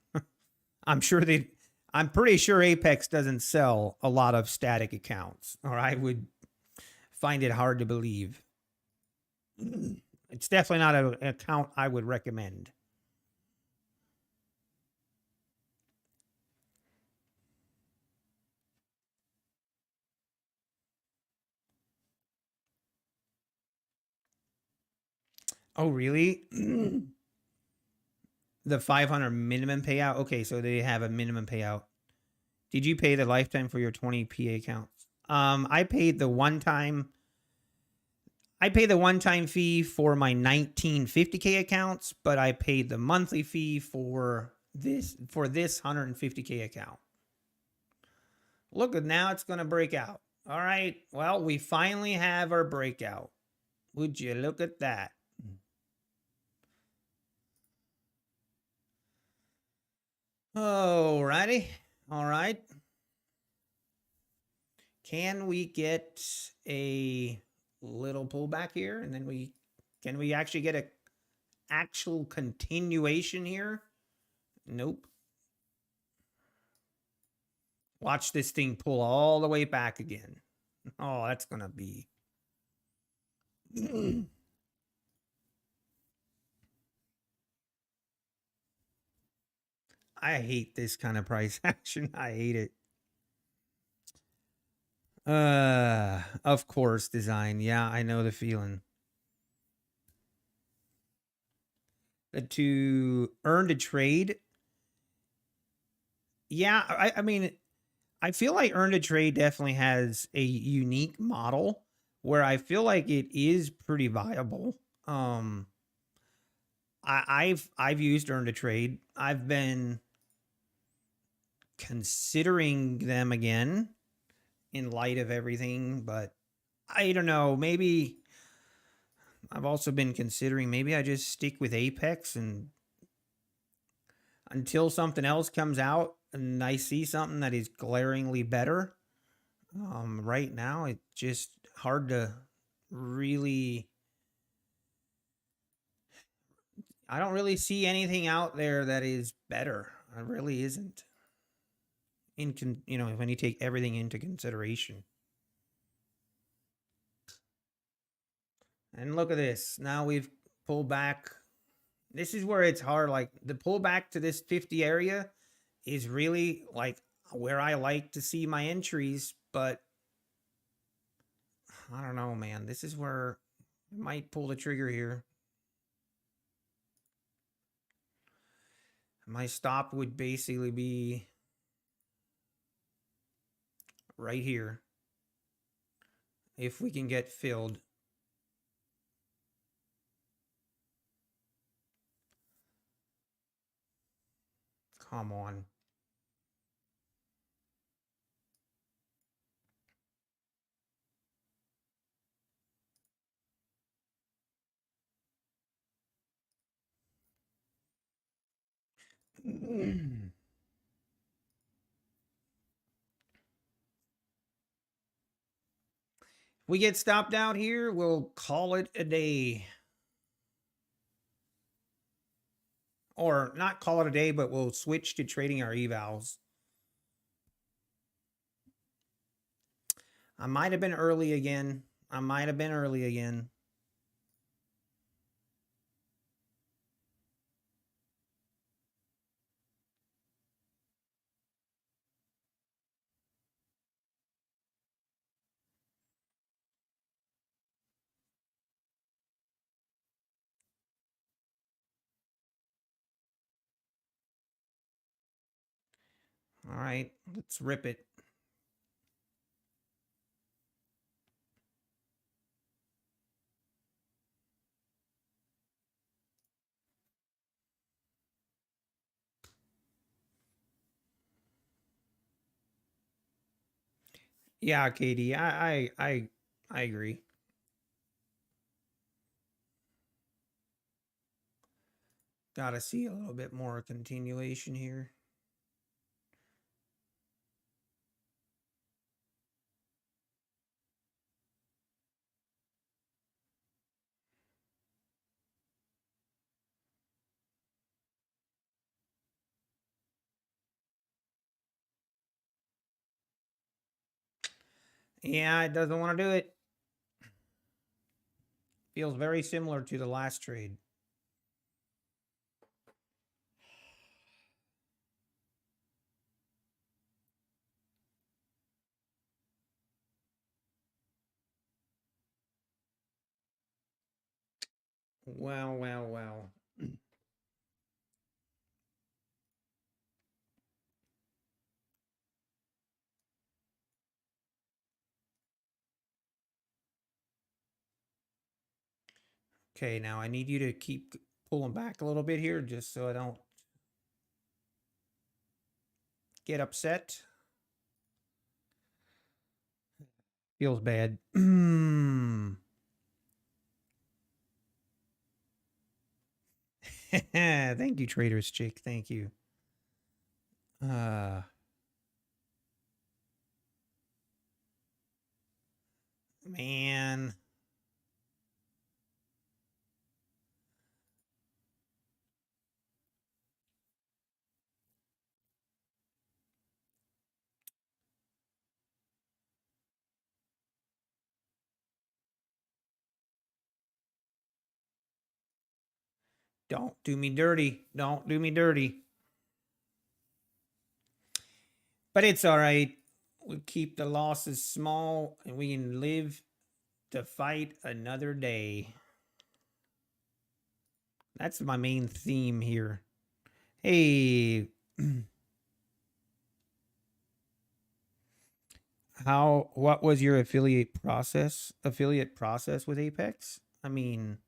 S1: I'm sure I'm pretty sure Apex doesn't sell a lot of static accounts, or I would find it hard to believe. It's definitely not an account I would recommend. Oh, really? The 500 minimum payout? Okay, so they have a minimum payout. Did you pay the lifetime for your 20 PA accounts? I paid the one-time fee for my 1950K accounts, but I paid the monthly fee for this 150K account. Look, now it's going to break out. All right. Well, we finally have our breakout. Would you look at that? All righty. All right. Can we get a little pullback here? And then can we actually get a actual continuation here? Nope. Watch this thing pull all the way back again. Oh, that's going to be. I hate this kind of price action. I hate it. Of course, design. Yeah, I know the feeling. To earn to trade. Yeah, I mean, I feel like earn to trade definitely has a unique model where I feel like it is pretty viable. I've used earn to trade. I've been considering them again in light of everything, but I don't know. Maybe I've also been considering maybe I just stick with Apex and until something else comes out and I see something that is glaringly better. Right now, it's just hard to really. I don't really see anything out there that is better. It really isn't. When you take everything into consideration. And look at this. Now we've pulled back. This is where it's hard. Like the pullback to this 50 area is really like where I like to see my entries, but I don't know, man. This is where I might pull the trigger here. My stop would basically be right here if we can get filled. Come on. We get stopped out here, we'll call it a day. Or not call it a day, but we'll switch to trading our evals. I might have been early again. All right, let's rip it. Yeah, Katie, I agree. Gotta see a little bit more continuation here. Yeah, it doesn't want to do it. Feels very similar to the last trade. Well, well, well. Okay, now I need you to keep pulling back a little bit here just so I don't get upset. Feels bad. Thank you, Trader's Chick. Thank you. Man. Don't do me dirty. Don't do me dirty. But it's all right. We'll keep the losses small and we can live to fight another day. That's my main theme here. Hey. What was your affiliate process with Apex? I mean,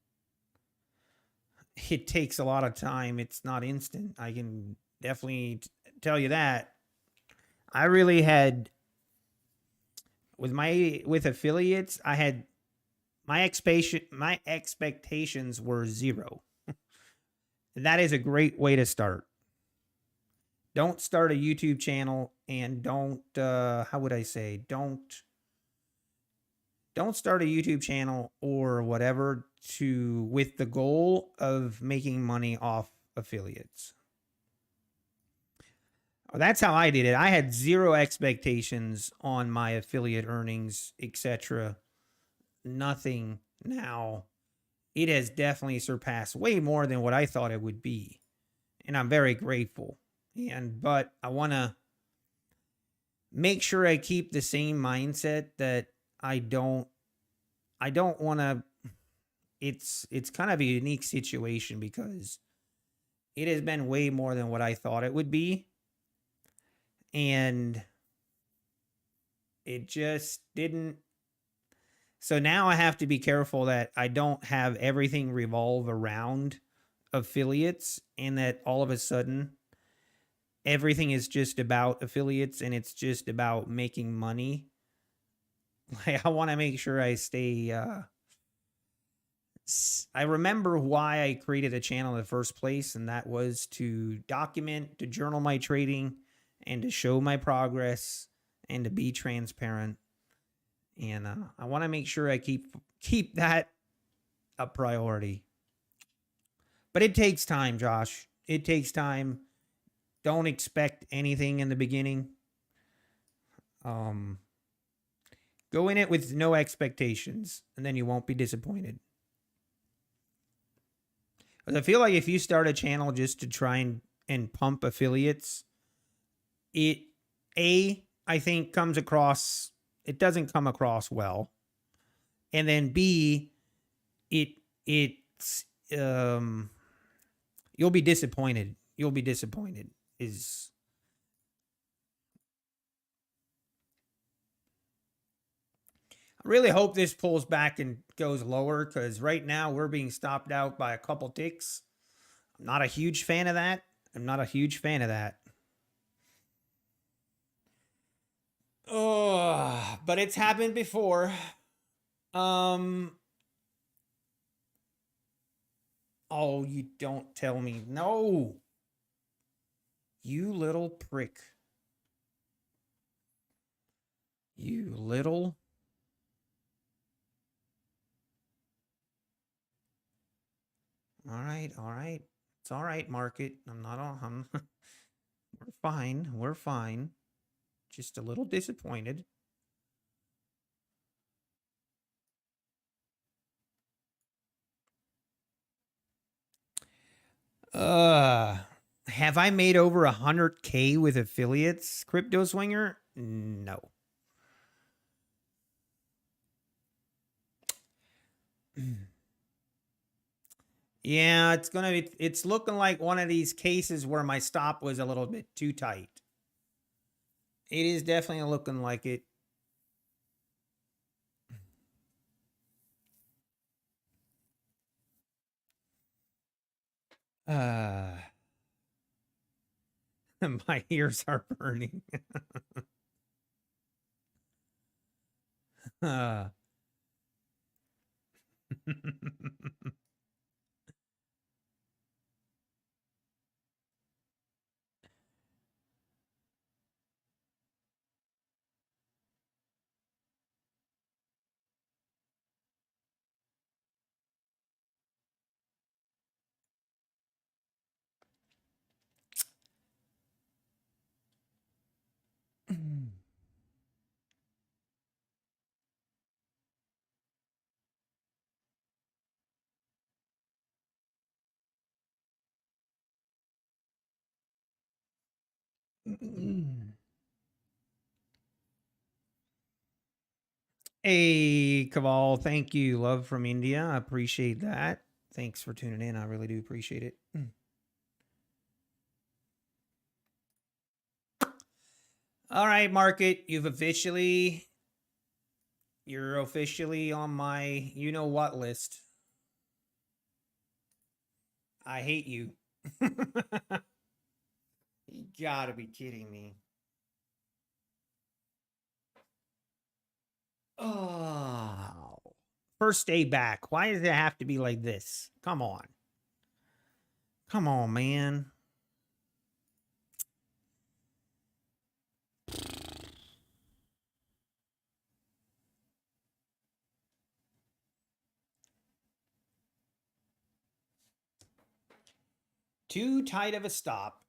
S1: it takes a lot of time. It's not instant. I can definitely tell you that. I really had with affiliates, I had my expectations were zero. That is a great way to start. Don't start a YouTube channel and don't how would I say? Don't start a YouTube channel or whatever with the goal of making money off affiliates. That's how I did it. I had zero expectations on my affiliate earnings, etc. Nothing. Now, it has definitely surpassed way more than what I thought it would be. And I'm very grateful. But I want to make sure I keep the same mindset that I don't want to. It's kind of a unique situation because it has been way more than what I thought it would be. And it just didn't. So now I have to be careful that I don't have everything revolve around affiliates and that all of a sudden everything is just about affiliates and it's just about making money. Like, I want to make sure I stay. I remember why I created a channel in the first place, and that was to document, to journal my trading, and to show my progress, and to be transparent. And I want to make sure I keep that a priority. But it takes time, Josh. It takes time. Don't expect anything in the beginning. Go in it with no expectations, and then you won't be disappointed. I feel like if you start a channel just to try and pump affiliates, I think it doesn't come across well. And then B, it's you'll be disappointed. You'll be disappointed. I really hope this pulls back and goes lower because right now we're being stopped out by a couple ticks. I'm not a huge fan of that. Oh, but it's happened before. Oh, you don't tell me. No. You little prick. You little. All right, all right. It's all right, market. We're fine. We're fine. Just a little disappointed. Have I made over 100K with affiliates, Crypto Swinger? No. Yeah, it's looking like one of these cases where my stop was a little bit too tight. It is definitely looking like it. My ears are burning. Hey, Kaval, thank you. Love from India. I appreciate that. Thanks for tuning in. I really do appreciate it. All right, market, you're officially on my you know what list. I hate you. You gotta be kidding me. Oh, first day back. Why does it have to be like this? Come on. Come on, man. Too tight of a stop.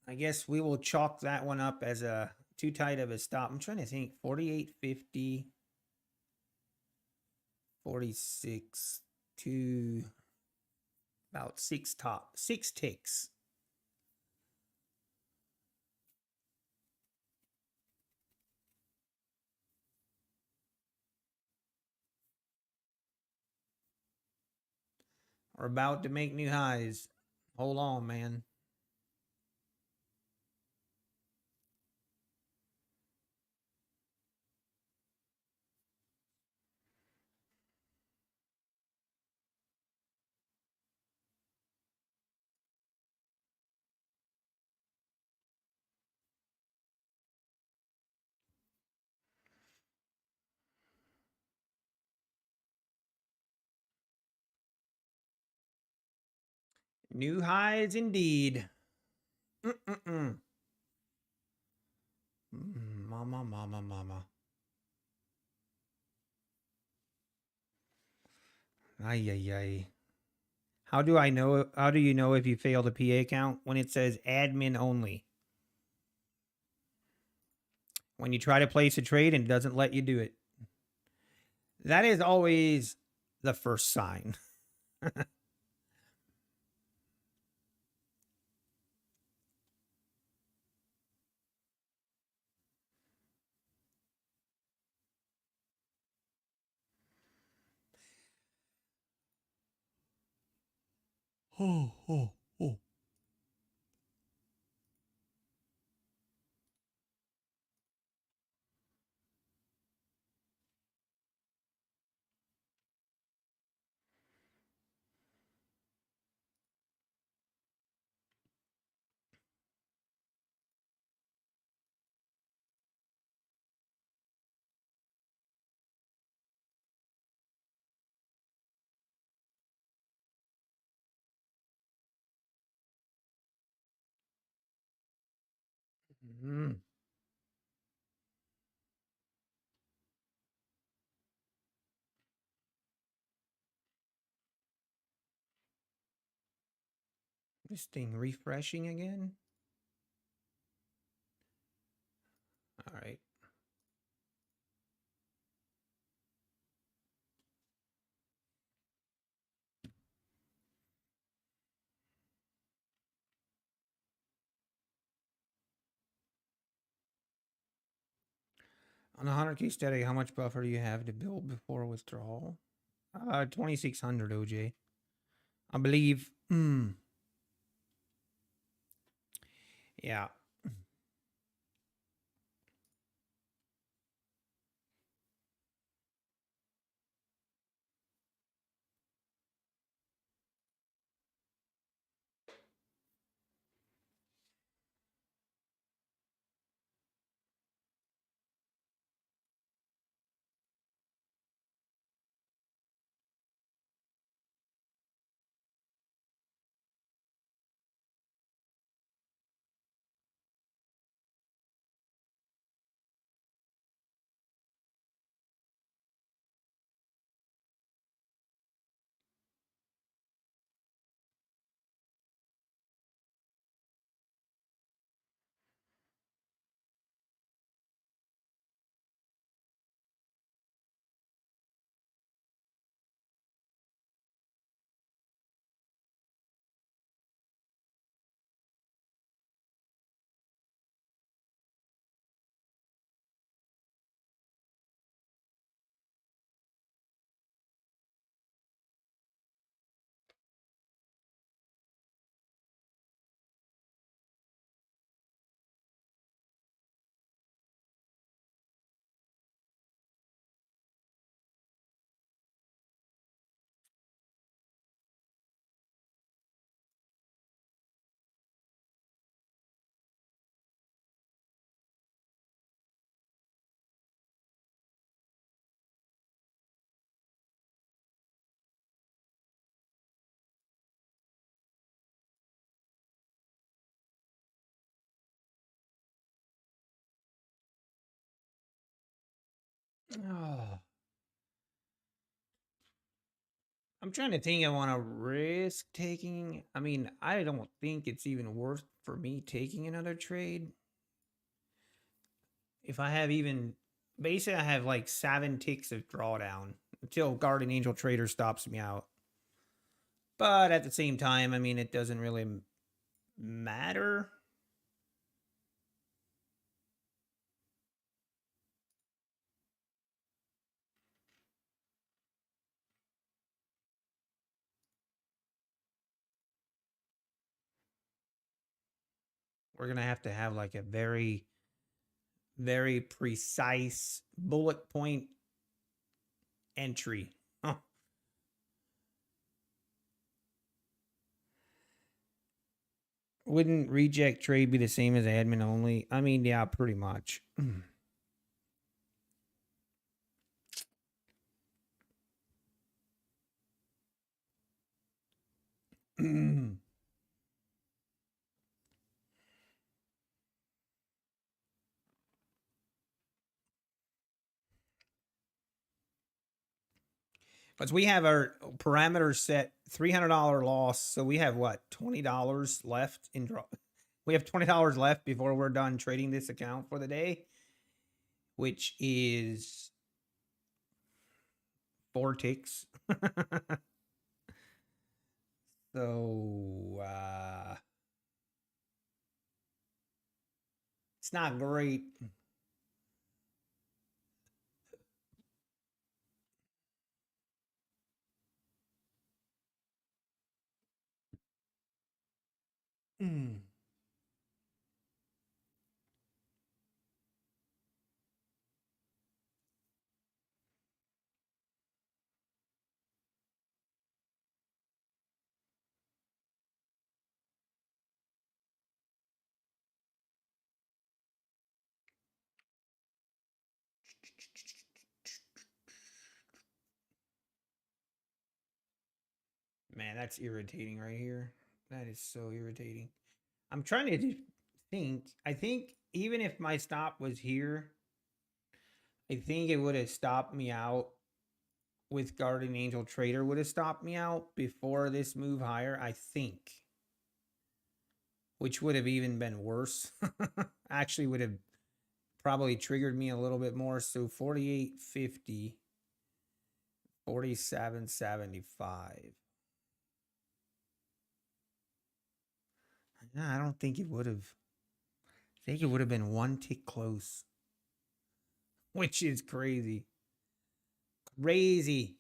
S1: I guess we will chalk that one up as a too tight of a stop. I'm trying to think. 48.50, 46 to about six ticks. We're about to make new highs. Hold on, man. New highs indeed. Mama, mama, mama. Ay, ay, ay. How do I know? How do you know if you failed a PA account when it says admin only? When you try to place a trade and it doesn't let you do it. That is always the first sign. Oh, oh, oh. This thing refreshing again. All right. On a 100K steady, how much buffer do you have to build before withdrawal? 2600 OJ. I believe. Yeah. Oh. I'm trying to think I want to risk taking. I mean, I don't think it's even worth for me taking another trade. If I have even, basically, I have like 7 ticks of drawdown until Guardian Angel Trader stops me out. But at the same time, I mean, it doesn't really matter. We're going to have like a very, very precise bullet point entry. Huh. Wouldn't reject trade be the same as admin only? I mean, yeah, pretty much. Because we have our parameters set $300 loss. So we have what, $20 left in draw. We have $20 left before we're done trading this account for the day, which is 4 ticks. So it's not great. Mm. Man, that's irritating right here. That is so irritating. I'm trying to think. I think even if my stop was here, I think it would have stopped me out with Guardian Angel Trader would have stopped me out before this move higher, I think. Which would have even been worse. Actually would have probably triggered me a little bit more. So 48.50, 47.75. I don't think it would have. I think it would have been 1 tick close. which is crazy. Crazy.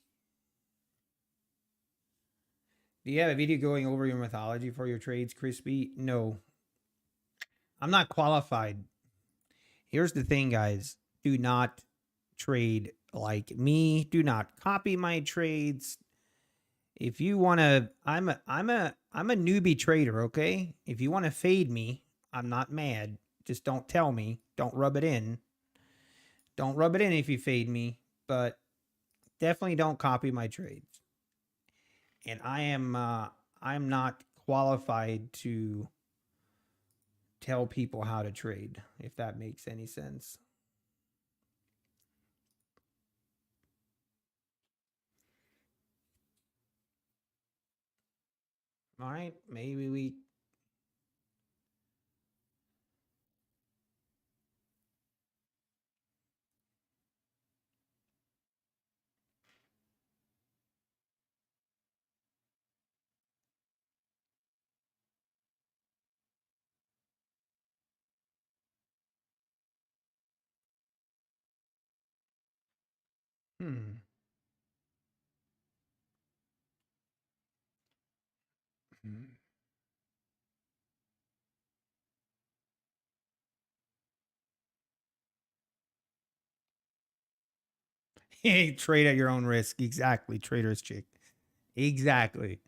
S1: Do you have a video going over your methodology for your trades, Crispy? No. I'm not qualified. Here's the thing, guys. Do not trade like me. Do not copy my trades. If you want to, I'm a newbie trader, okay? If you want to fade me, I'm not mad. Just don't tell me. Don't rub it in. Don't rub it in if you fade me, but definitely don't copy my trades. And I'm not qualified to tell people how to trade, if that makes any sense. All right, maybe we hmm. Hey, trade at your own risk. Exactly. Trader's chick. Exactly.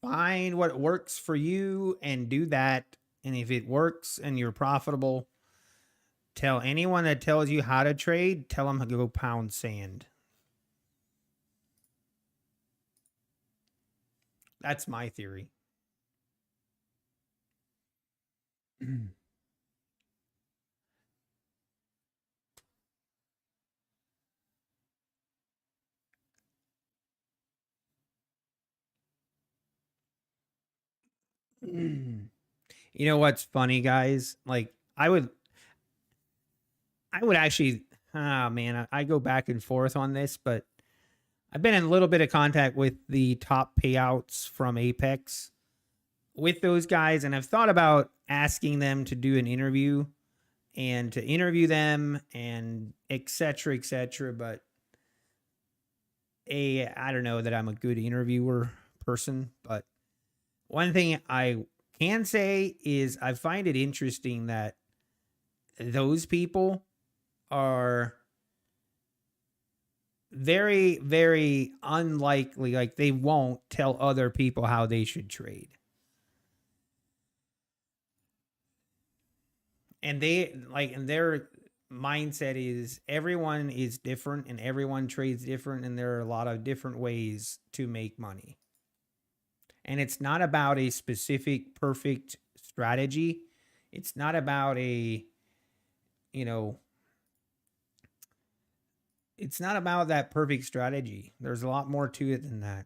S1: Find what works for you and do that. And if it works and you're profitable, tell anyone that tells you how to trade, tell them to go pound sand. That's my theory. You know what's funny, guys? Like I would actually, oh man, I go back and forth on this, but I've been in a little bit of contact with the top payouts from Apex with those guys, and I've thought about asking them to do an interview and to interview them and et cetera. But I don't know that I'm a good interviewer person, but one thing I can say is I find it interesting that those people are very, very unlikely. Like they won't tell other people how they should trade. And their mindset is everyone is different and everyone trades different. And there are a lot of different ways to make money. And it's not about a specific perfect strategy. It's not about you know, it's not about that perfect strategy. There's a lot more to it than that.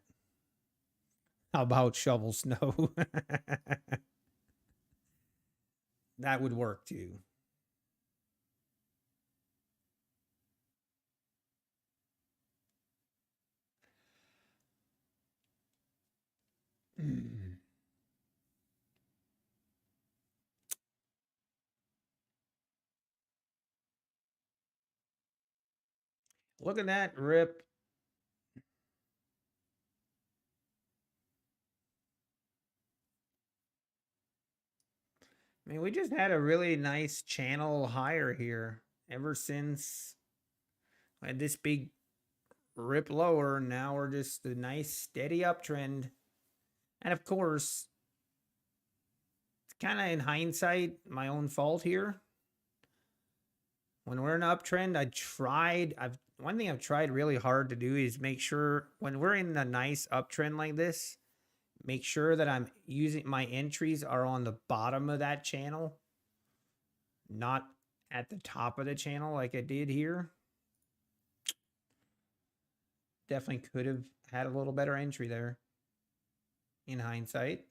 S1: How about shovel snow? That would work too. Look at that rip. I mean, we just had a really nice channel higher here ever since I had this big rip lower. Now we're just a nice steady uptrend. And of course, it's kind of in hindsight my own fault here. When we're in an uptrend, one thing I've tried really hard to do is make sure when we're in a nice uptrend like this, make sure that I'm using my entries are on the bottom of that channel, not at the top of the channel like I did here. Definitely could have had a little better entry there in hindsight.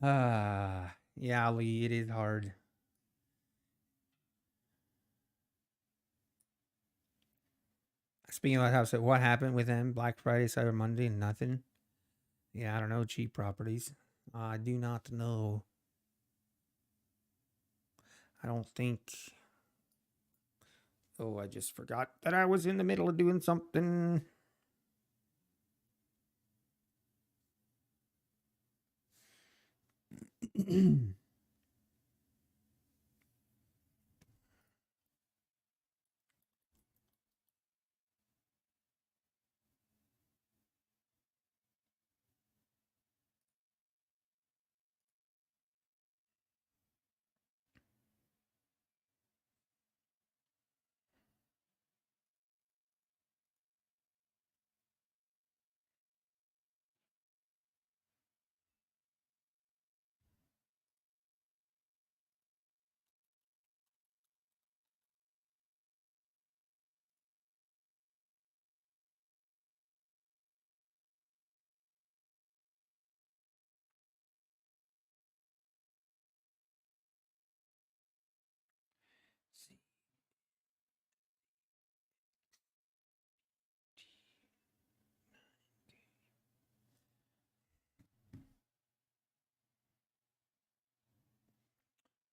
S1: Yeah, Lee, it is hard. speaking about house, what happened with them? Black Friday, Cyber Monday, nothing. Yeah, I don't know. Cheap properties. I do not know. I don't think. Oh, I just forgot that I was in the middle of doing something.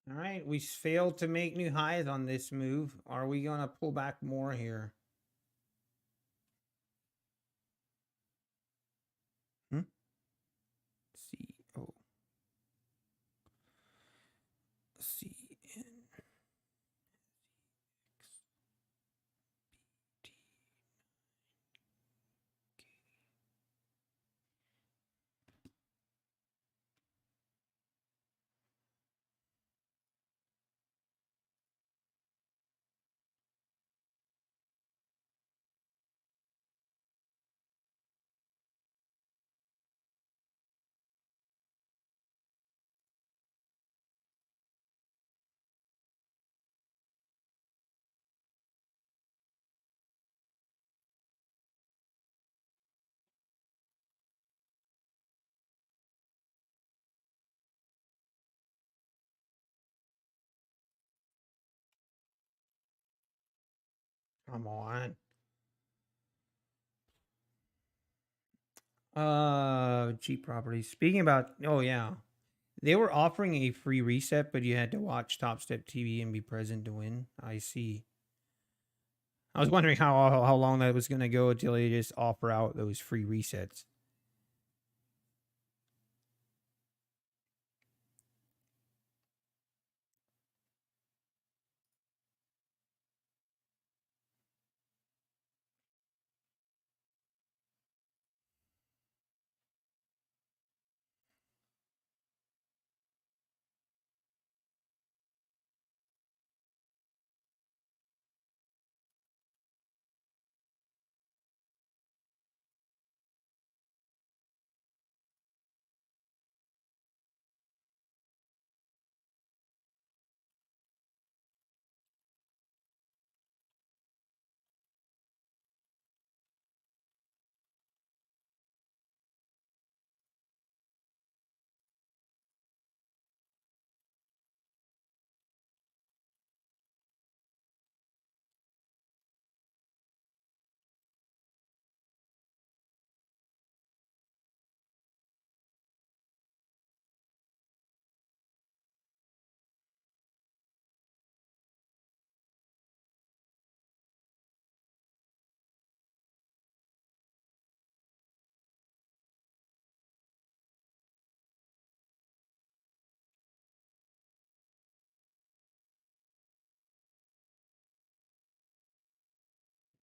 S1: All right, we failed to make new highs on this move. Are we going to pull back more here? C O C N X T. Come on. Cheap properties. Speaking about, oh yeah, they were offering a free reset, but you had to watch Top Step TV and be present to win. I see. I was wondering how long that was gonna go until they just offer out those free resets.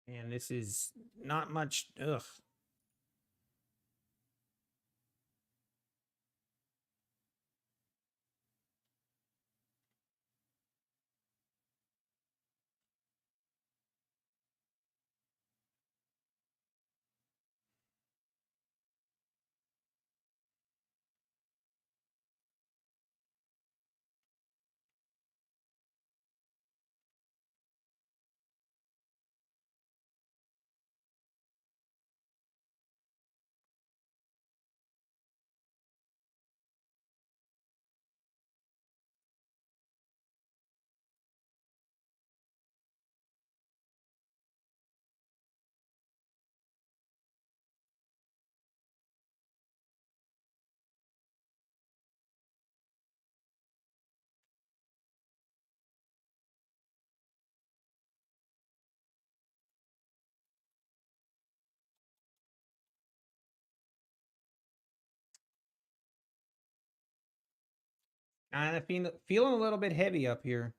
S1: And this is not much. Ugh. Kind of feeling a little bit heavy up here.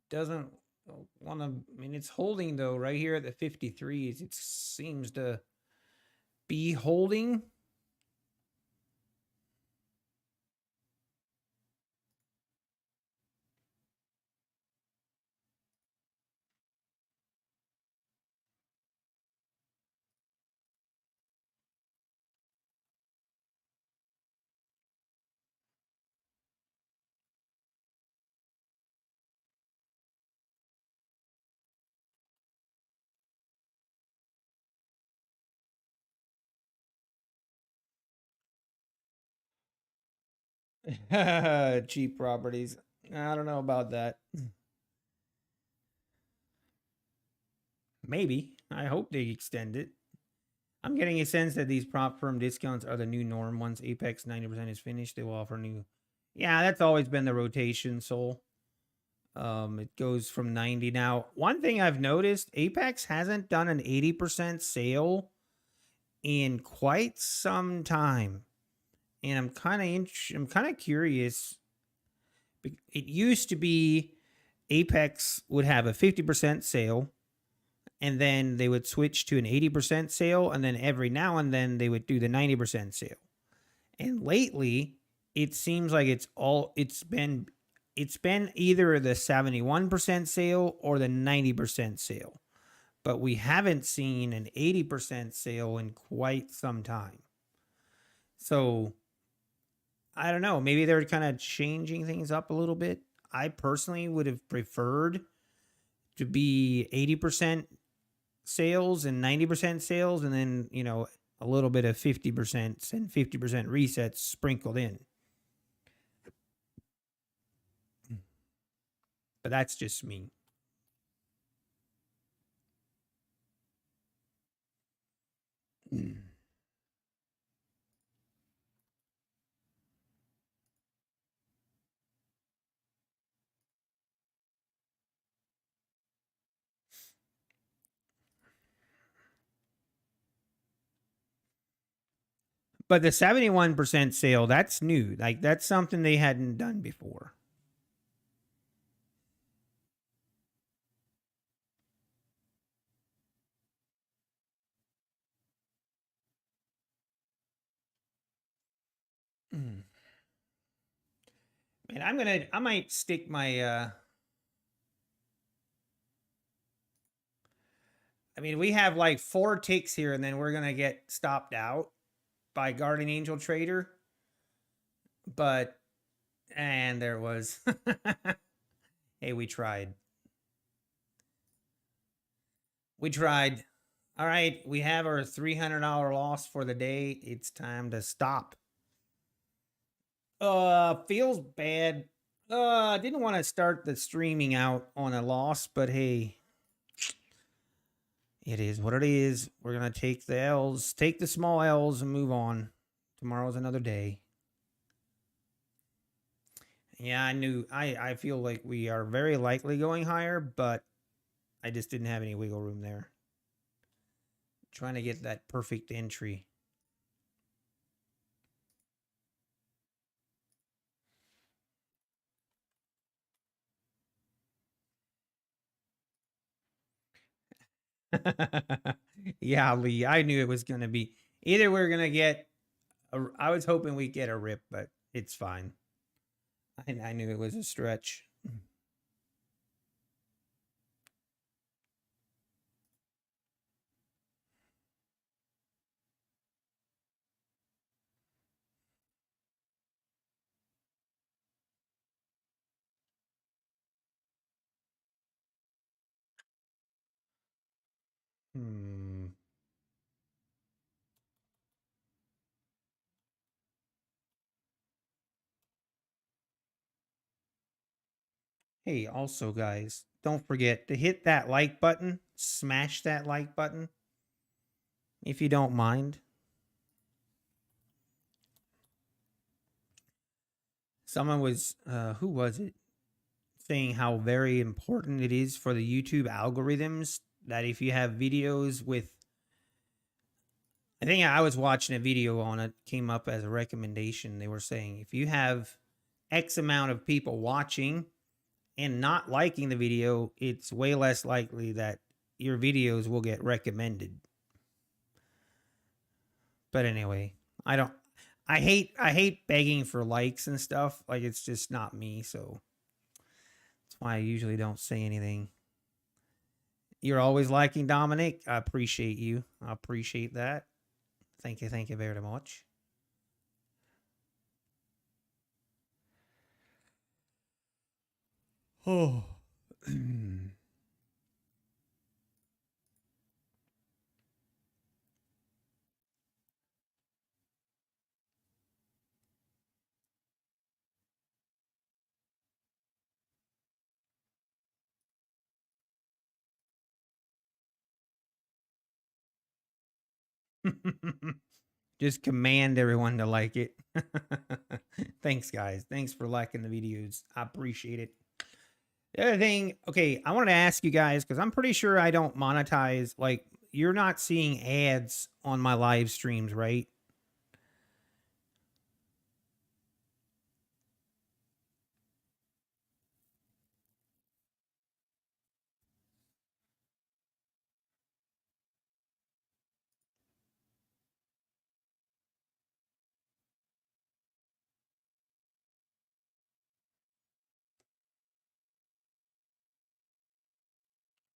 S1: Doesn't want to. I mean, it's holding though right here at the 53s. It seems to be holding. Cheap properties. I don't know about that. Maybe. I hope they extend it. I'm getting a sense that these prop firm discounts are the new norm. Once Apex 90% is finished, they will offer new. Yeah, that's always been the rotation, Soul. It goes from 90. Now, one thing I've noticed, Apex hasn't done an 80% sale in quite some time. And I'm kind of curious. It used to be Apex would have a 50% sale, and then they would switch to an 80% sale, and then every now and then they would do the 90% sale. And lately, it seems like it's been either the 71% sale or the 90% sale. But we haven't seen an 80% sale in quite some time. So I don't know. Maybe they're kind of changing things up a little bit. I personally would have preferred to be 80% sales and 90% sales, and then, a little bit of 50% and 50% resets sprinkled in. But that's just me. But the 71% sale, that's new. Like, that's something they hadn't done before. Man, I might stick my, I mean, we have like 4 ticks here, and then we're going to get stopped out by Guardian Angel Trader. But, and there was, hey, we tried. We tried. All right, we have our $300 loss for the day. It's time to stop. Feels bad. Didn't want to start the streaming out on a loss, but hey, it is what it is. We're gonna take the L's, take the small L's, and move on. Tomorrow's another day. Yeah, I feel like we are very likely going higher, but I just didn't have any wiggle room there. Trying to get that perfect entry. Yeah, Lee, I knew it was going to be either we're going to get I was hoping we'd get a rip, but it's fine. I knew it was a stretch. Hey, also, guys, don't forget to hit that like button, smash that like button, if you don't mind. Someone was, who was it, saying how very important it is for the YouTube algorithms that if you have videos with, I think I was watching a video on it, came up as a recommendation. They were saying if you have X amount of people watching and not liking the video, it's way less likely that your videos will get recommended. But anyway, I don't I hate begging for likes and stuff. Like, it's just not me, so that's why I usually don't say anything. You're always liking, Dominic. I appreciate you. I appreciate that. Thank you very much. Oh. Just command everyone to like it. Thanks, guys. Thanks for liking the videos. I appreciate it. The other thing, okay, I wanted to ask you guys because I'm pretty sure I don't monetize. Like, you're not seeing ads on my live streams, right?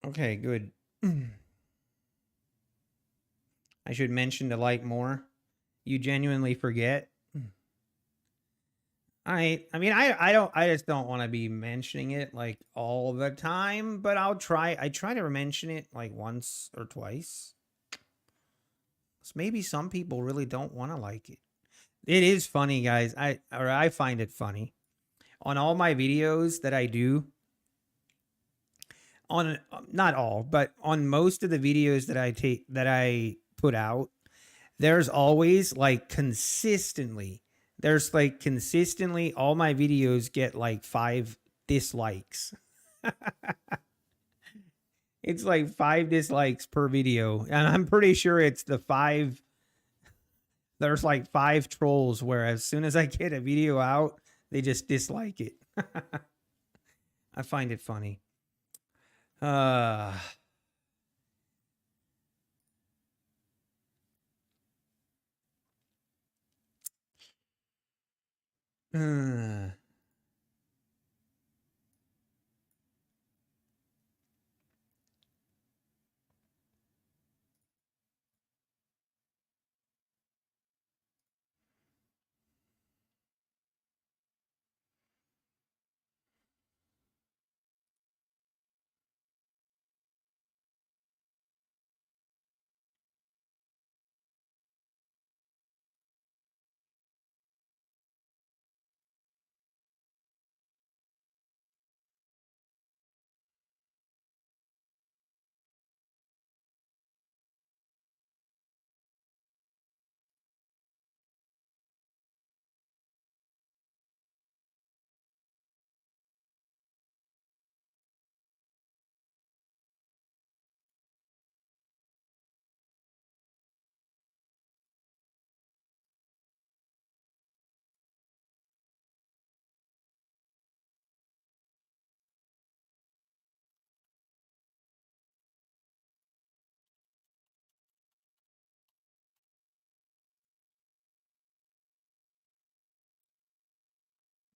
S1: Okay, good. I should mention to like more. You genuinely forget. I just don't want to be mentioning it like all the time, but I try to mention it like once or twice. So maybe some people really don't want to like it. It is funny, guys. I find it funny. On all my videos that I do, on not all, but on most of the videos that I put out, there's always like consistently all my videos get like 5 dislikes. It's like 5 dislikes per video, and I'm pretty sure it's the 5 there's like 5 trolls where as soon as I get a video out, they just dislike it. I find it funny. Uh uh,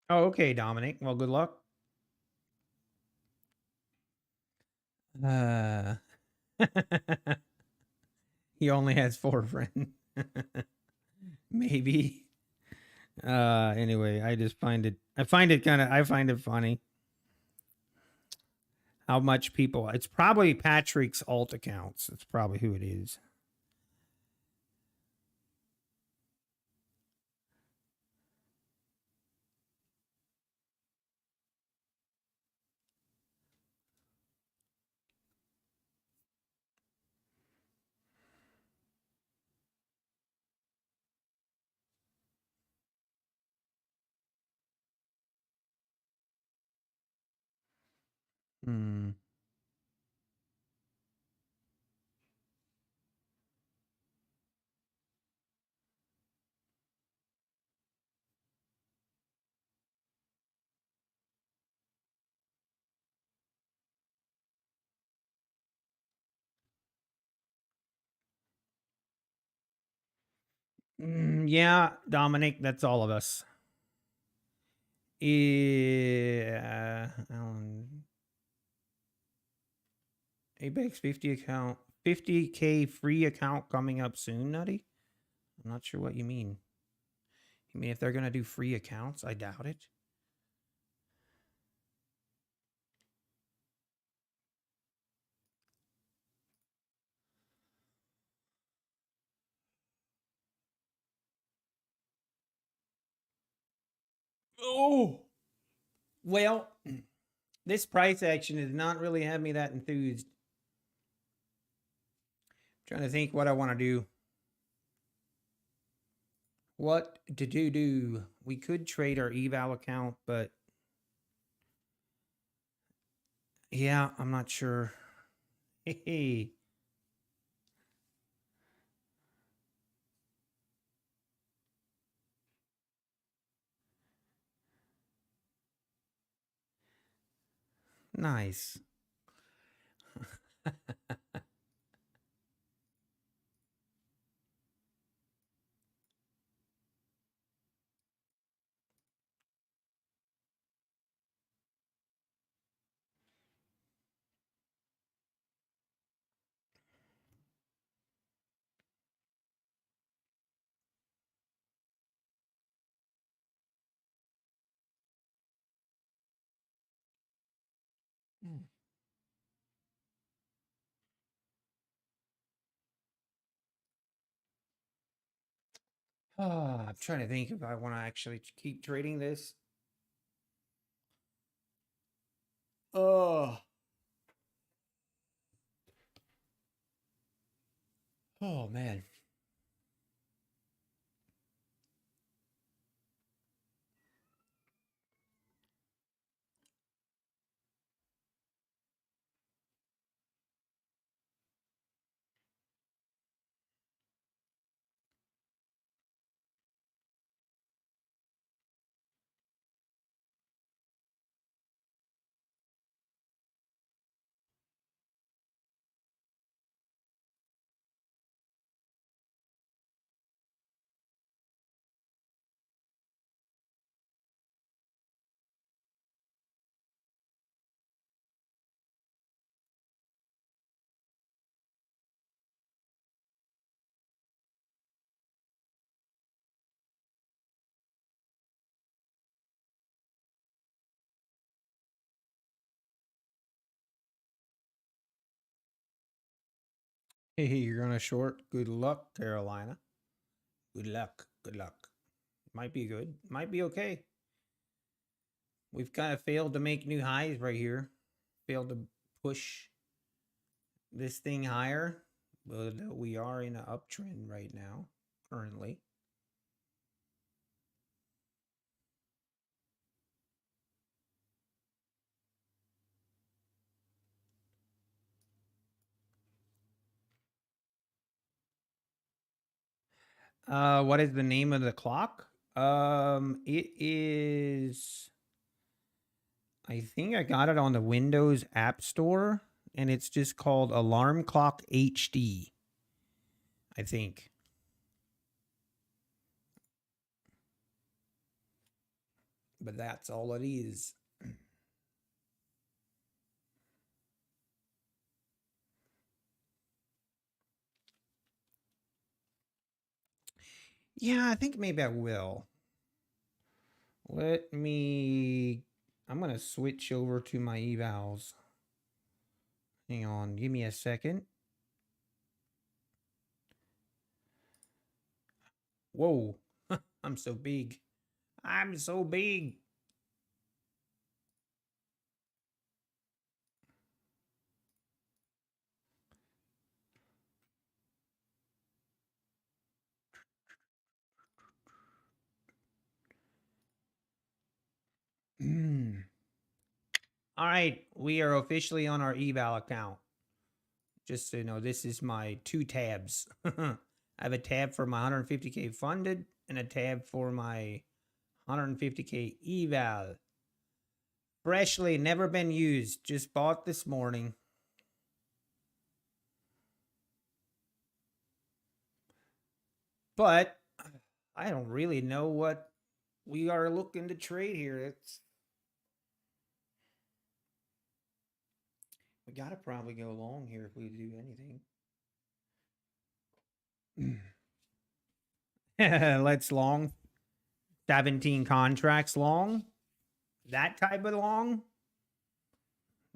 S1: oh, okay, Dominic. Well, good luck. Uh he only has 4 friends. Maybe. Anyway, I find it funny how much people, it's probably Patrick's alt accounts. It's probably who it is. Hmm. Yeah, Dominic, that's all of us. Yeah. Apex 50 account, 50K free account coming up soon, Nutty? I'm not sure what you mean. You mean if they're going to do free accounts? I doubt it. Oh, well, this price action does not really have me that enthused. I'm trying to think what I want to do. What to do? We could trade our eval account, but yeah, I'm not sure. Hey. Nice. I'm trying to think if I want to actually keep trading this. Oh. Oh, man. Hey, you're going to short. Good luck, Carolina. Good luck. Good luck. Might be good. Might be okay. We've kind of failed to make new highs right here. Failed to push this thing higher. But we are in an uptrend right now, currently. What is the name of the clock? It is, I think I got it on the Windows App Store, and it's just called Alarm Clock HD, I think. But that's all it is. Yeah, I think maybe I will. Let me, I'm going to switch over to my evals. Hang on, give me a second. Whoa, I'm so big. I'm so big. All right, we are officially on our eval account. Just so you know, this is my 2 tabs. I have a tab for my 150K funded and a tab for my 150K eval. Freshly, never been used. Just bought this morning. But I don't really know what we are looking to trade here. We gotta probably go long here if we do anything. Let's long 17 contracts long. That type of long.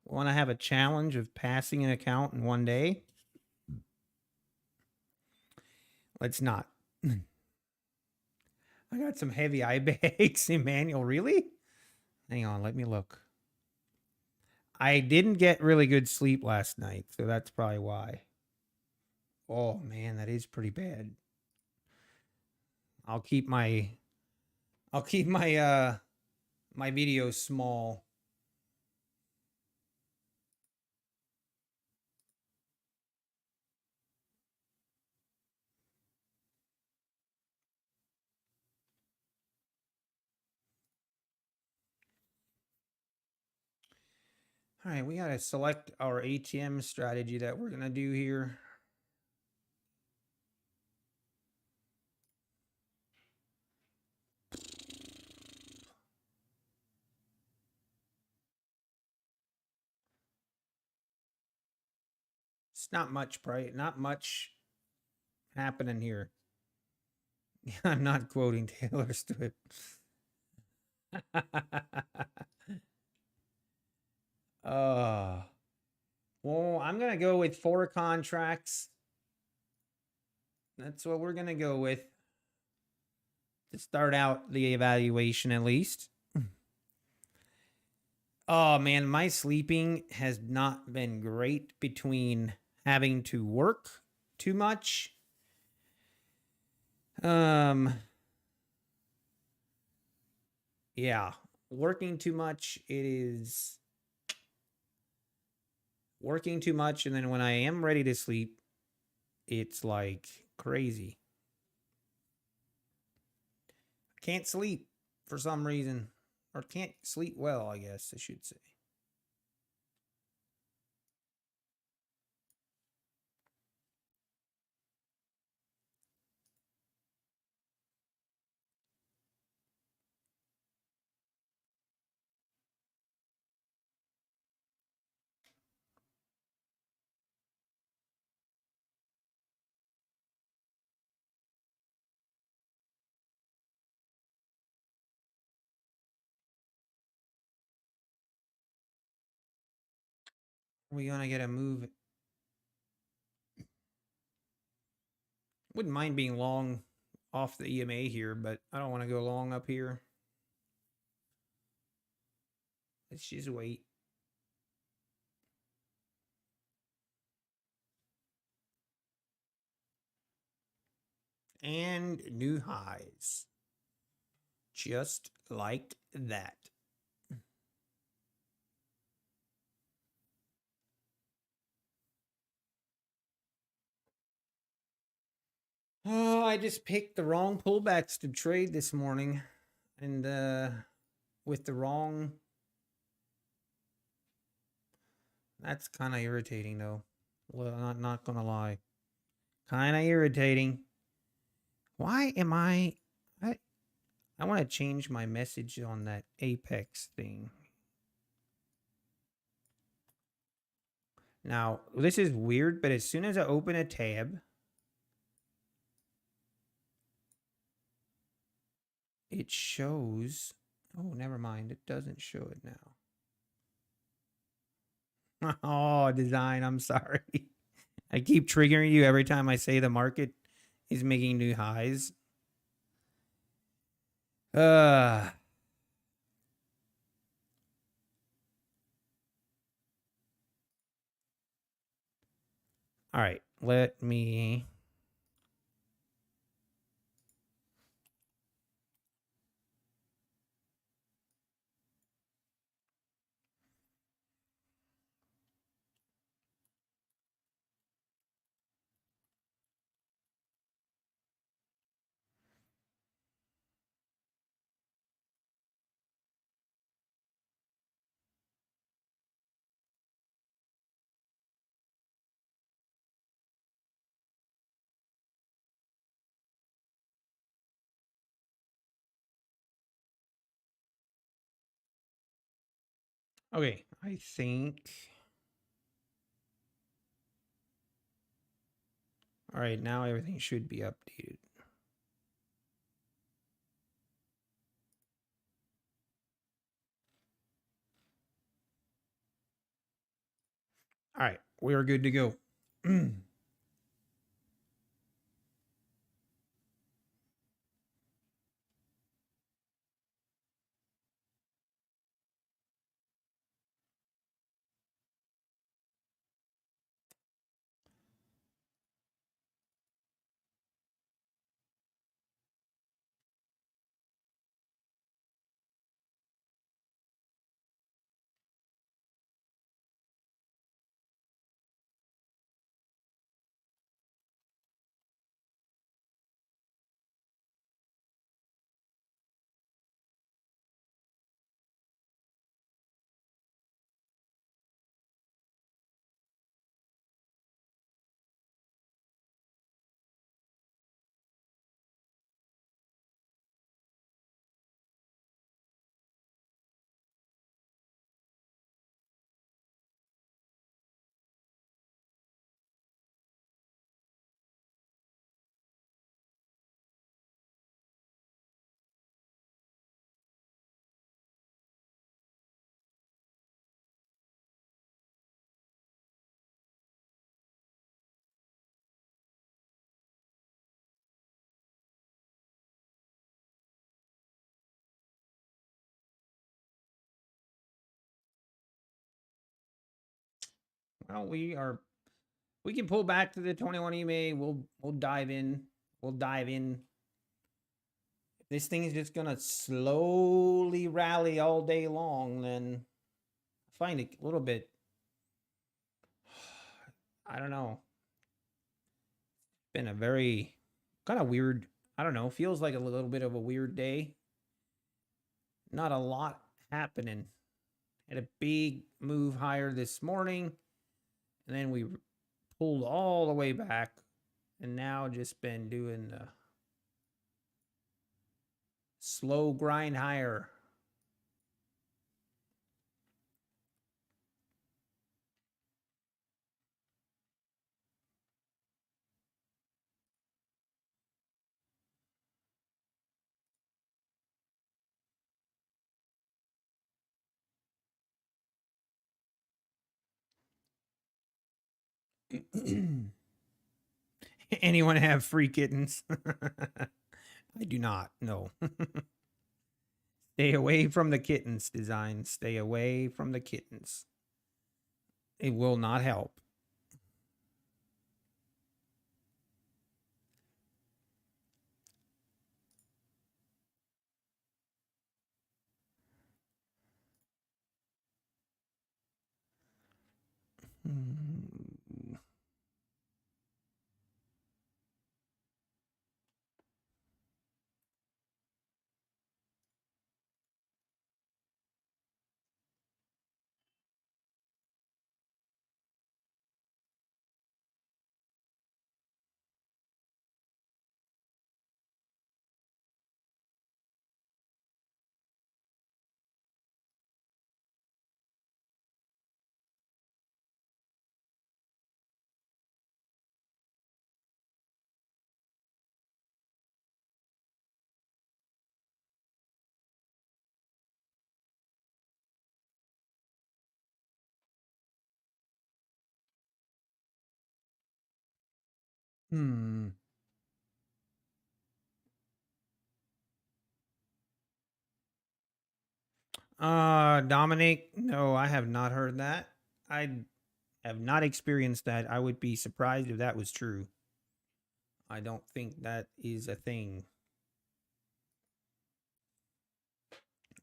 S1: Want to have a challenge of passing an account in one day? Let's not. I got some heavy eye bags, Emmanuel. Really? Hang on, let me look. I didn't get really good sleep last night, so that's probably why. Oh man, that is pretty bad. I'll keep my my videos small. All right, we got to select our ATM strategy that we're going to do here. It's not much, right? Not much happening here. I'm not quoting Taylor Swift. Well, I'm going to go with 4 contracts. That's what we're going to go with to start out the evaluation at least. Oh man, my sleeping has not been great between having to work too much. Yeah, working too much. It is working too much, and then when I am ready to sleep, it's like crazy. Can't sleep for some reason, or can't sleep well, I guess I should say. We're gonna get a move. Wouldn't mind being long off the EMA here, but I don't want to go long up here. Let's just wait. And new highs. Just like that. Oh, I just picked the wrong pullbacks to trade this morning. And with the wrong... That's kind of irritating, though. Well, not gonna lie. Kind of irritating. Why am I want to change my message on that Apex thing. Now, this is weird, but as soon as I open a tab, it shows... Oh, never mind. It doesn't show it now. Oh, design. I'm sorry. I keep triggering you every time I say the market is making new highs. All right. Let me... Okay, I think. All right, now everything should be updated. All right, we are good to go. Well, we can pull back to the 21 EMA. We'll dive in. We'll dive in. If this thing is just gonna slowly rally all day long, then I find it a little bit. I don't know. Been a very kind of weird. I don't know. Feels like a little bit of a weird day. Not a lot happening. Had a big move higher this morning, and then we pulled all the way back, and now just been doing the slow grind higher. Anyone have free kittens? I do not. No. Stay away from the kittens design. Stay away from the kittens. It will not help. Hmm. Dominic, no, I have not heard that. I have not experienced that. I would be surprised if that was true. I don't think that is a thing.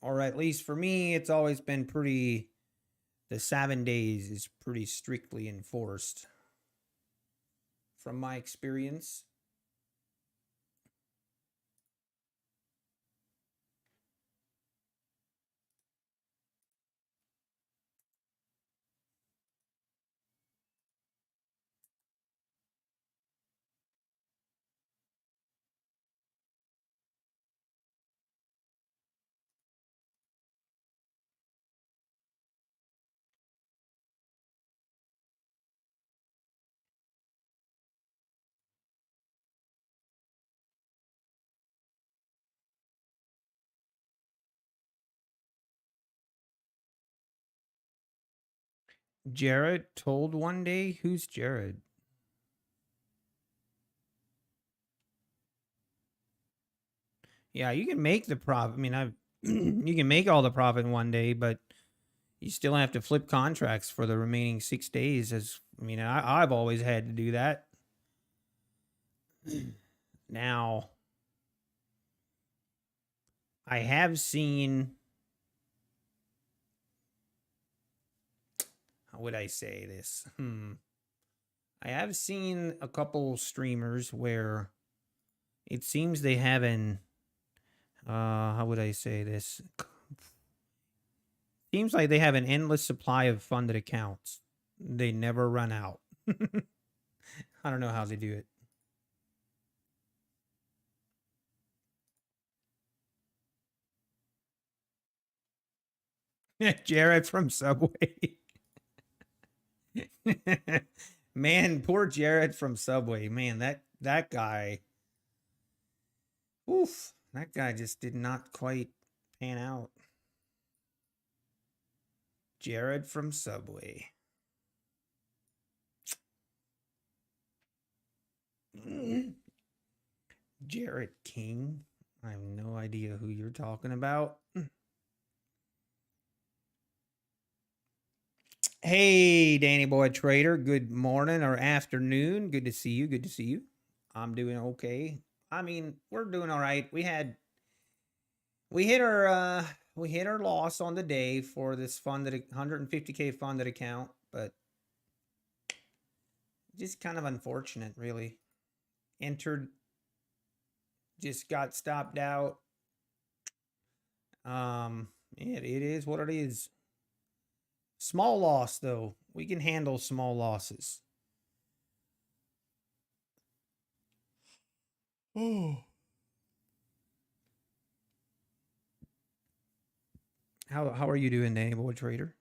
S1: Or at least for me, it's always been pretty. The 7 days is pretty strictly enforced from my experience. Jared told one day? Who's Jared? Yeah, you can make the profit. I mean, you can make all the profit in one day, but you still have to flip contracts for the remaining 6 days. I've always had to do that. Now, I have seen, how would I say this? I have seen a couple streamers where it seems they have an, how would I say this? Seems like they have an endless supply of funded accounts. They never run out. I don't know how they do it. Jared from Subway. Man, poor Jared from Subway. Man, that guy. Oof, that guy just did not quite pan out. Jared from Subway. Jared King. I have no idea who you're talking about. Hey, Danny Boy Trader. Good morning or afternoon. Good to see you. Good to see you. I'm doing okay. I mean, we're doing all right. We hit our loss on the day for this funded 150K funded account, but just kind of unfortunate, really. Entered, just got stopped out. It is what it is. Small loss though. We can handle small losses. Oh. How are you doing, Danny Boy Trader?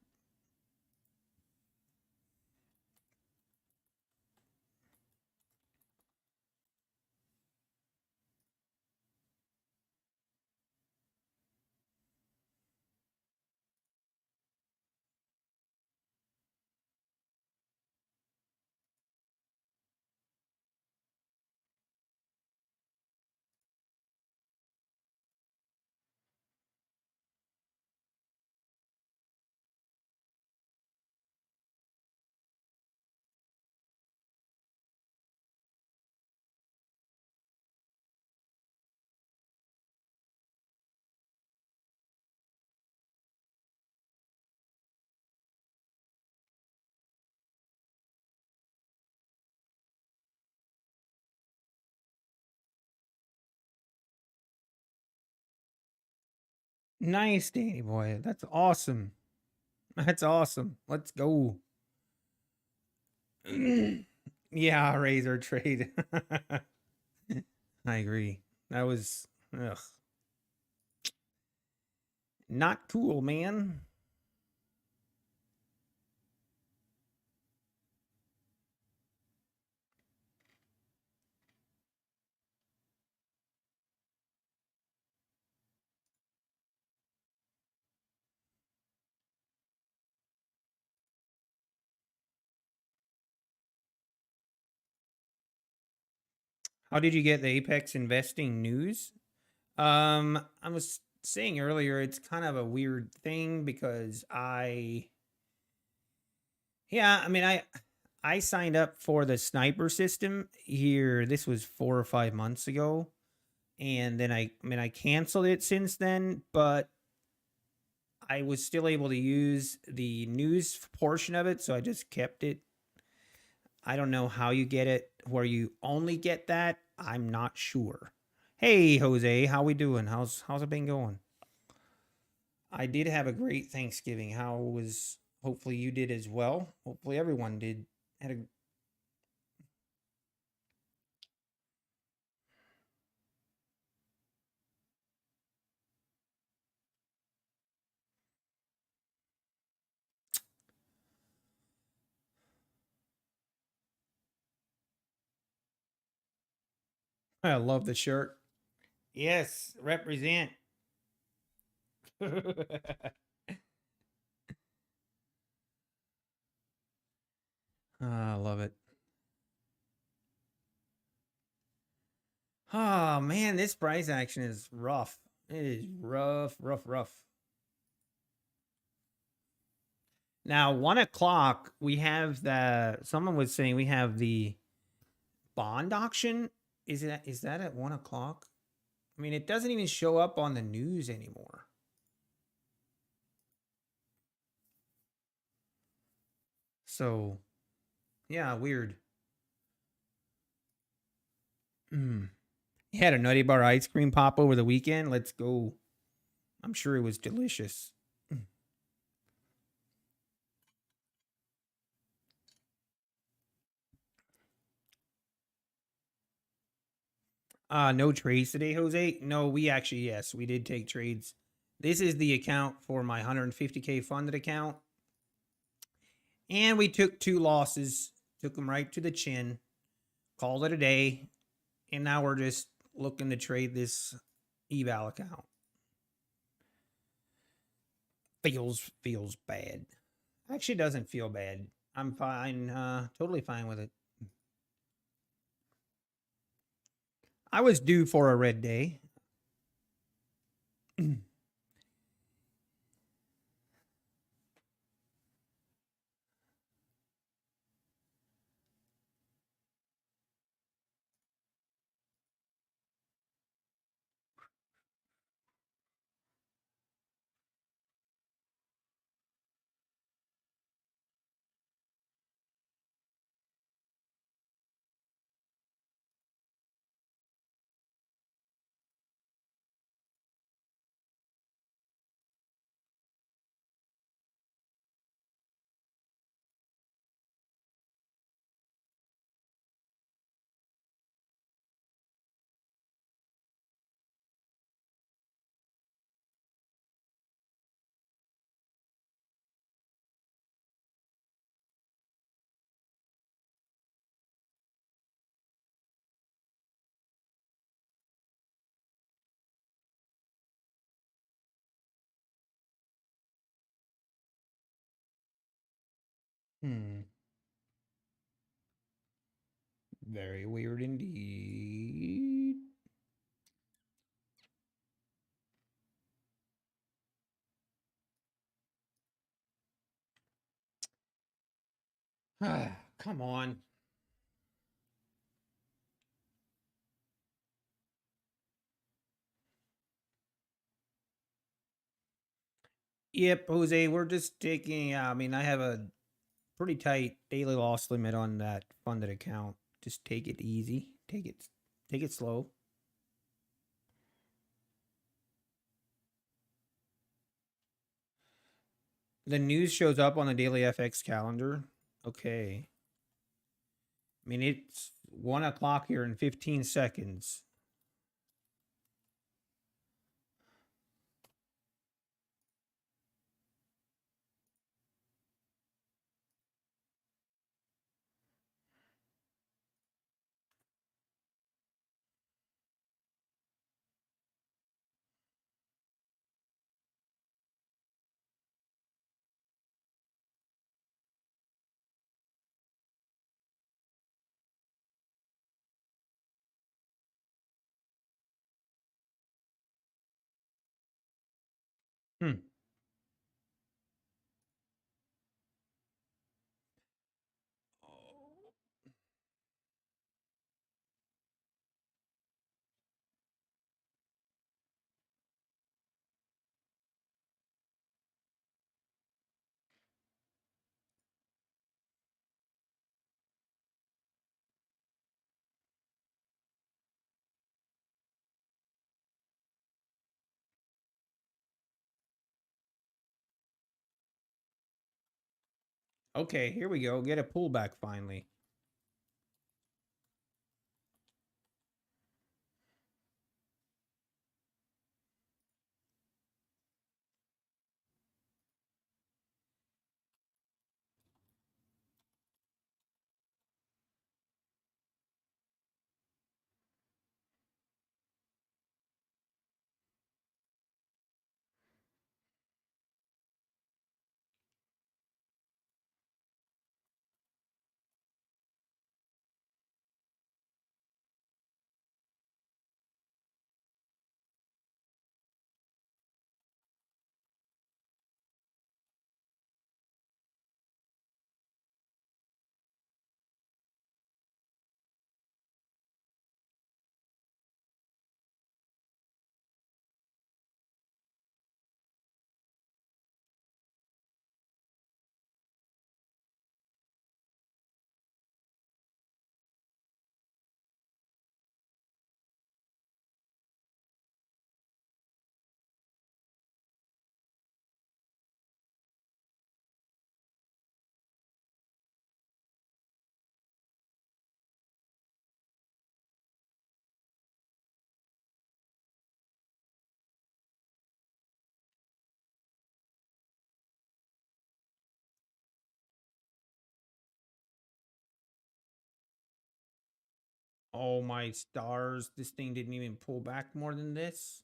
S1: Nice, Danny Boy. That's awesome. That's awesome. Let's go. Yeah, Razor trade. I agree. That was ugh, not cool, man. How did you get the Apex investing news? I was saying earlier, it's kind of a weird thing because I signed up for the sniper system here. This was 4 or 5 months ago, and then I canceled it since then, but I was still able to use the news portion of it, so I just kept it. I don't know how you get it where you only get that. I'm not sure. Hey Jose, how we doing? How's it been going? I did have a great Thanksgiving. How was hopefully you did as well. Hopefully everyone did. Had a I love the shirt. Yes, represent. I love it. Oh man, this price action is rough. It is rough, rough, rough. Now, 1 o'clock, we have someone was saying we have the bond auction. Is that at 1 o'clock? I mean, it doesn't even show up on the news anymore. So, yeah, weird. You had a Nutty Bar ice cream pop over the weekend. Let's go. I'm sure it was delicious. No trades today, Jose. No, yes, we did take trades. This is the account for my 150K funded account. And we took 2 losses, took them right to the chin, called it a day, and now we're just looking to trade this eval account. Feels bad. Actually, doesn't feel bad. I'm fine, totally fine with it. I was due for a red day. Very weird indeed. Come on. Yep, Jose, we're just taking. I mean, I have a pretty tight daily loss limit on that funded account. Just take it easy. Take it slow. The news shows up on the daily FX calendar. Okay. I mean, it's 1 o'clock here in 15 seconds. Hmm. Okay, here we go. Get a pullback finally. Oh my stars. This thing didn't even pull back more than this.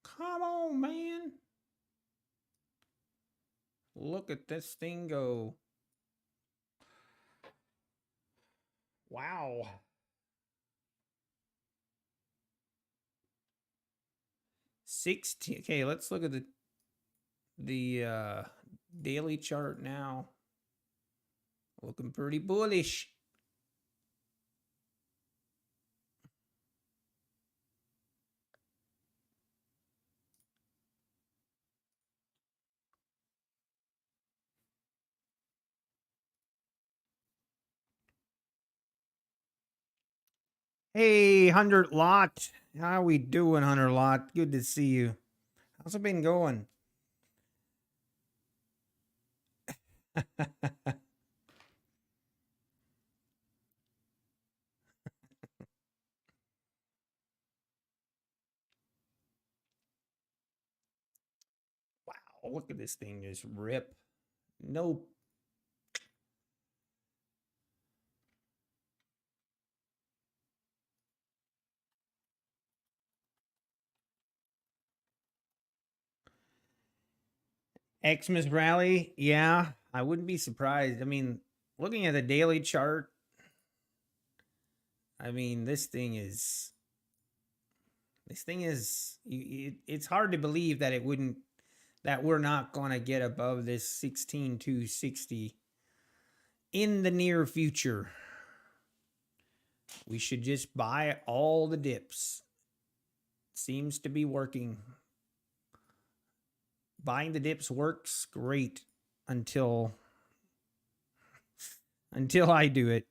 S1: Come on, man. Look at this thing go. Wow. Okay, let's look at the daily chart now. Looking pretty bullish. Hey, 100 Lot. How we doing, 100 Lot? Good to see you. How's it been going? Wow, look at this thing just rip. Nope. Xmas rally, yeah, I wouldn't be surprised. I mean, looking at the daily chart, I mean, it's hard to believe that we're not going to get above this 16,260 in the near future. We should just buy all the dips. Seems to be working. Buying the dips works great until I do it.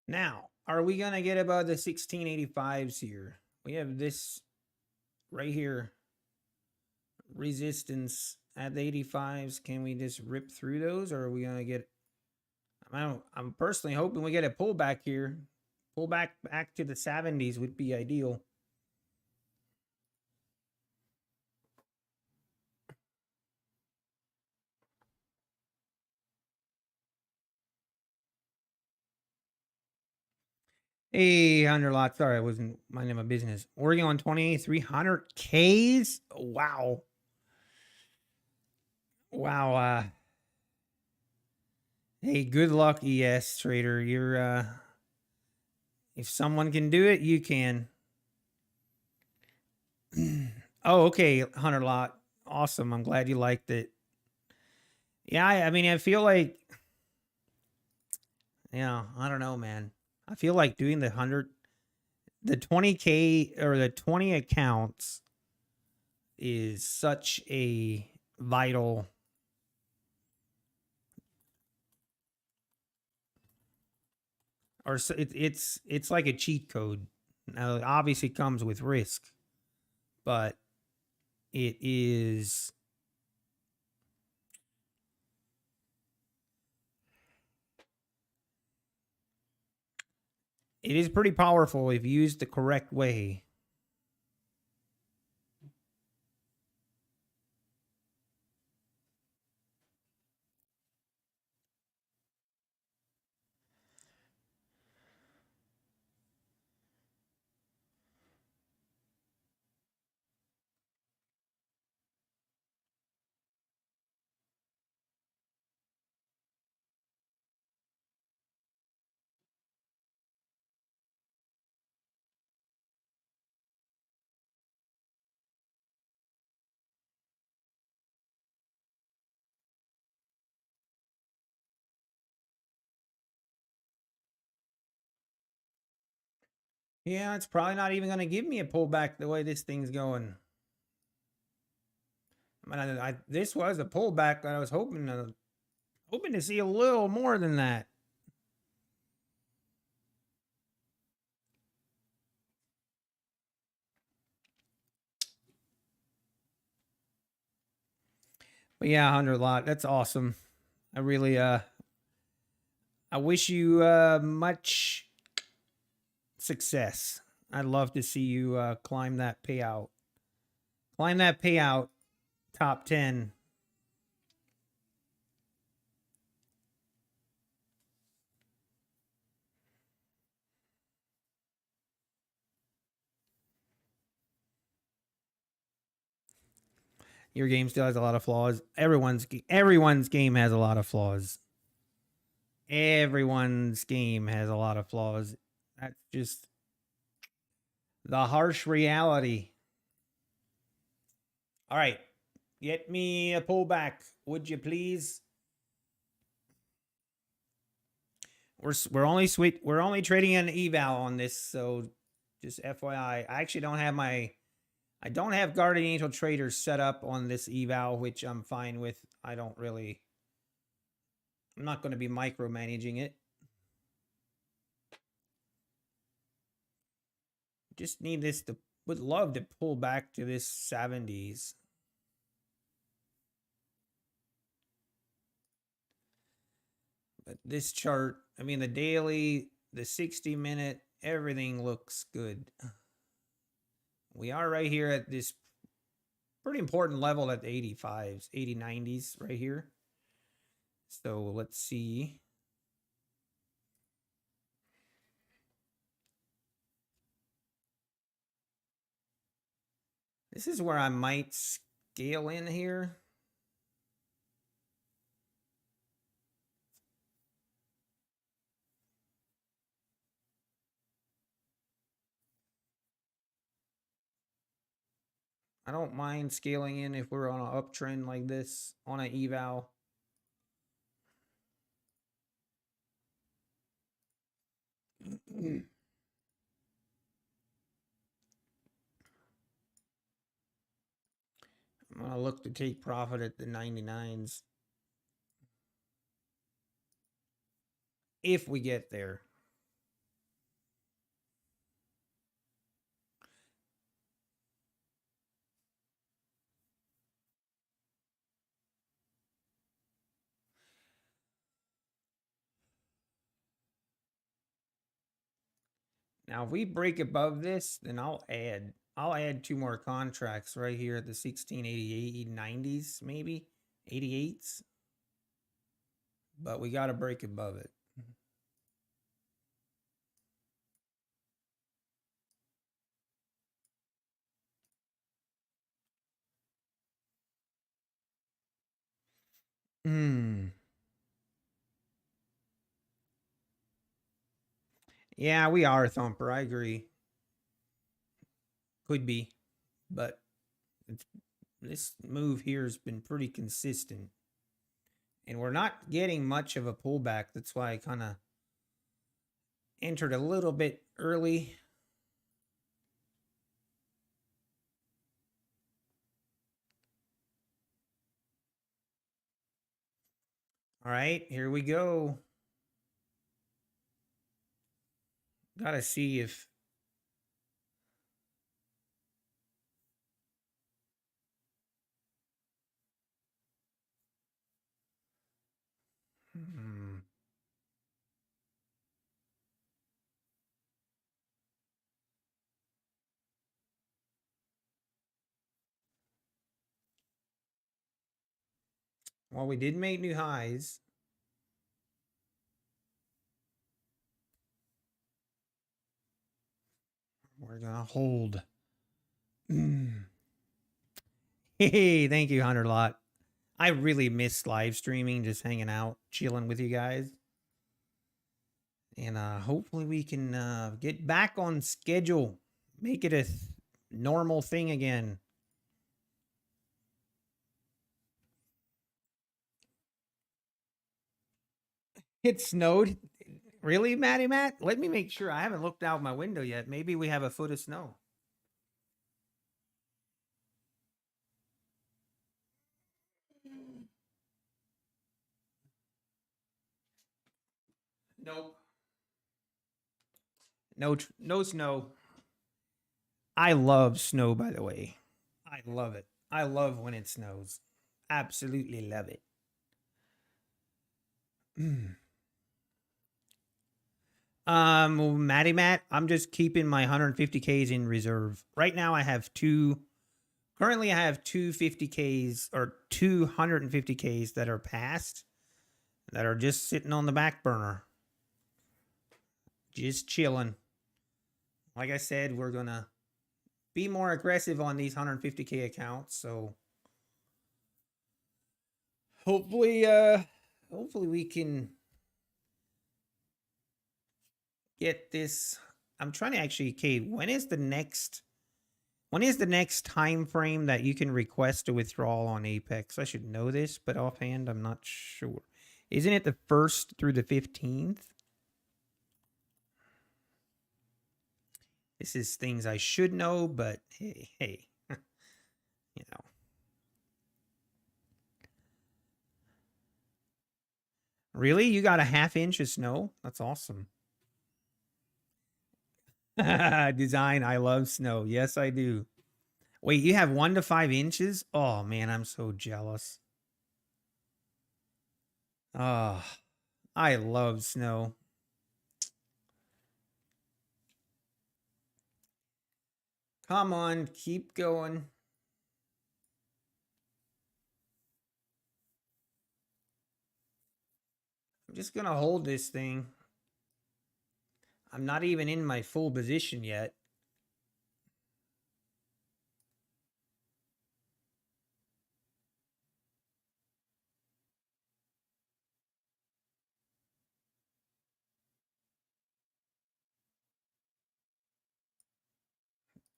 S1: Now, are we going to get above the 1685s here? We have this right here. Resistance at the 85s. Can we just rip through those, or are we going to get... I'm personally hoping we get a pullback here. Pull back to the 70s would be ideal. Hey, 100 Lot. Sorry, I wasn't minding my business. Working on 300 Ks. Wow. Wow. Hey, good luck, ES trader. You're if someone can do it, you can. Oh, okay, 100 Lot. Awesome. I'm glad you liked it. Yeah, I mean, I feel like, yeah, I don't know, man. I feel like doing the 20K or the 20 accounts is such a vital. or it's like a cheat code. Now, it obviously comes with risk, but it is pretty powerful if used the correct way. Yeah, it's probably not even going to give me a pullback the way this thing's going. I mean, this was a pullback that I was hoping to see a little more than that. But yeah, 100 lot. That's awesome. I really I wish you much success. I'd love to see you climb that payout. Climb that payout top 10. Your game still has a lot of flaws. Everyone's game has a lot of flaws. Everyone's game has a lot of flaws. That's just the harsh reality. All right. Get me a pullback, would you please? We're only trading an eval on this, so just FYI. I actually don't have I don't have Guardian Angel Traders set up on this eval, which I'm fine with. I'm not going to be micromanaging it. Just need this to, would love to pull back to this 70s. But this chart, I mean, the daily, the 60-minute, everything looks good. We are right here at this pretty important level at the 85s, 80, 90s right here. So let's see. This is where I might scale in here. I don't mind scaling in if we're on an uptrend like this on an eval. I'm going to look to take profit at the 99s. If we get there. Now, if we break above this, then I'll add 2 more contracts right here at the 1688, 90s, maybe 88s. But we got to break above it. Yeah, we are a thumper. I agree. Could be, but this move here has been pretty consistent. And we're not getting much of a pullback. That's why I kind of entered a little bit early. All right, here we go. Gotta see if... Well, we did make new highs. We're gonna hold. Hey, thank you, 100 lot. I really miss live streaming, just hanging out, chilling with you guys. And hopefully we can get back on schedule, make it a normal thing again. It snowed. Really, Matty Matt? Let me make sure. I haven't looked out my window yet. Maybe we have a foot of snow. Nope. No snow. I love snow, by the way. I love it. I love when it snows. Absolutely love it. Matty Matt, I'm just keeping my 150Ks in reserve. Right now I have currently I have 250Ks or 250Ks that are passed that are just sitting on the back burner. Just chilling. Like I said, we're going to be more aggressive on these 150K accounts, so hopefully we can get this. I'm trying to actually, Kate, when is the next time frame that you can request a withdrawal on Apex? I should know this, but offhand I'm not sure. Isn't it the 1st through the 15th? This is things I should know, but hey, you know. Really? You got a ½ inch of snow? That's awesome. Design, I love snow. Yes, I do. Wait, you have 1 to 5 inches? Oh, man, I'm so jealous. Oh, I love snow. Come on, keep going. I'm just going to hold this thing. I'm not even in my full position yet.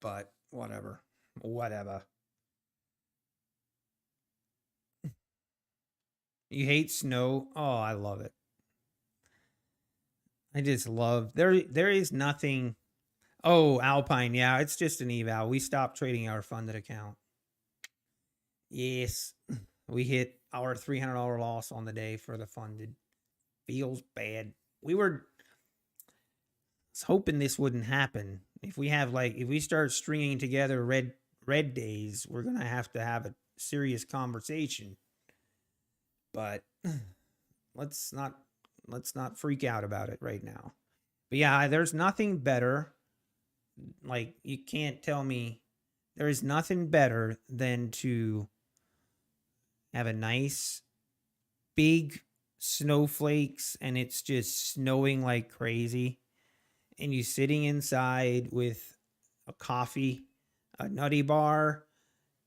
S1: But whatever. Whatever. You hate snow? Oh, I love it. I just love there is nothing. Oh, Alpine, yeah, it's just an eval. We stopped trading our funded account. Yes. We hit our $300 loss on the day for the funded. Feels bad. We were hoping this wouldn't happen. If we start stringing together red days, we're going to have a serious conversation. But let's not freak out about it right now. But yeah, there's nothing better. Like, you can't tell me there is nothing better than to have a nice big snowflakes and it's just snowing like crazy, and you sitting inside with a coffee, a Nutty Bar,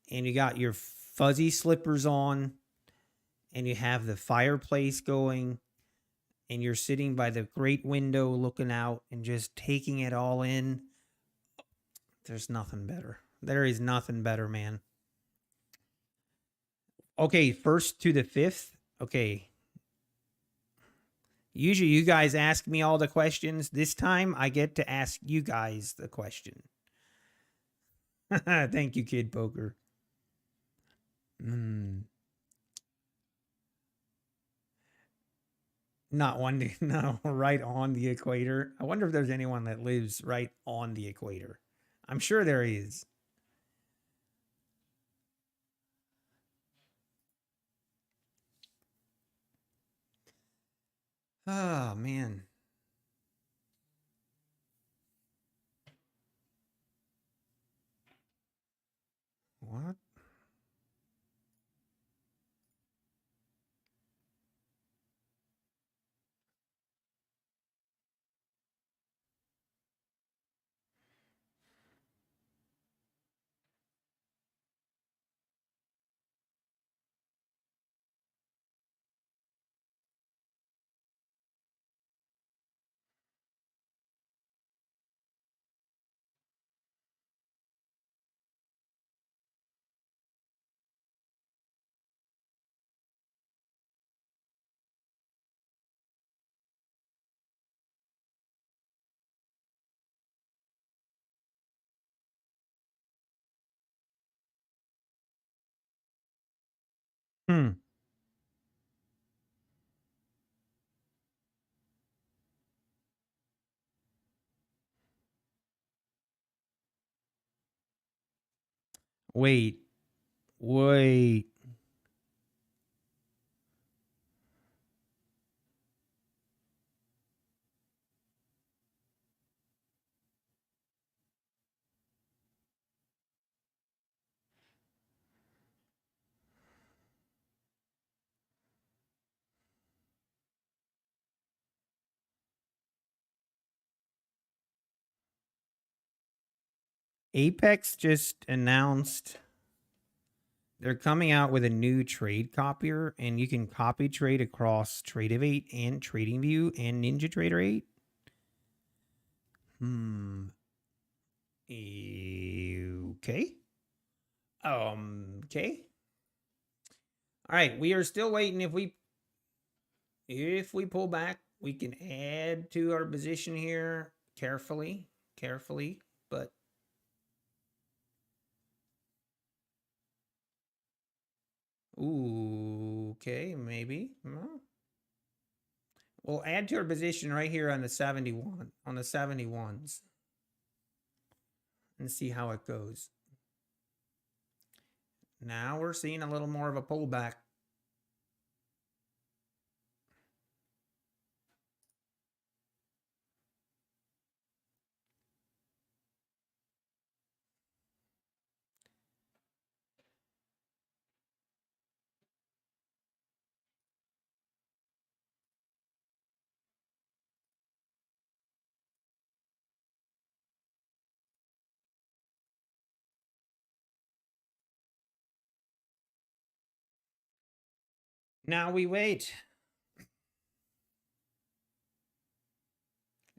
S1: and you got your fuzzy slippers on, and you have the fireplace going, and you're sitting by the great window looking out and just taking it all in. There's nothing better. There is nothing better, man. Okay, 1st to the 5th. Okay. Usually you guys ask me all the questions. This time I get to ask you guys the question. Thank you, Kid Poker. Not one to no, right on the equator. I wonder if there's anyone that lives right on the equator. I'm sure there is. Oh man. What? Hmm. Wait. Wait. Apex just announced they're coming out with a new trade copier, and you can copy trade across Tradeovate and TradingView and NinjaTrader 8. Hmm. Okay. Okay. All right. We are still waiting. If we pull back, we can add to our position here carefully, but ooh, okay, maybe. No. We'll add to our position right here on the 71, on the 71s, and see how it goes. Now we're seeing a little more of a pullback. Now we wait.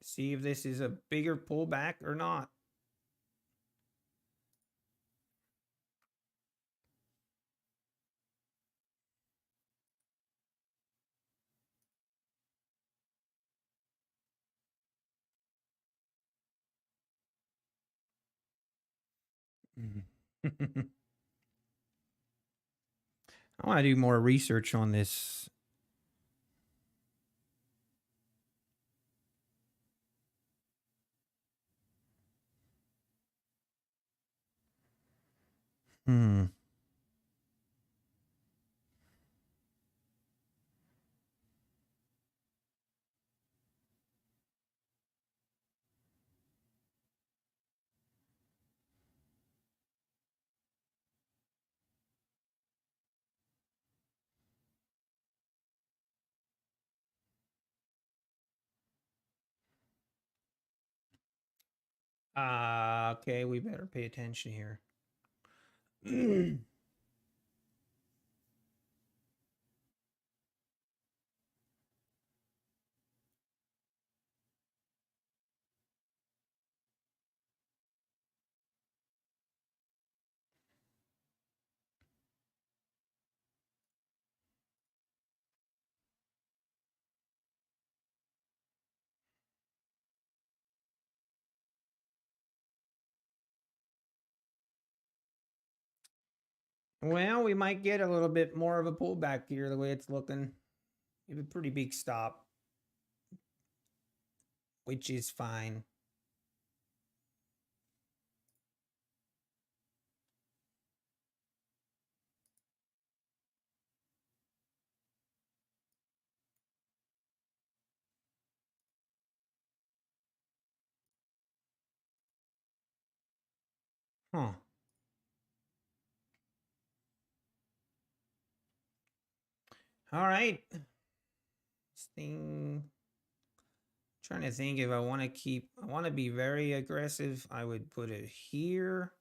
S1: See if this is a bigger pullback or not. I want to do more research on this. Hmm. Okay, we better pay attention here. Well, we might get a little bit more of a pullback here the way it's looking. We have a pretty big stop. which is fine. Huh. All right. This thing. Trying to think if I want to keep, I want to be very aggressive. I would put it here.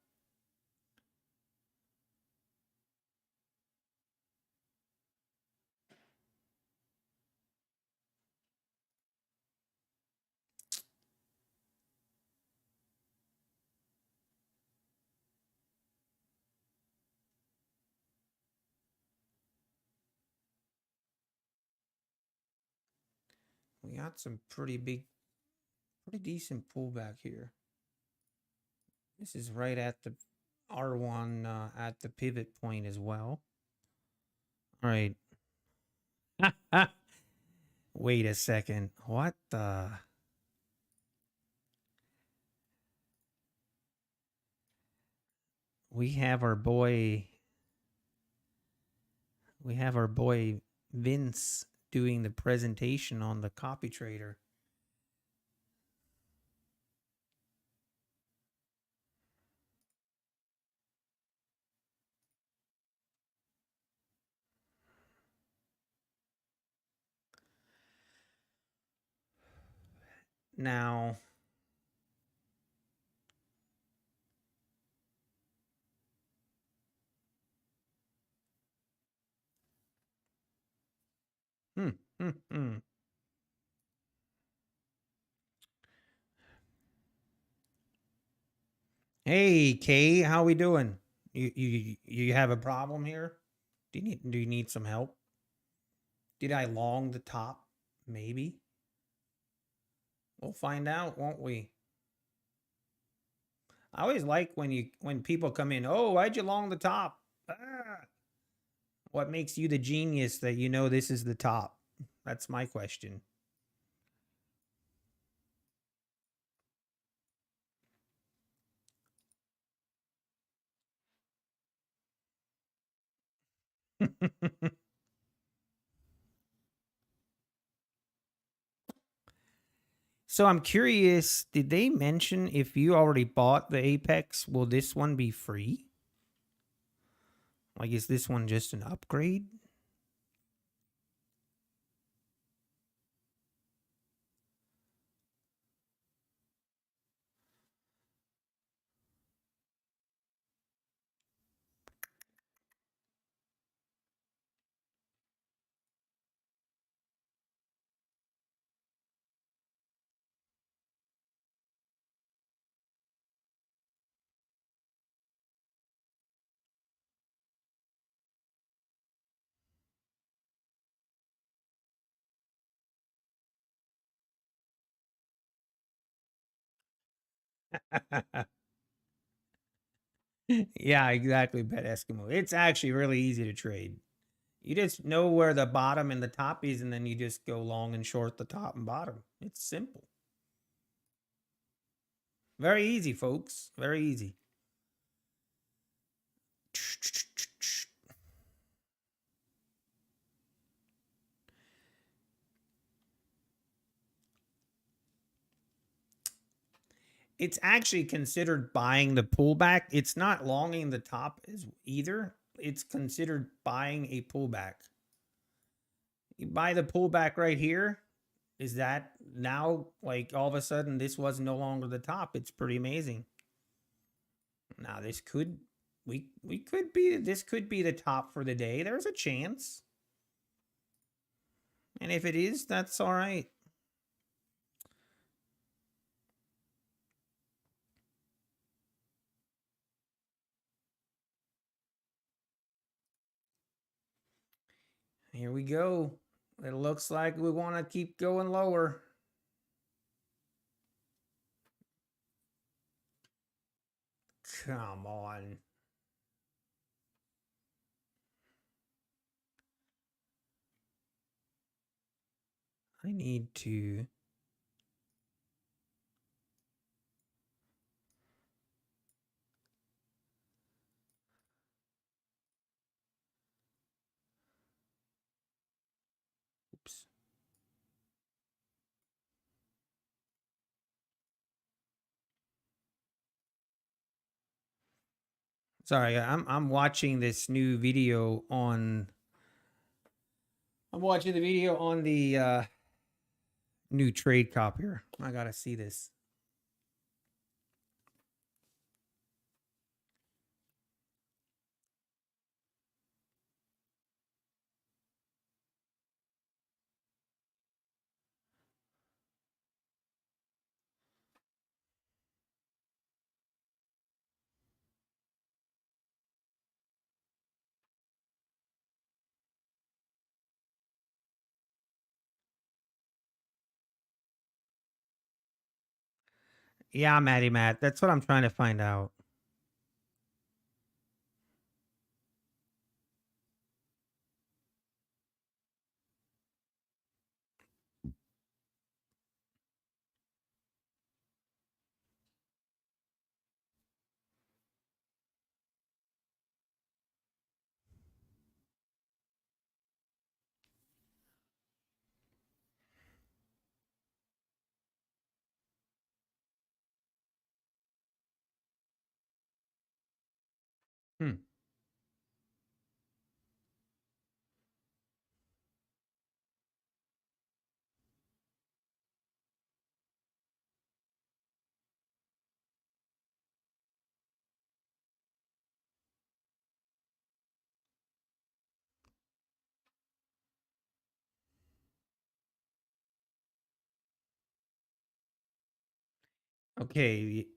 S1: We got some pretty decent pullback here. This is right at the R1 at the pivot point as well. All right. Wait a second. What the? We have our boy. We have our boy Vince doing the presentation on the copy trader. Now, hmm. Hey, Kay, how we doing? You have a problem here? Do you need some help? Did I long the top? Maybe. We'll find out, won't we? I always like when people come in, "Oh, why'd you long the top?" Ah. What makes you the genius that you know this is the top? That's my question. So I'm curious, did they mention if you already bought the Apex, will this one be free? Like, is this one just an upgrade? Yeah, exactly, Bet Eskimo. It's actually really easy to trade. You just know where the bottom and the top is, and then you just go long and short the top and bottom. It's simple. Very easy, folks. Very easy. It's actually considered buying the pullback. It's not longing the top as either. It's considered buying a pullback. You buy the pullback right here. Is that now like all of a sudden this was no longer the top? It's pretty amazing. Now this could we could be this could be the top for the day. There's a chance. And if it is, that's all right. Here we go. It looks like we want to keep going lower. Come on. I need to Sorry, I'm watching this new video on. I'm watching the video on the new trade copier. I gotta see this. Yeah, Matty Matt. That's what I'm trying to find out. Hmm. Okay.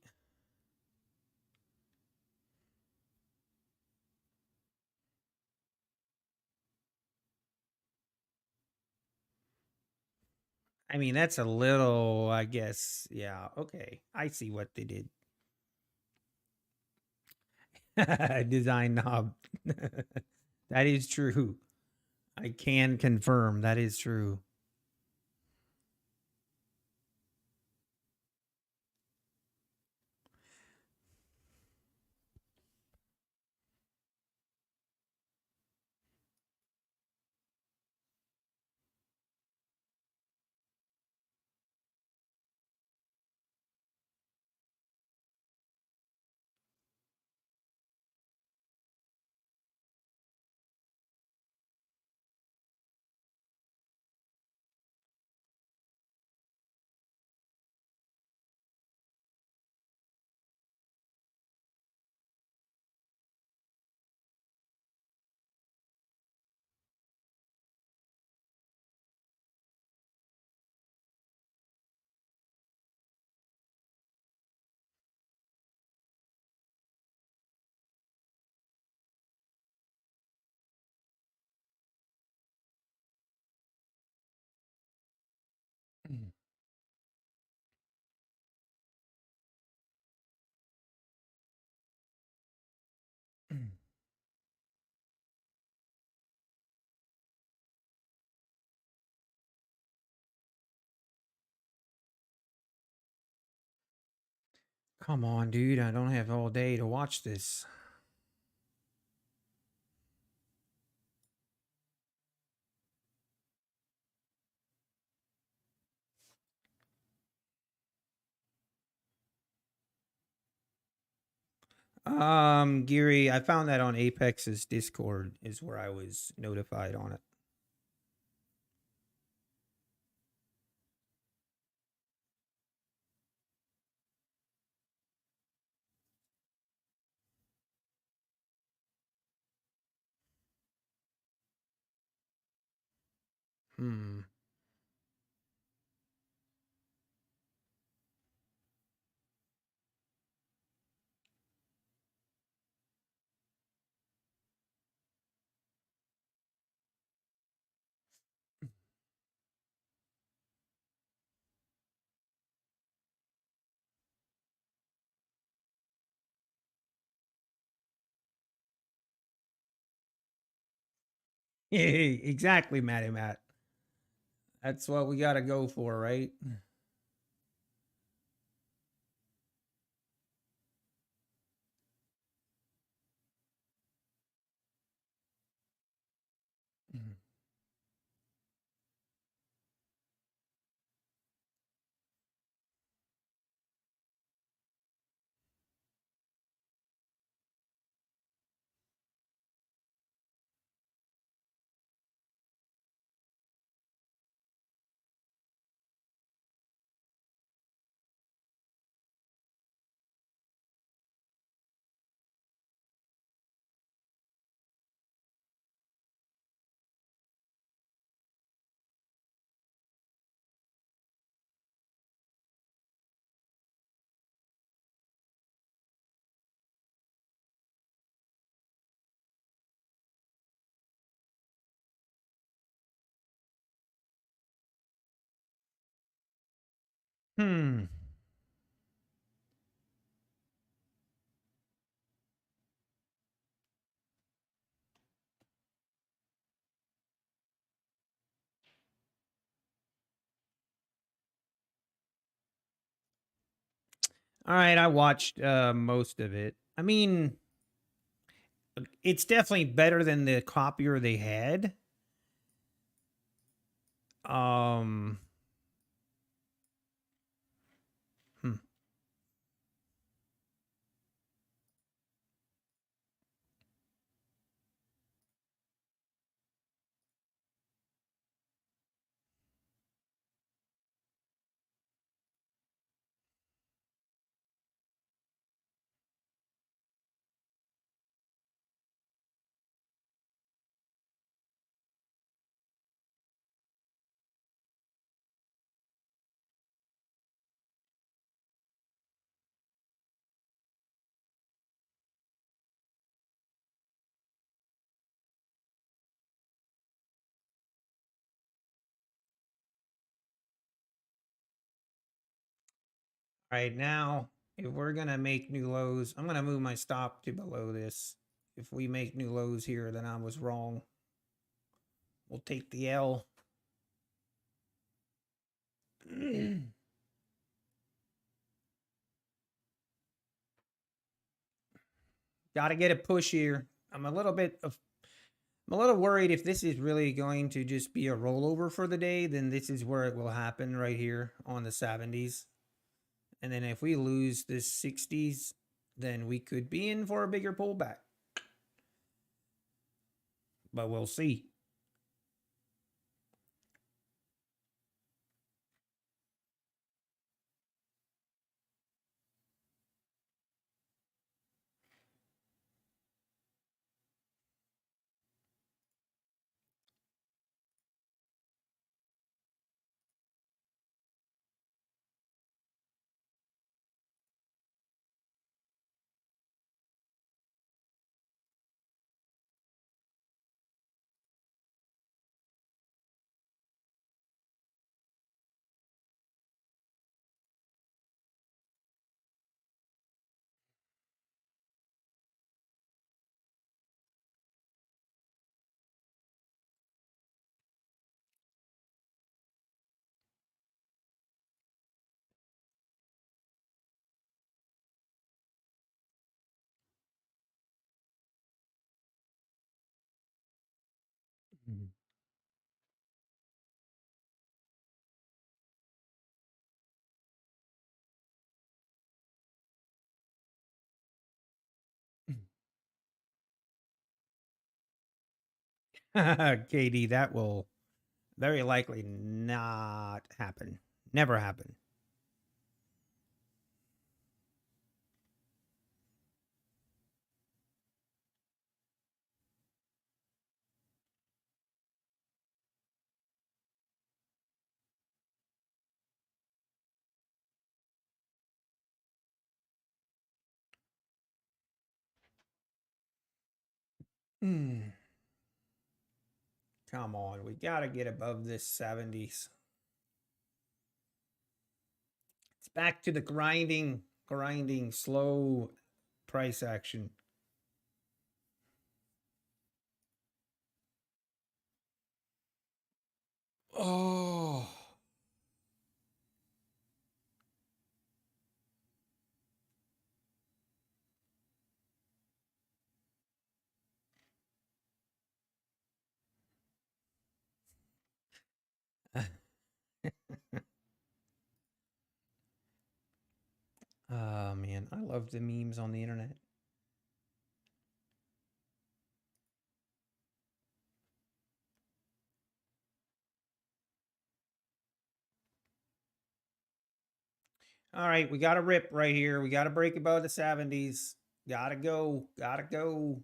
S1: I mean, that's a little, I guess. Yeah. Okay. I see what they did. Design knob. That is true. I can confirm that is true. Come on, dude. I don't have all day to watch this. Geary, I found that on Apex's Discord is where I was notified on it. Hmm. Exactly, Matty Matt. That's what we got to go for, right? Hmm. All right, I watched most of it. I mean, it's definitely better than the copier they had. Um, hmm. All right, now if we're gonna make new lows, I'm gonna move my stop to below this. If we make new lows here, then I was wrong. We'll take the L. Got to get a push here. I'm a little worried if this is really going to just be a rollover for the day, then this is where it will happen right here on the 70s. And then if we lose this 60s, then we could be in for a bigger pullback. But we'll see. KD, that will very likely not happen. Never happen. Mm. Come on, we got to get above this 70s. It's back to the grinding, slow price action. Oh. Oh man, I love the memes on the internet. All right, we got to rip right here. We got to break above the 70s. Gotta go. Gotta go.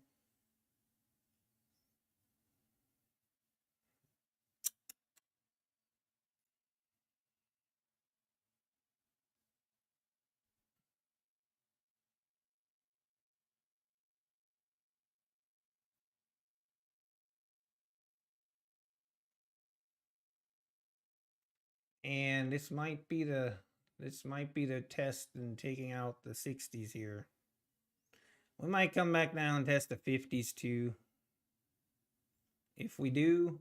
S1: And this might be the This might be the test in taking out the 60s here. We might come back down and test the 50s too. If we do,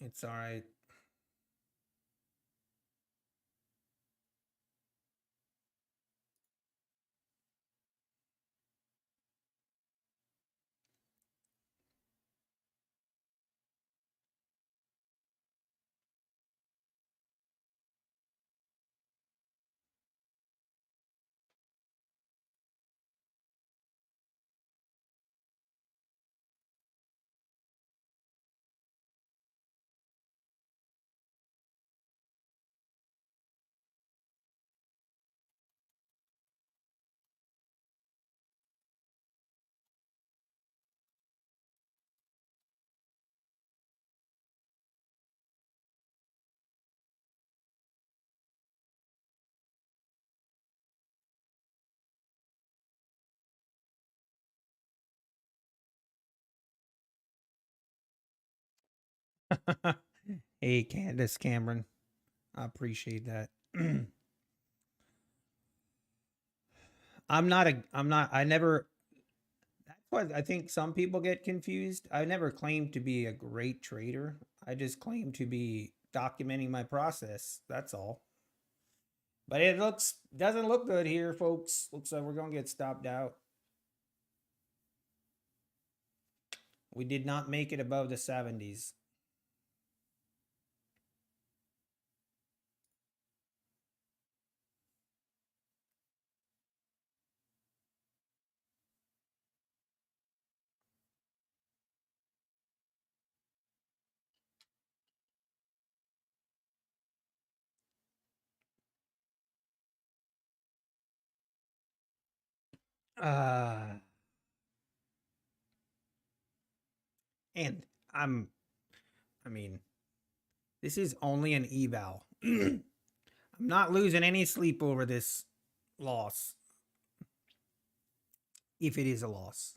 S1: it's all right. Hey, Candace Cameron. I appreciate that. I never, that's what I think some people get confused. I never claimed to be a great trader. I just claim to be documenting my process. That's all. But it doesn't look good here, folks. Looks like we're going to get stopped out. We did not make it above the 70s. Uh, and I mean, this is only an eval. I'm not losing any sleep over this loss. If it is a loss.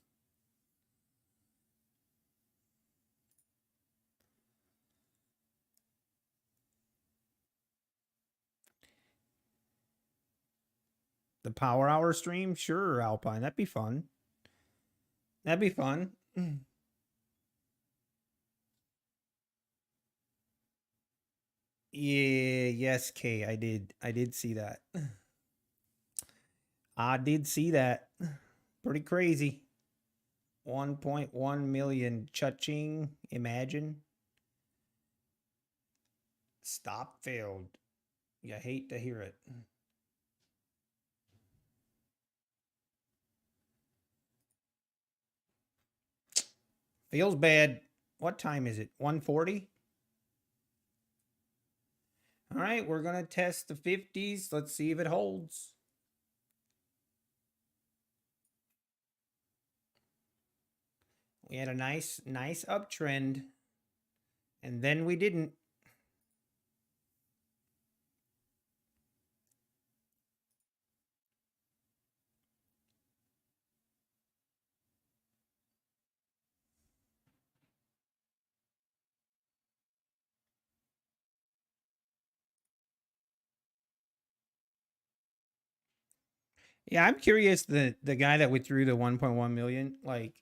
S1: The Power Hour stream? Sure, Alpine. That'd be fun. That'd be fun. Yeah, yes, Kay. I did see that. I did see that. Pretty crazy. 1.1 million cha-ching. Imagine. Stop failed. You hate to hear it. Feels bad. What time is it? 1:40? All right, we're going to test the 50s. Let's see if it holds. We had a nice uptrend, and then we didn't. Yeah, I'm curious, the guy that withdrew the 1.1 million, like,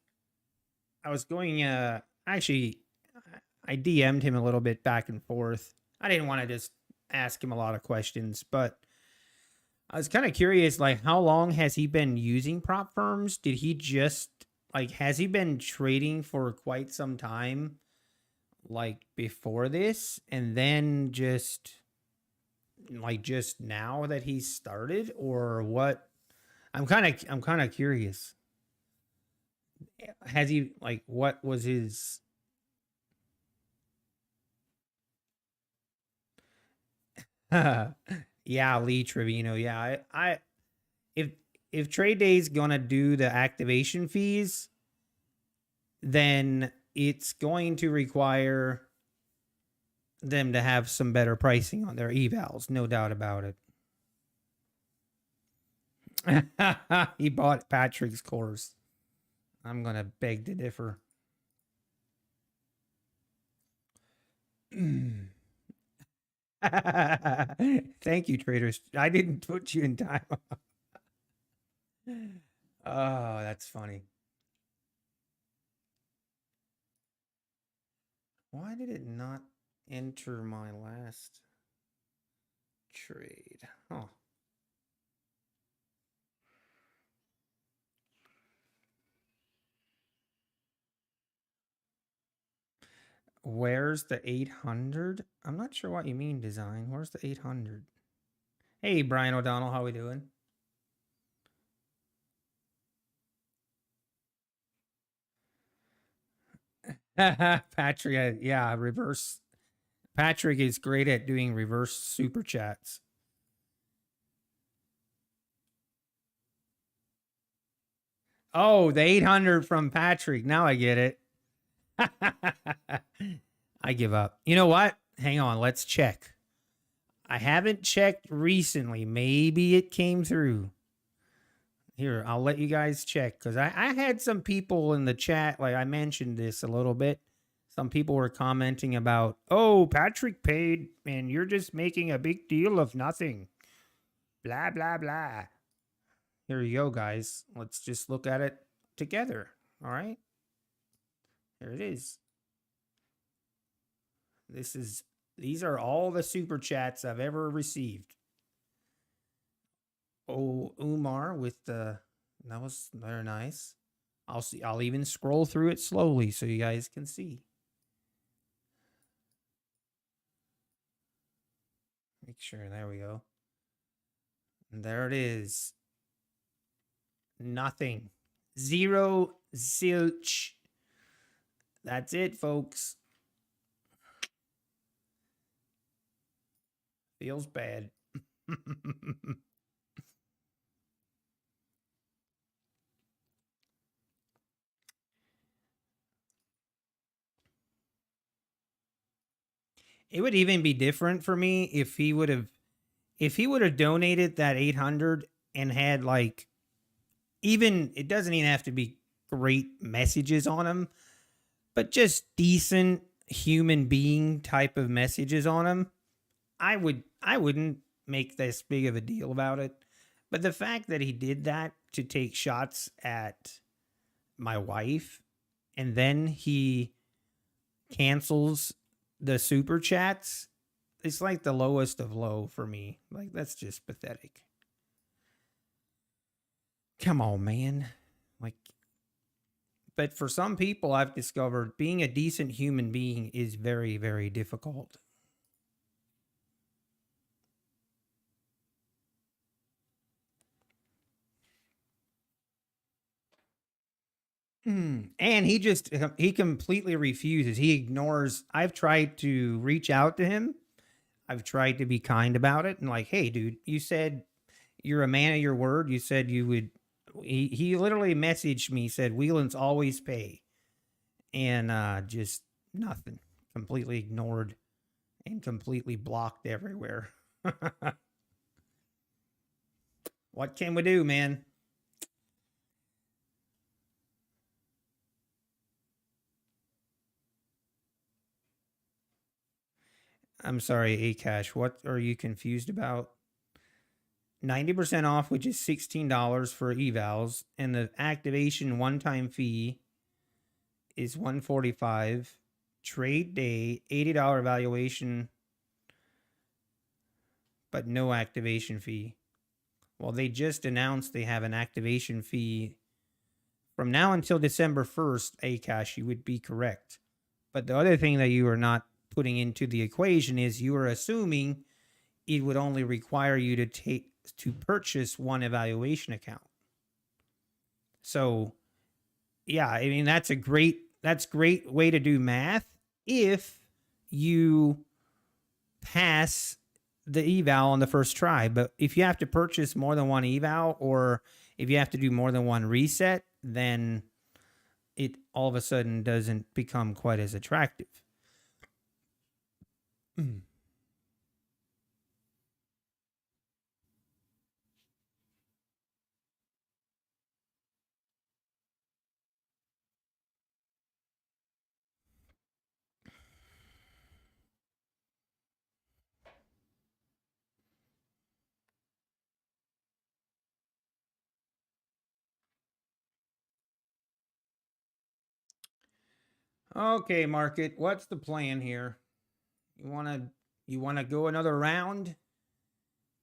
S1: I was going actually I DM'd him a little bit back and forth. I didn't want to just ask him a lot of questions, but I was kind of curious, like, how long has he been using prop firms? Did he just, like, has he been trading for quite some time, like, before this, and then just, like, just now that he started, or what? I'm kind of curious. Has he, like, what was his? Yeah, Lee Trevino. Yeah, I if Trade Day's gonna do the activation fees, then it's going to require them to have some better pricing on their evals, no doubt about it. He bought Patrick's course. I'm gonna beg to differ. Thank you, traders. I didn't put you in time. Oh, that's funny. Why did it not enter my last trade? Huh. Where's the 800? I'm not sure what you mean, design. Where's the 800? Hey, Brian O'Donnell, how we doing? Patrick, yeah, reverse. Patrick is great at doing reverse super chats. Oh, the 800 from Patrick. Now I get it. I give up. You know what? Hang on. Let's check. I haven't checked recently. Maybe it came through. Here, I'll let you guys check because I had some people in the chat, like I mentioned this a little bit. Some people were commenting about, oh, Patrick paid and you're just making a big deal of nothing. Blah, blah, blah. Here you go, guys. Let's just look at it together. All right. Here it is. These are all the super chats I've ever received. Oh, Umar with the, that was very nice. I'll even scroll through it slowly so you guys can see. Make sure, there we go. And there it is. Nothing. Zero zilch. That's it, folks. Feels bad. It would even be different for me if he would have donated that 800 and had like, even, it doesn't even have to be great messages on him, but just decent human being type of messages on him. I wouldn't make this big of a deal about it. But the fact that he did that to take shots at my wife and then he cancels the super chats, it's like the lowest of low for me. Like, that's just pathetic. Come on, man. Like, but for some people, I've discovered being a decent human being is very, very difficult. And he completely refuses. He ignores. I've tried to reach out to him. I've tried to be kind about it and like, hey, dude, you said you're a man of your word. You said you would. He literally messaged me, said Whelan's always pay, and just nothing. Completely ignored and completely blocked everywhere. What can we do, man? I'm sorry, Akash. What are you confused about? 90% off, which is $16 for evals, and the activation one-time fee is $145. Trade day, $80 valuation, but no activation fee. Well, they just announced they have an activation fee from now until December 1st, Akash, you would be correct. But the other thing that you are not putting into the equation is you are assuming it would only require you to purchase one evaluation account. So, yeah, I mean that's great way to do math if you pass the eval on the first try. But if you have to purchase more than one eval or if you have to do more than one reset, then it all of a sudden doesn't become quite as attractive. Okay, market. What's the plan here? You wanna go another round?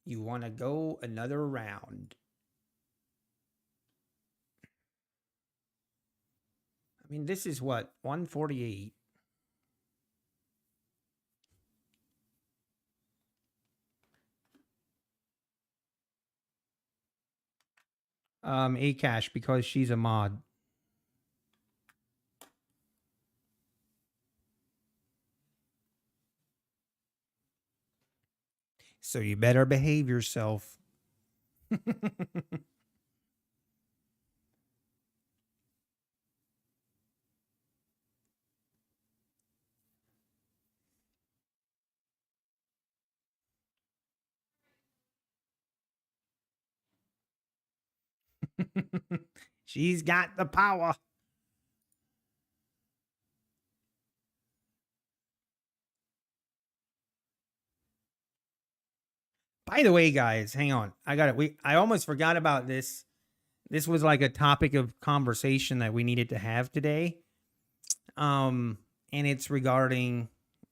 S1: You wanna go another round? I mean, this is what 148. A cash because she's a mod. So you better behave yourself. She's got the power. By the way, guys, hang on. I got it. I almost forgot about this. This was like a topic of conversation that we needed to have today. And it's regarding,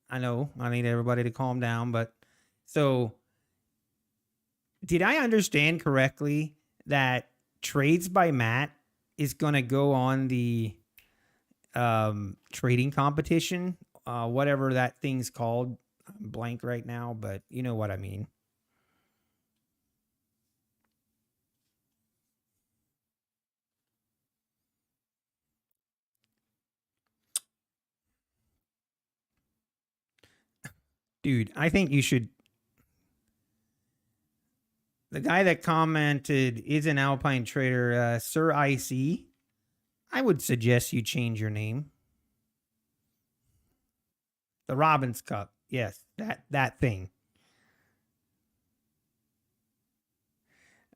S1: I know I need everybody to calm down, but so did I understand correctly that Trades by Matt is going to go on the trading competition, whatever that thing's called? I'm blank right now, but you know what I mean. Dude, I think you should. The guy that commented is an Alpine trader, Sir IC. I would suggest you change your name. The Robbins Cup. Yes, that thing.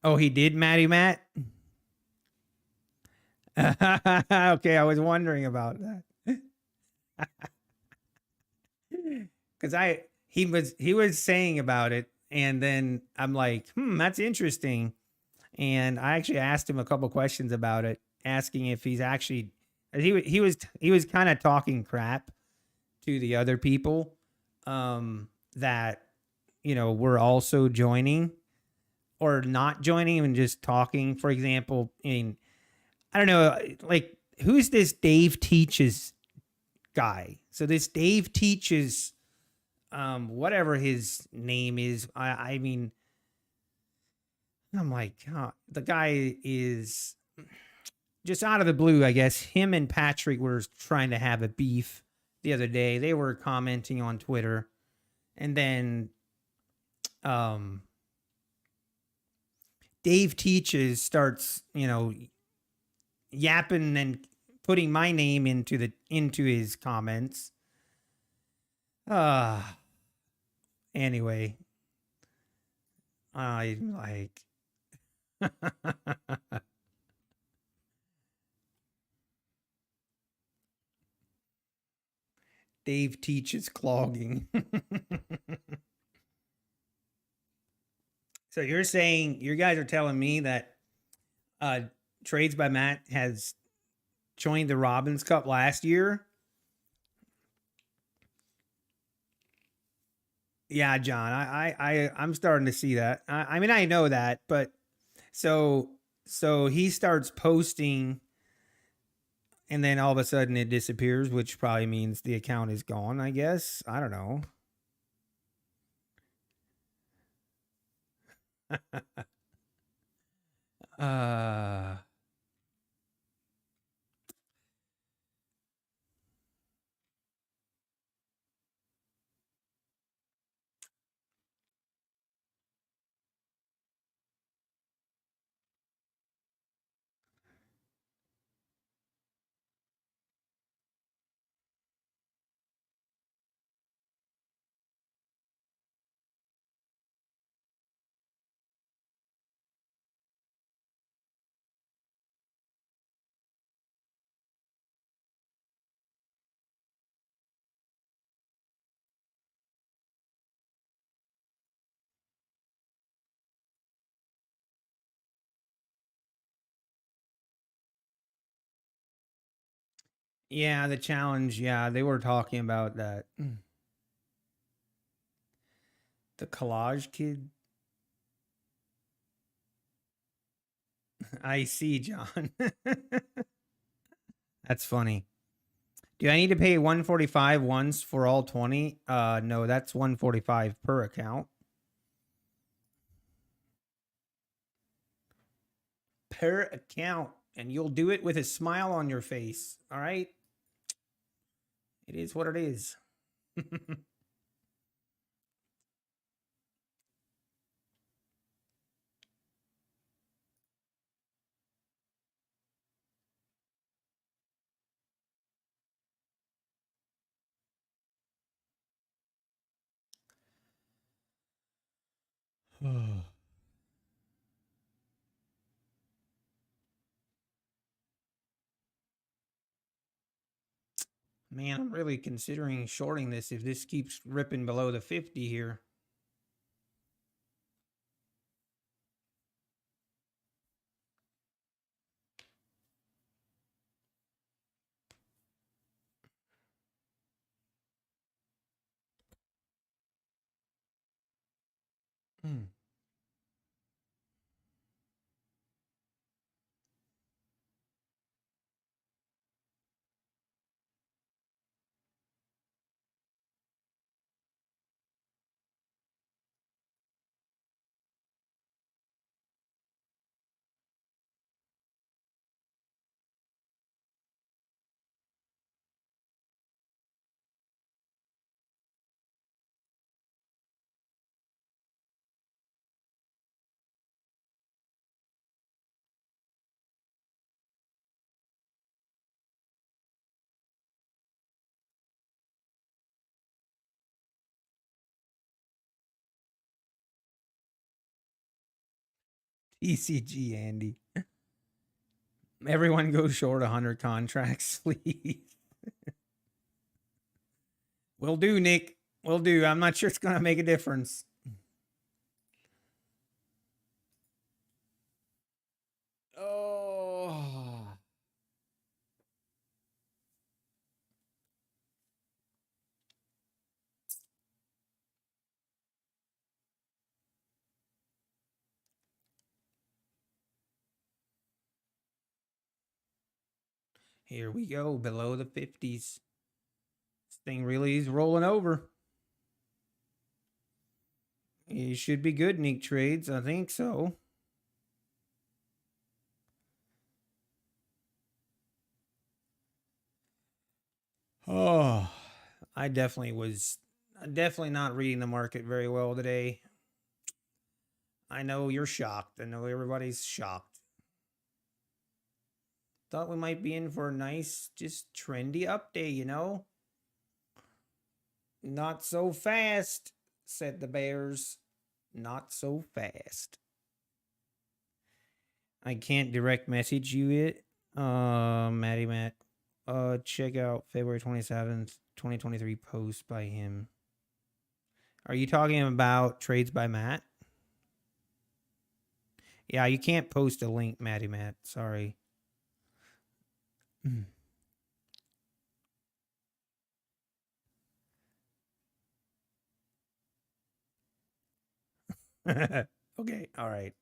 S1: Oh, he did, Matty Matt? Okay, I was wondering about that. Cuz he was saying about it and then I'm like, that's interesting." And I actually asked him a couple questions about it, asking if he's actually he was kind of talking crap to the other people that were also joining or not joining and just talking. For example, I don't know, like who's this Dave Teaches guy? So this Dave Teaches, whatever his name is. I mean, I'm like, the guy is just out of the blue. I guess him and Patrick were trying to have a beef the other day. They were commenting on Twitter, and then Dave Teaches starts, yapping and putting my name into his comments. Anyway, I'm like Dave Teaches clogging. So you're saying you guys are telling me that Trades by Matt has joined the Robbins Cup last year? Yeah, John, I'm starting to see that. I mean, I know that, but so he starts posting, and then all of a sudden it disappears, which probably means the account is gone. I guess I don't know. uh Yeah, the challenge. Yeah, they were talking about that. The collage kid. I see, John. That's funny. Do I need to pay 145 once for all 20? No, that's 145 per account. Per account. And you'll do it with a smile on your face. All right? It is what it is. Man, I'm really considering shorting this if this keeps ripping below the 50 here. Hmm. TCG, Andy. Everyone go short 100 contracts, please. Will do, Nick. Will do. I'm not sure it's going to make a difference. Oh. Here we go, below the 50s. This thing really is rolling over. You should be good, Nick Trades. I think so. Oh, I definitely was definitely not reading the market very well today. I know you're shocked. I know everybody's shocked. Thought we might be in for a nice, just trendy update, you know? Not so fast, said the Bears. Not so fast. I can't direct message you it. Matty Matt. Check out February 27th, 2023 post by him. Are you talking about trades by Matt? Yeah, you can't post a link, Matty Matt. Sorry. Okay, all right.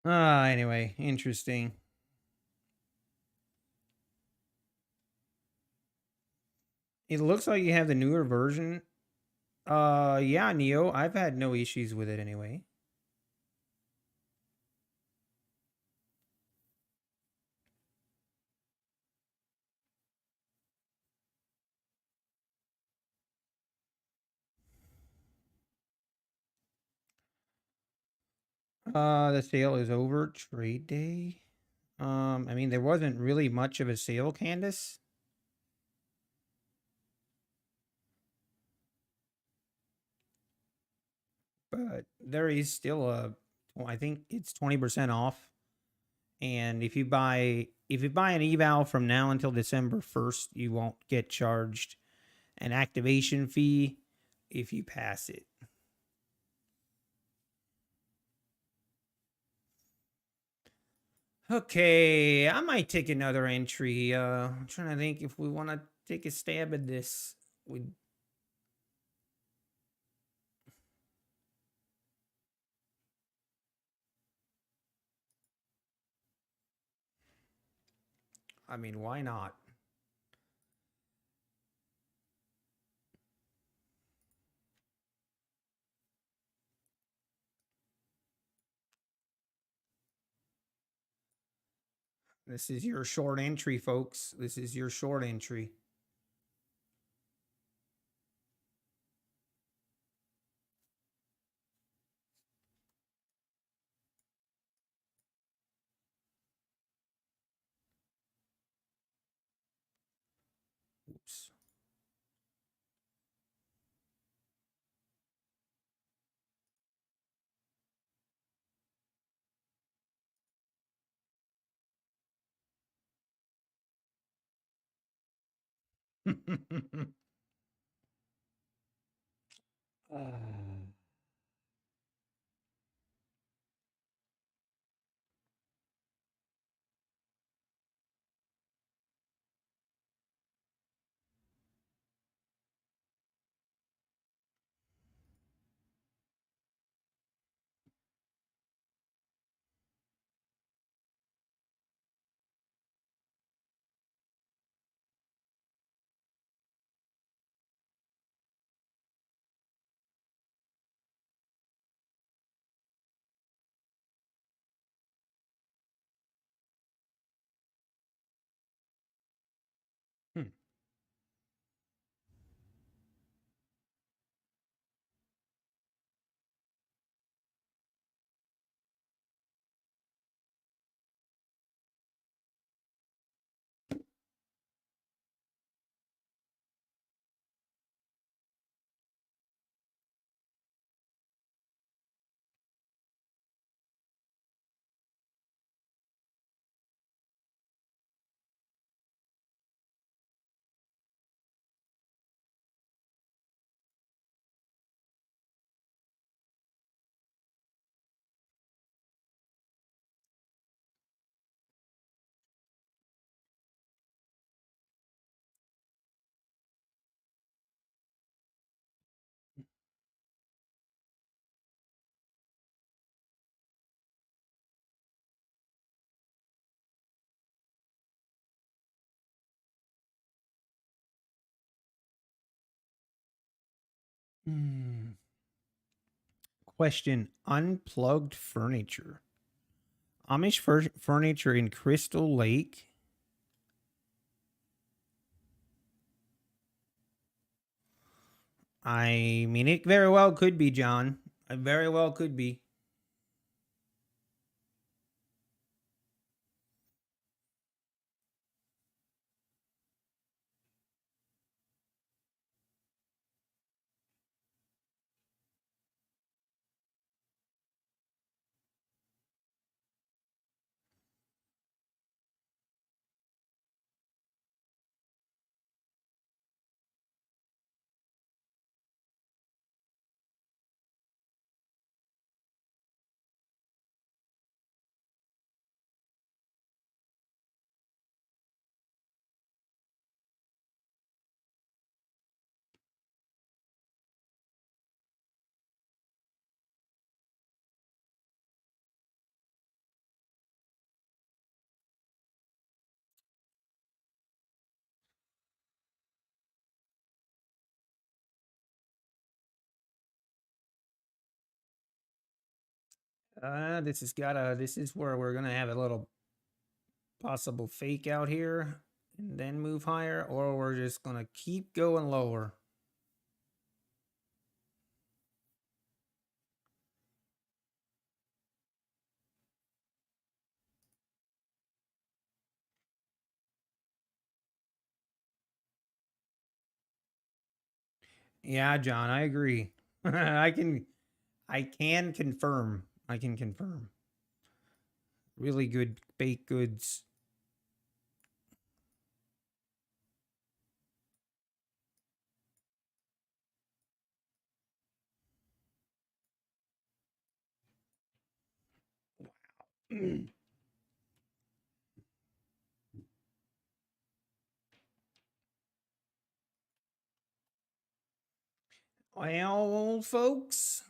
S1: Anyway, interesting. It looks like you have the newer version. Yeah, Neo. I've had no issues with it anyway. The sale is over. Trade day. I mean, there wasn't really much of a sale, Candace. But there is still I think it's 20% off. And if you buy an eval from now until December 1st, you won't get charged an activation fee if you pass it. Okay, I might take another entry. I'm trying to think if we want to take a stab at this. I mean, why not? This is your short entry, folks. This is your short entry. Oops. Question: unplugged furniture. Amish furniture in Crystal Lake. I mean, it very well could be, John. It very well could be. This is where we're gonna have a little possible fake out here and then move higher, or we're just gonna keep going lower. Yeah, John, I agree. I can confirm. I can confirm. Really good baked goods. Well, folks.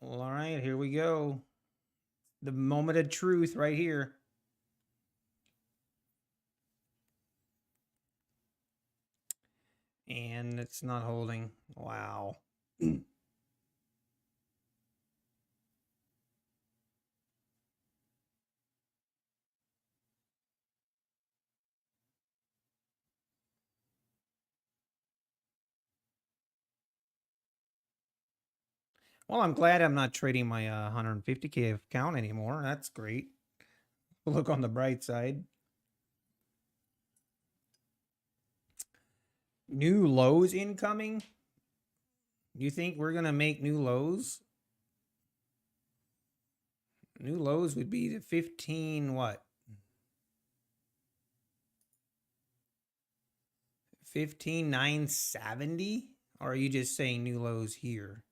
S1: All right, here we go. The moment of truth right here. And it's not holding. Wow. Well, I'm glad I'm not trading my 150K account anymore. That's great. Look on the bright side. New lows incoming? You think we're going to make new lows? New lows would be the 15 what? 15,970? Or are you just saying new lows here?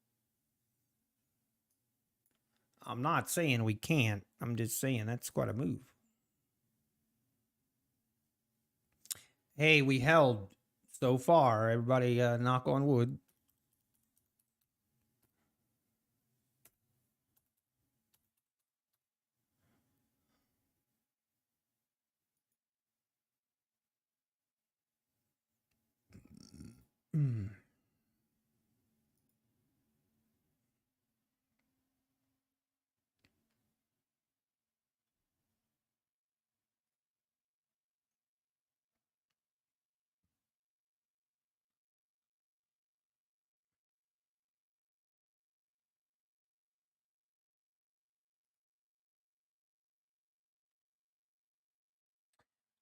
S1: I'm not saying we can't. I'm just saying that's quite a move. Hey, we held so far. Everybody knock on wood.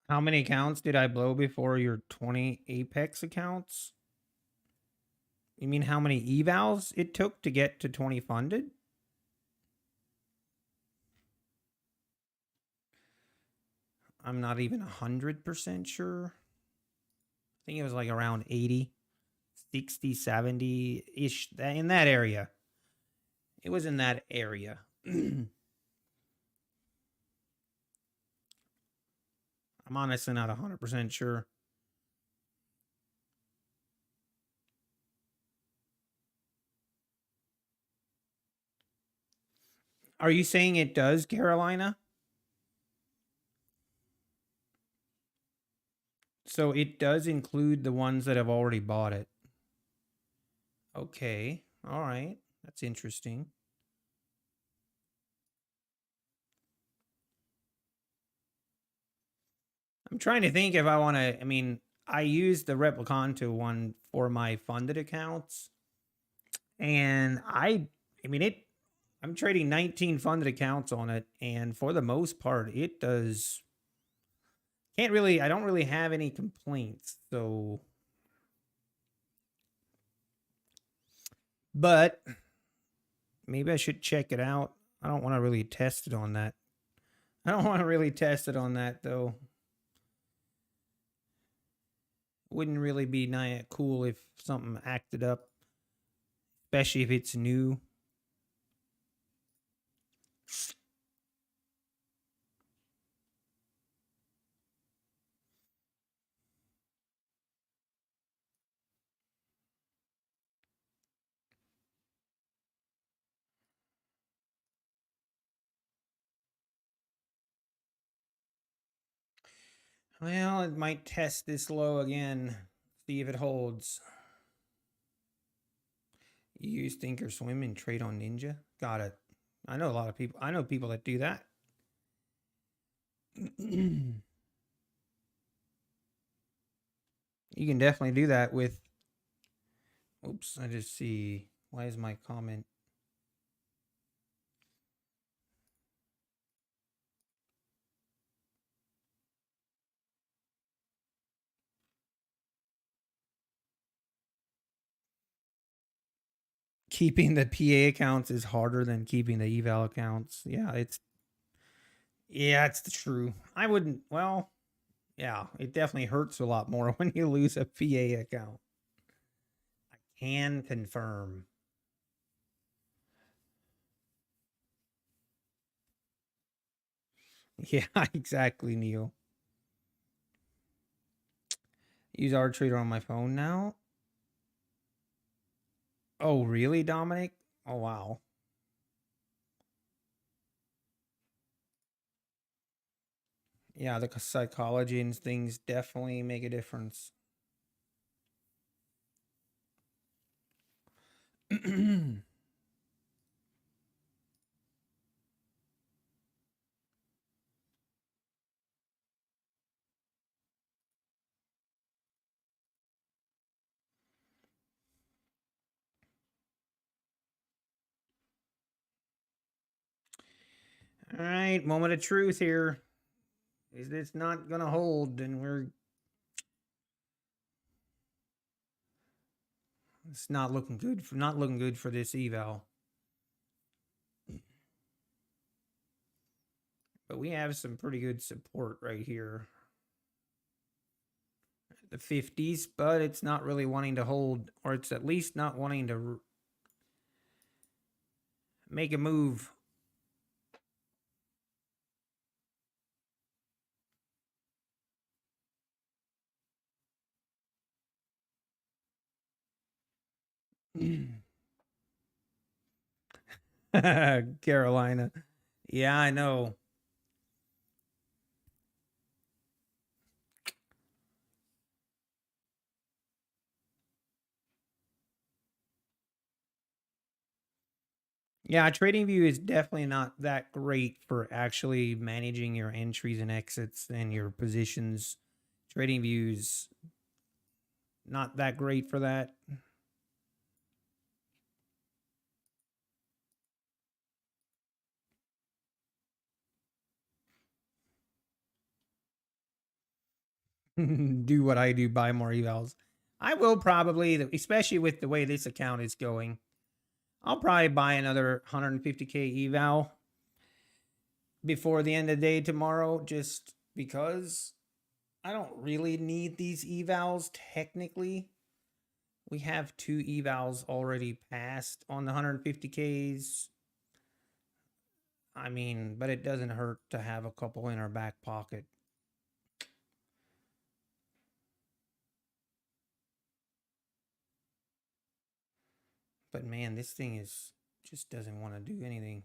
S1: How many accounts did I blow before your 20 Apex accounts? You mean how many evals it took to get to 20 funded? I'm not even 100% sure. I think it was like around 80, 60, 70-ish, in that area. It was in that area. I'm honestly not 100% sure. Are you saying it does, Carolina? So it does include the ones that have already bought it. Okay. All right. That's interesting. I'm trying to think if I want to. I mean, I used the Replicanto one for my funded accounts. And I mean, I'm trading 19 funded accounts on it. And for the most part, it does. I don't really have any complaints. So, but maybe I should check it out. I don't want to really test it on that. I don't want to really test it on that though. Wouldn't really be cool if something acted up, especially if it's new. Well, it might test this low again. See if it holds. You use Thinkorswim and trade on Ninja? Got it. I know a lot of people. I know people that do that. You can definitely do that with. Oops, I just see. Why is my comment? Keeping the PA accounts is harder than keeping the eval accounts. Yeah, it's true. I wouldn't. Well, yeah, it definitely hurts a lot more when you lose a PA account. I can confirm. Yeah, exactly, Neil. Use our trader on my phone now. Oh, really, Dominic? Oh, wow. Yeah, the psychology and things definitely make a difference. All right, moment of truth here. Is this not going to hold? Then it's not looking good. Not looking good for this eval. But we have some pretty good support right here. The 50s, but it's not really wanting to hold, or it's at least not wanting to make a move. Carolina. Yeah, I know. Yeah, TradingView is definitely not that great for actually managing your entries and exits and your positions. TradingView's not that great for that. Do what I do, buy more evals. I will probably, especially with the way this account is going, I'll probably buy another 150K eval before the end of the day tomorrow, just because I don't really need these evals technically. We have 2 evals already passed on the 150Ks. I mean, but it doesn't hurt to have a couple in our back pocket. But man, this thing is just doesn't want to do anything.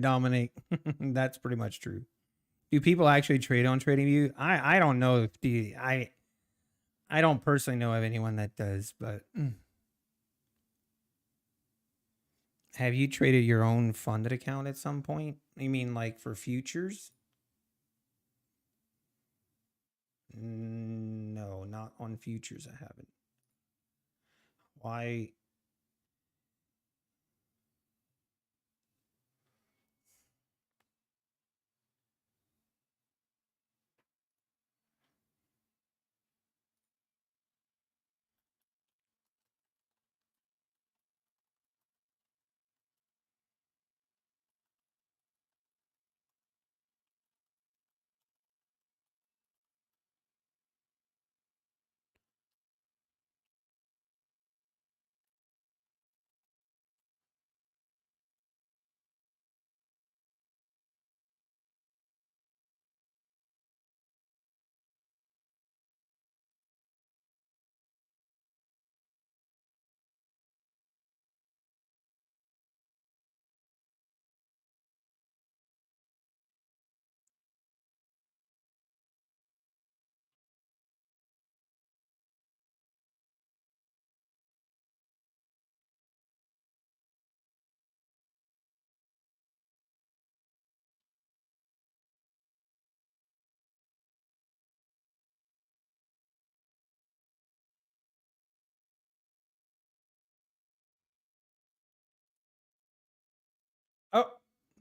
S1: Dominate. That's pretty much true. Do people actually trade on TradingView? I don't know if I don't personally know of anyone that does, but have you traded your own funded account at some point? You mean like for futures? No, not on futures. I haven't. Why?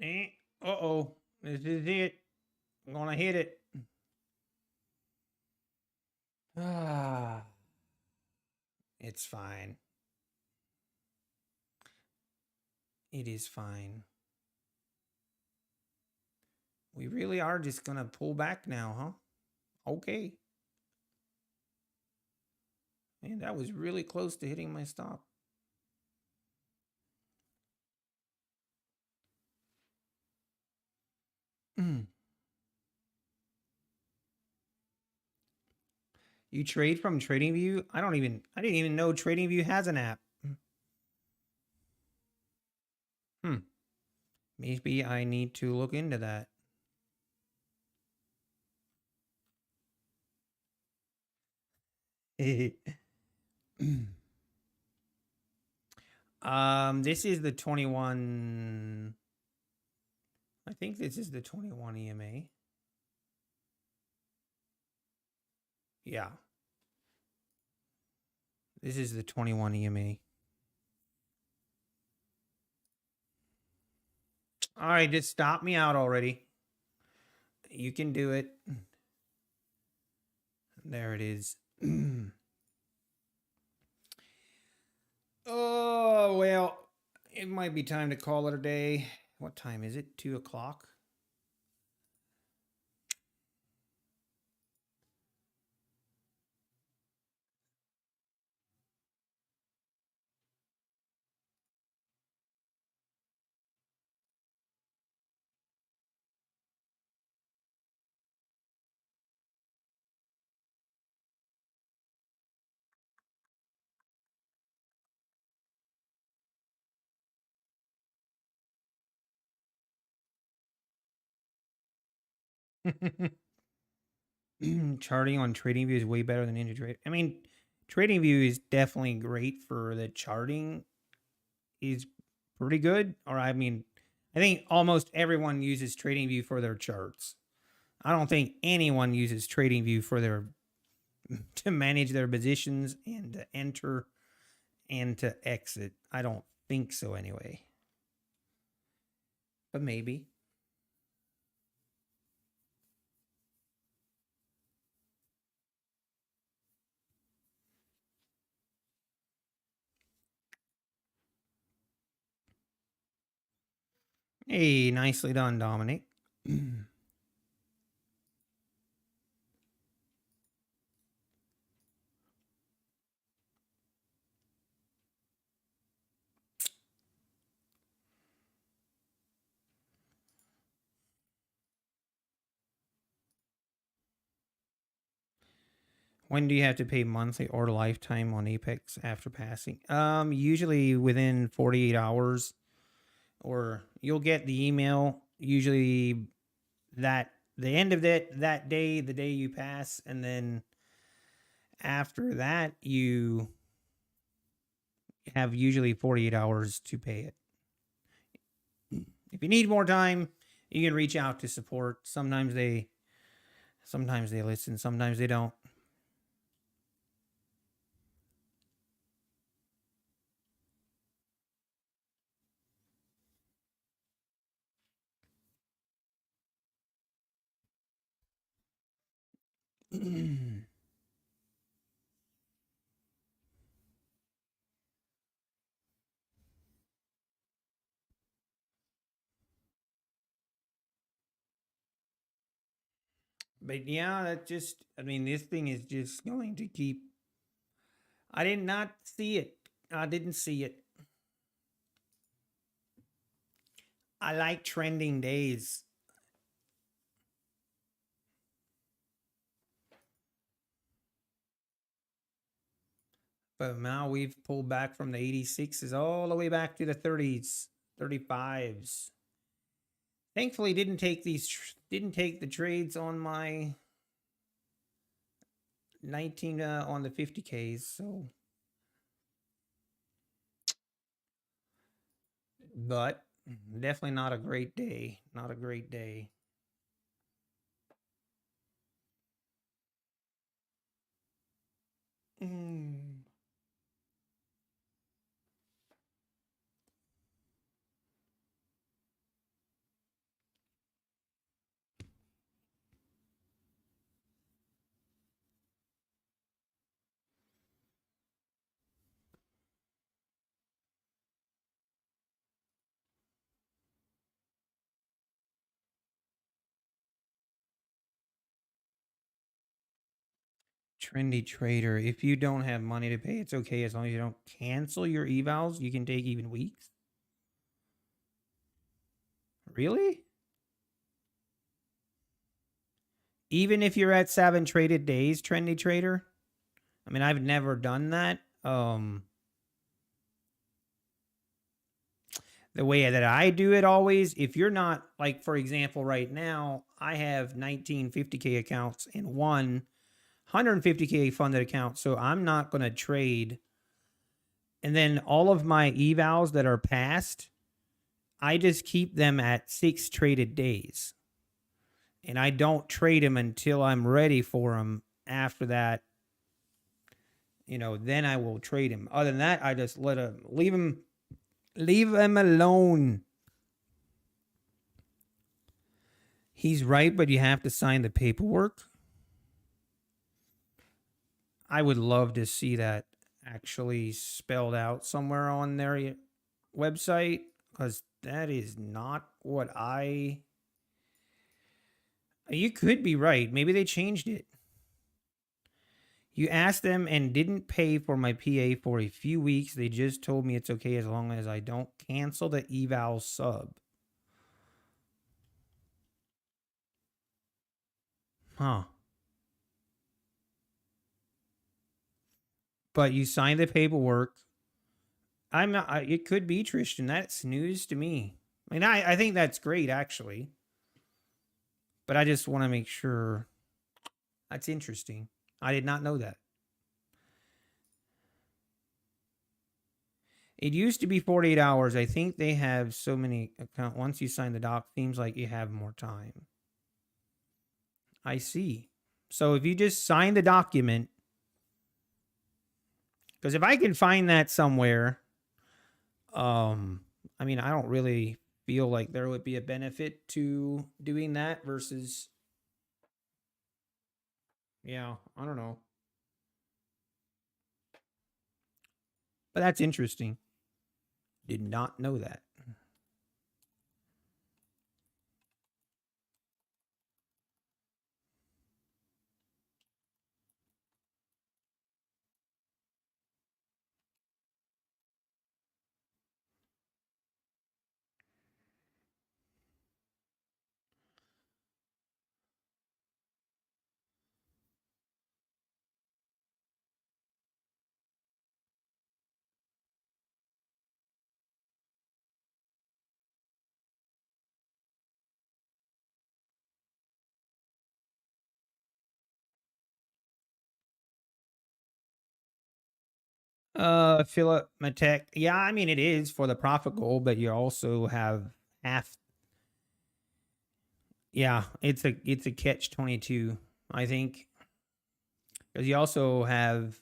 S1: Uh-oh. This is it. I'm gonna hit it. Ah, it's fine. It is fine. We really are just gonna pull back now, huh? Okay. Man, that was really close to hitting my stop. You trade from TradingView? I didn't even know TradingView has an app. Maybe I need to look into that. This is the 21. I think this is the 21 EMA. Yeah. This is the 21 EMA. All right, just stop me out already. You can do it. There it is. Oh, well, it might be time to call it a day. What time is it? 2 o'clock? Charting on TradingView is way better than IntraTrade. I mean, TradingView is definitely great for the charting. Is pretty good. Or I mean, I think almost everyone uses TradingView for their charts. I don't think anyone uses TradingView for their to manage their positions and to enter and to exit. I don't think so anyway. But maybe. Hey, nicely done, Dominic. When do you have to pay monthly or lifetime on Apex after passing? Usually within 48 hours, or you'll get the email usually that the end of that day, the day you pass, and then after that you have usually 48 hours to pay it. If you need more time, you can reach out to support. Sometimes they listen, sometimes they don't. But yeah, that just, I mean, this thing is just going to keep. I did not see it. I didn't see it. I like trending days. But now we've pulled back from the 86s all the way back to the 30s, 35s. Thankfully, didn't take the trades on my 19 on the 50Ks. So, but definitely not a great day. Not a great day. Mm. Trendy Trader. If you don't have money to pay, it's okay as long as you don't cancel your evals. You can take even weeks. Really? Even if you're at 7 traded days, Trendy Trader? I mean, I've never done that. The way that I do it always, if you're not, like, for example, right now, I have 19 50K accounts and one 150K funded account. So I'm not going to trade. And then all of my evals that are past, I just keep them at 6 traded days. And I don't trade them until I'm ready for them. After that, then I will trade him. Other than that, I just leave him alone. He's right, but you have to sign the paperwork. I would love to see that actually spelled out somewhere on their website, because that is not what you could be right. Maybe they changed it. You asked them and didn't pay for my PA for a few weeks. They just told me it's okay as long as I don't cancel the eval sub. Huh. But you signed the paperwork. I'm not. It could be, Tristan. That's news to me. I mean, I think that's great, actually. But I just want to make sure. That's interesting. I did not know that. It used to be 48 hours. I think they have so many accounts. Once you sign the doc, seems like you have more time. I see. So if you just sign the document, because if I can find that somewhere, I mean, I don't really feel like there would be a benefit to doing that versus, yeah, I don't know. But that's interesting. Did not know that. Philip Matek. Yeah, I mean, it is for the profit goal, but you also have half. Yeah, it's a catch 22, I think, because you also have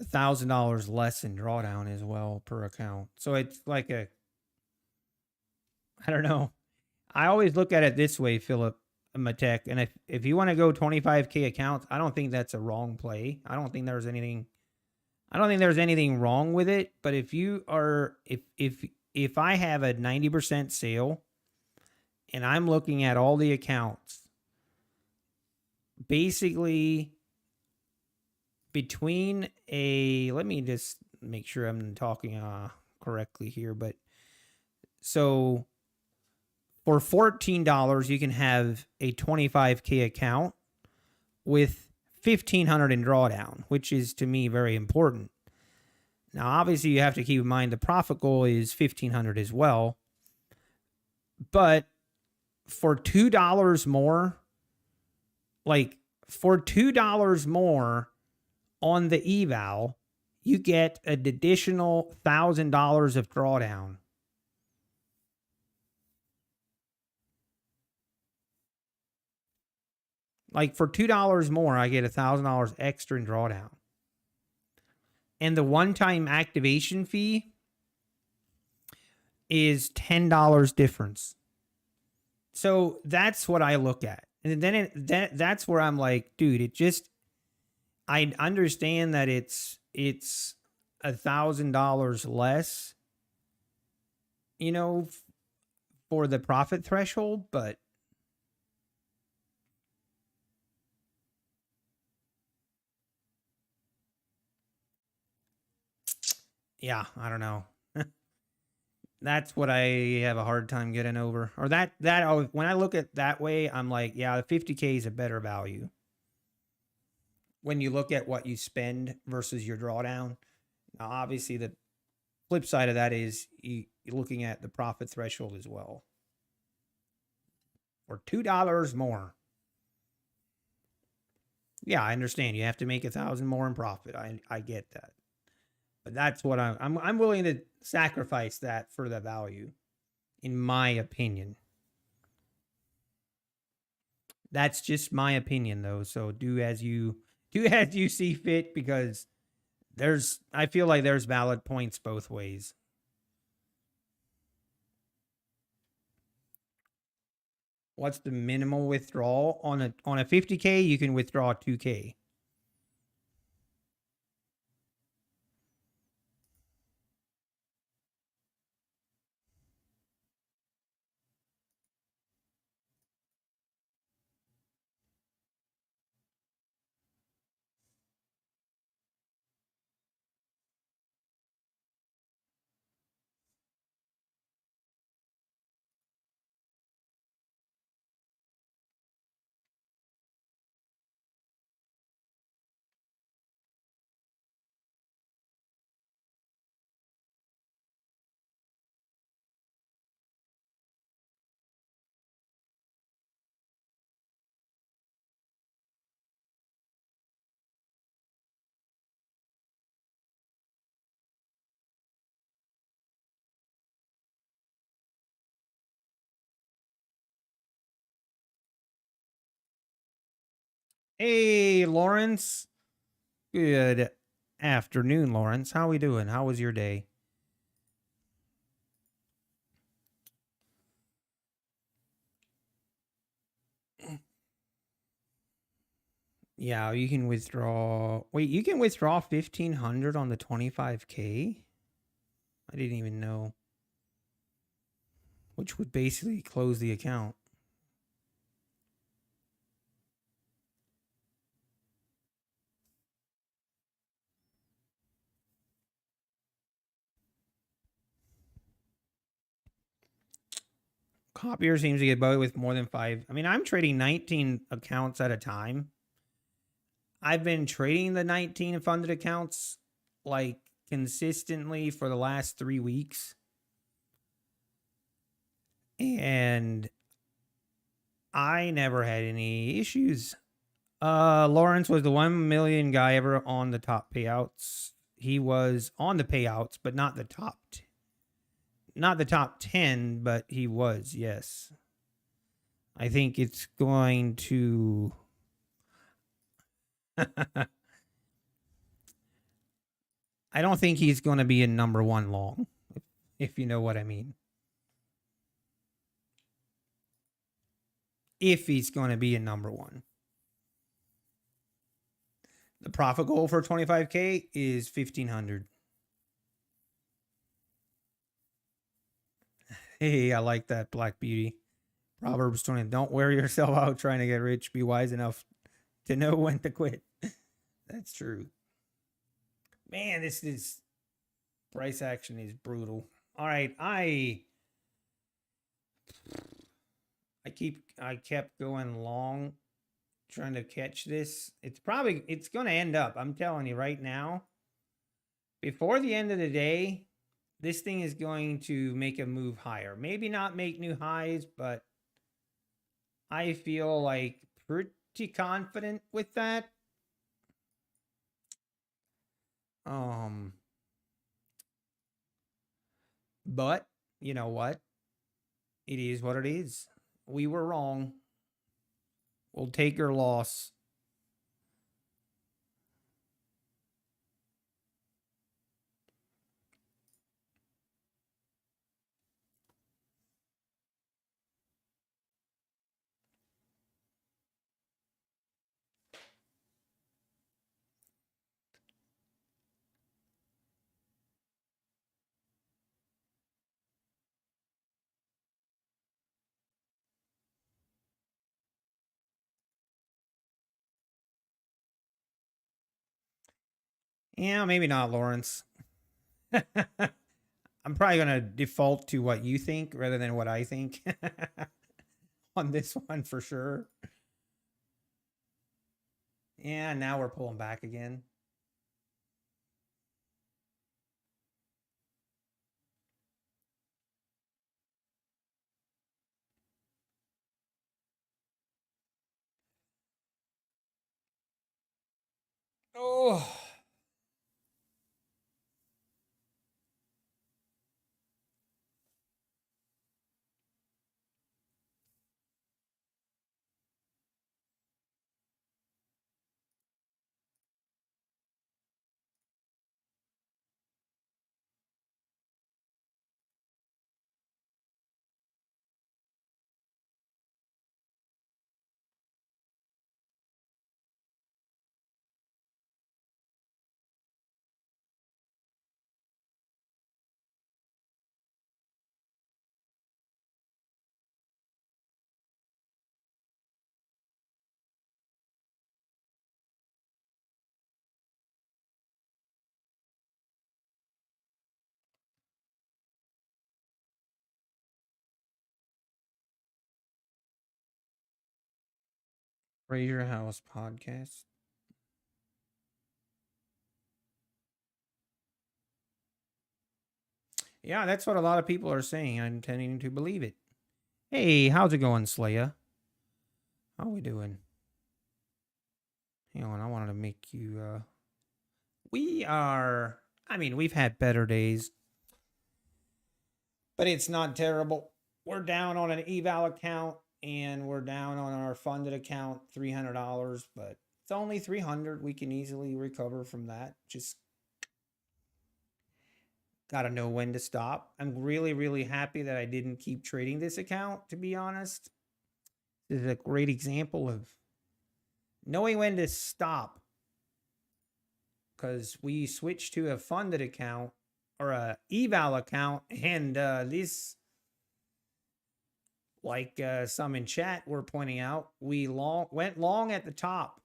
S1: $1,000 less in drawdown as well per account. So it's like I don't know. I always look at it this way, Philip Matek, and if you want to go 25K accounts, I don't think that's a wrong play. I don't think there's anything wrong with it. But if you are, if I have a 90% sale and I'm looking at all the accounts, basically between let me just make sure I'm talking correctly here, but so for $14, you can have a 25K account with 1,500 in drawdown, which is to me very important. Now, obviously, you have to keep in mind the profit goal is 1,500 as well. But for $2 more, like for $2 more on the eval, you get an additional $1,000 of drawdown. Like for $2 more, I get $1,000 extra in drawdown. And the one-time activation fee is $10 difference. So that's what I look at. And then that's where I'm like, dude, I understand that it's $1,000 less, for the profit threshold, but Yeah, I don't know. That's what I have a hard time getting over. Or when I look at that way, I'm like, yeah, the 50K is a better value. When you look at what you spend versus your drawdown. Now, obviously, the flip side of that is you're looking at the profit threshold as well. For $2 more. Yeah, I understand. You have to make 1,000 more in profit. I get that. But that's what I'm willing to sacrifice that for the value, in my opinion. That's just my opinion though. So do as you see fit, because I feel like there's valid points both ways. What's the minimal withdrawal on a 50K? You can withdraw 2K. Hey, Lawrence. Good afternoon, Lawrence. How we doing? How was your day? Yeah, you can withdraw. Wait, you can withdraw 1,500 on the 25K? I didn't even know. Which would basically close the account. Copier seems to get by with more than 5. I mean, I'm trading 19 accounts at a time. I've been trading the 19 funded accounts like consistently for the last 3 weeks. And I never had any issues. Lawrence was the 1 million guy ever on the top payouts. He was on the payouts, but not the top not the top 10, but he was, yes. I think it's going to I don't think he's going to be in number 1 long, if you know what I mean. If he's going to be in number 1. The profit goal for 25K is 1,500. Hey, I like that, Black Beauty. Proverbs 20. Don't wear yourself out trying to get rich. Be wise enough to know when to quit. That's true. Man, this price action is brutal. All right, I kept going long trying to catch this. It's going to end up, I'm telling you right now, before the end of the day, this thing is going to make a move higher. Maybe not make new highs, but I feel like pretty confident with that. But you know what? It is what it is. We were wrong. We'll take your loss. Yeah, maybe not, Lawrence. I'm probably going to default to what you think rather than what I think on this one for sure. Yeah, now we're pulling back again. Oh. Raise Your House podcast. Yeah, that's what a lot of people are saying. I'm tending to believe it. Hey, how's it going, Slaya? How we doing? Hang on, I wanted to make you we are, I mean, we've had better days, but it's not terrible. We're down on an eval account and we're down on our funded account $300, but it's only 300. We can easily recover from that. Just got to know when to stop. I'm really, really happy that I didn't keep trading this account, to be honest. This is a great example of knowing when to stop, because we switched to a funded account or a eval account, and this, like some in chat were pointing out, we went long at the top.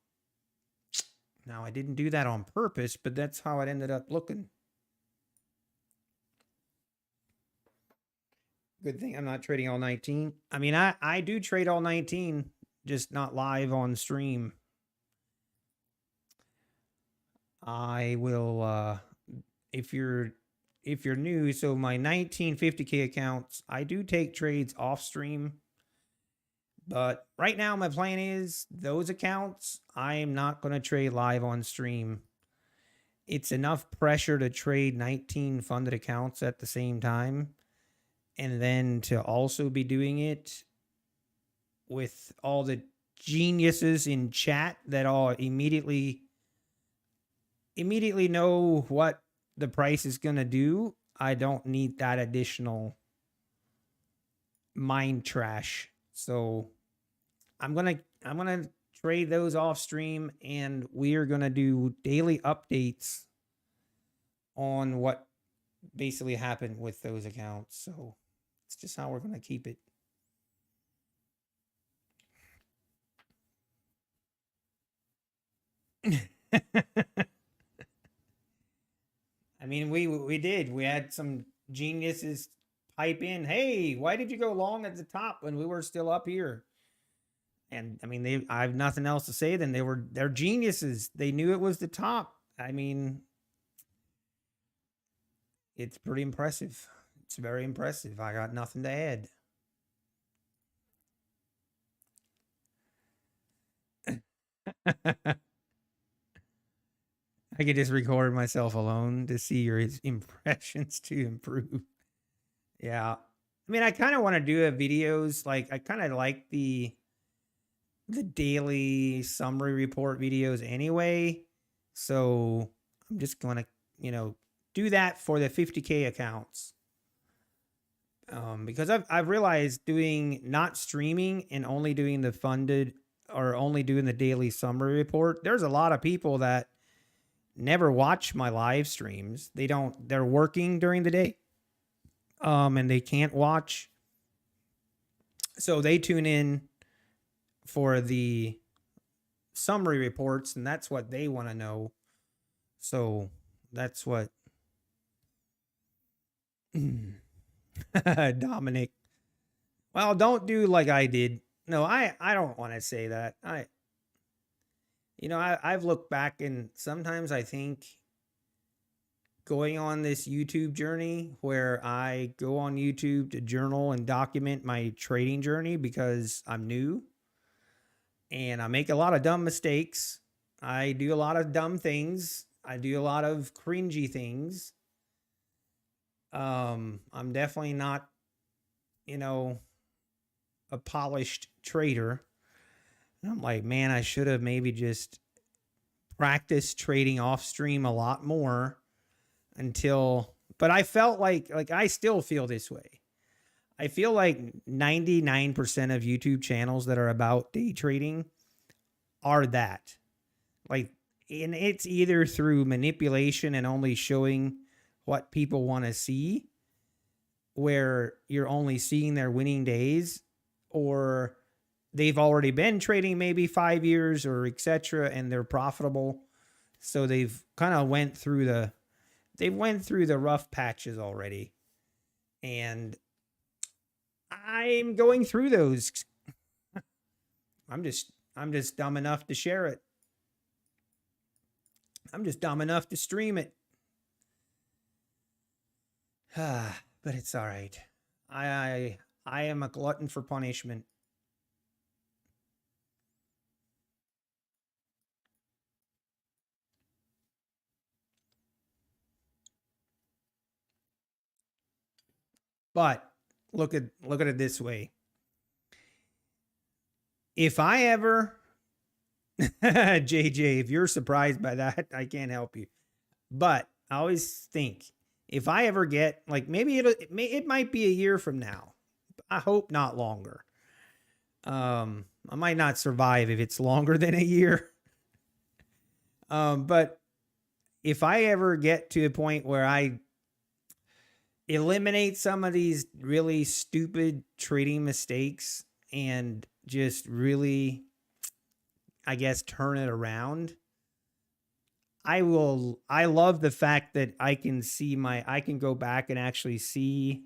S1: Now, I didn't do that on purpose, but that's how it ended up looking. Good thing I'm not trading all 19. I mean, I do trade all 19, just not live on stream. I will, if you're new, so my 1950K accounts, I do take trades off stream. But right now, my plan is those accounts, I am not going to trade live on stream. It's enough pressure to trade 19 funded accounts at the same time. And then to also be doing it with all the geniuses in chat that all immediately know what the price is going to do. I don't need that additional mind trash. So I'm going to trade those off stream, and we are going to do daily updates on what basically happened with those accounts. So it's just how we're going to keep it. I mean, we did. We had some geniuses pipe in, "Hey, why did you go long at the top when we were still up here?" And I mean, I have nothing else to say than they're geniuses. They knew it was the top. I mean, it's pretty impressive. It's very impressive. I got nothing to add. I could just record myself alone to see your impressions to improve. Yeah. I mean, I kind of want to do a videos, like I kind of like the daily summary report videos anyway. So I'm just going to, do that for the 50K accounts. Because I've realized doing not streaming and only doing the funded or only doing the daily summary report, there's a lot of people that never watch my live streams. They're working during the day. And they can't watch. So they tune in for the summary reports, and that's what they want to know. So that's what Dominic. Well, don't do like I did. No, I don't want to say that. I've looked back and sometimes I think going on this YouTube journey where I go on YouTube to journal and document my trading journey because I'm new and I make a lot of dumb mistakes. I do a lot of dumb things. I do a lot of cringy things. I'm definitely not, you know, a polished trader. And I'm like, man, I should have maybe just practiced trading off stream a lot more until, but I felt like I still feel this way. I feel like 99% of YouTube channels that are about day trading are that. Like, and it's either through manipulation and only showing what people want to see, where you're only seeing their winning days, or they've already been trading maybe 5 years or etc. and they're profitable. So they've kind of went through the rough patches already. And I'm going through those. I'm just dumb enough to share it. I'm just dumb enough to stream it. But it's all right. I am a glutton for punishment. But look at it this way. If I ever JJ, if you're surprised by that, I can't help you. But I always think if I ever get, like, maybe it might be a year from now. I hope not longer. I might not survive if it's longer than a year. But if I ever get to a point where I eliminate some of these really stupid trading mistakes and just really, I guess, turn it around, I love the fact that I can go back and actually see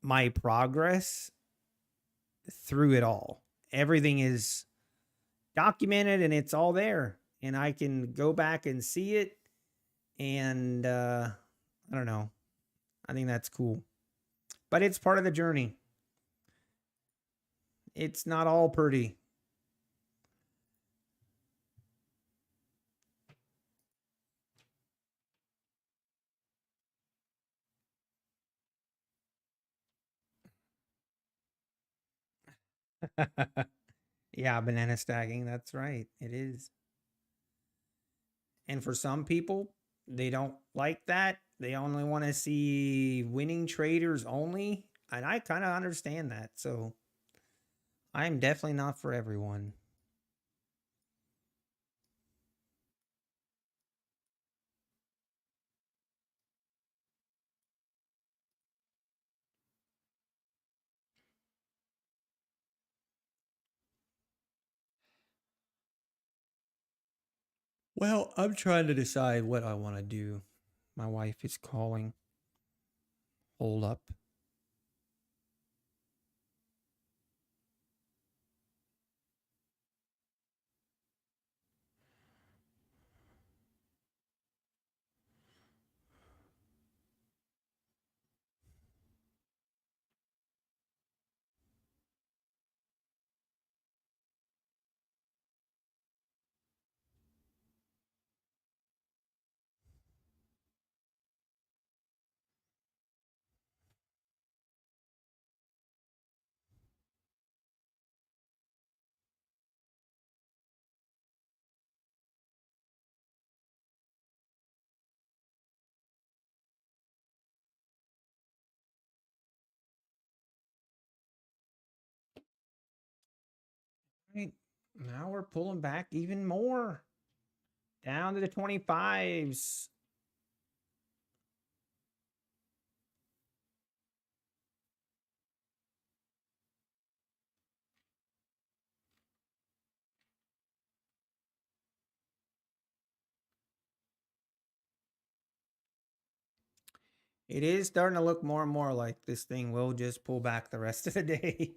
S1: my progress through it all. Everything is documented and it's all there. And I can go back and see it. And I don't know. I think that's cool. But it's part of the journey. It's not all pretty. Yeah, banana stacking. That's right. It is. And for some people, they don't like that. They only want to see winning traders only. And I kind of understand that. So I'm definitely not for everyone. Well, I'm trying to decide what I want to do. My wife is calling. Hold up. Right. Now we're pulling back even more. Down to the 25s. It is starting to look more and more like this thing will just pull back the rest of the day.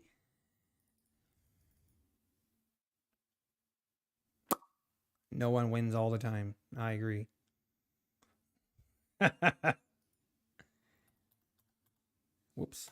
S1: No one wins all the time. I agree. Whoops.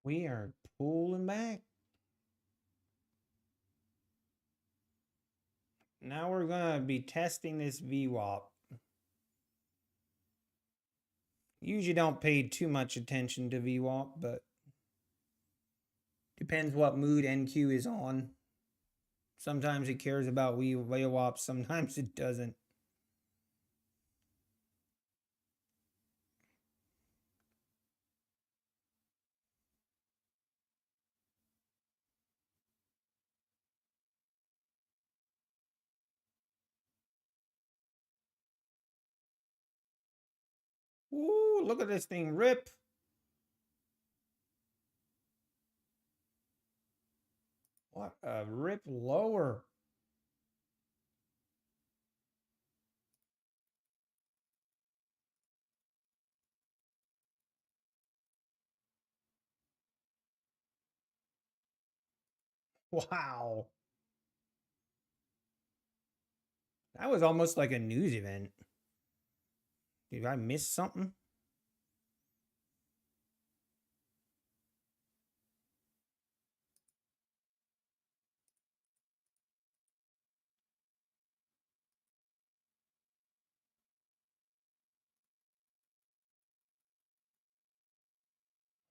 S1: We are pulling back. Now we're going to be testing this VWAP. Usually don't pay too much attention to VWAP, but depends what mood NQ is on. Sometimes it cares about VWAP, sometimes it doesn't. Ooh, look at this thing rip. What a rip lower. Wow. That was almost like a news event. Did I miss something?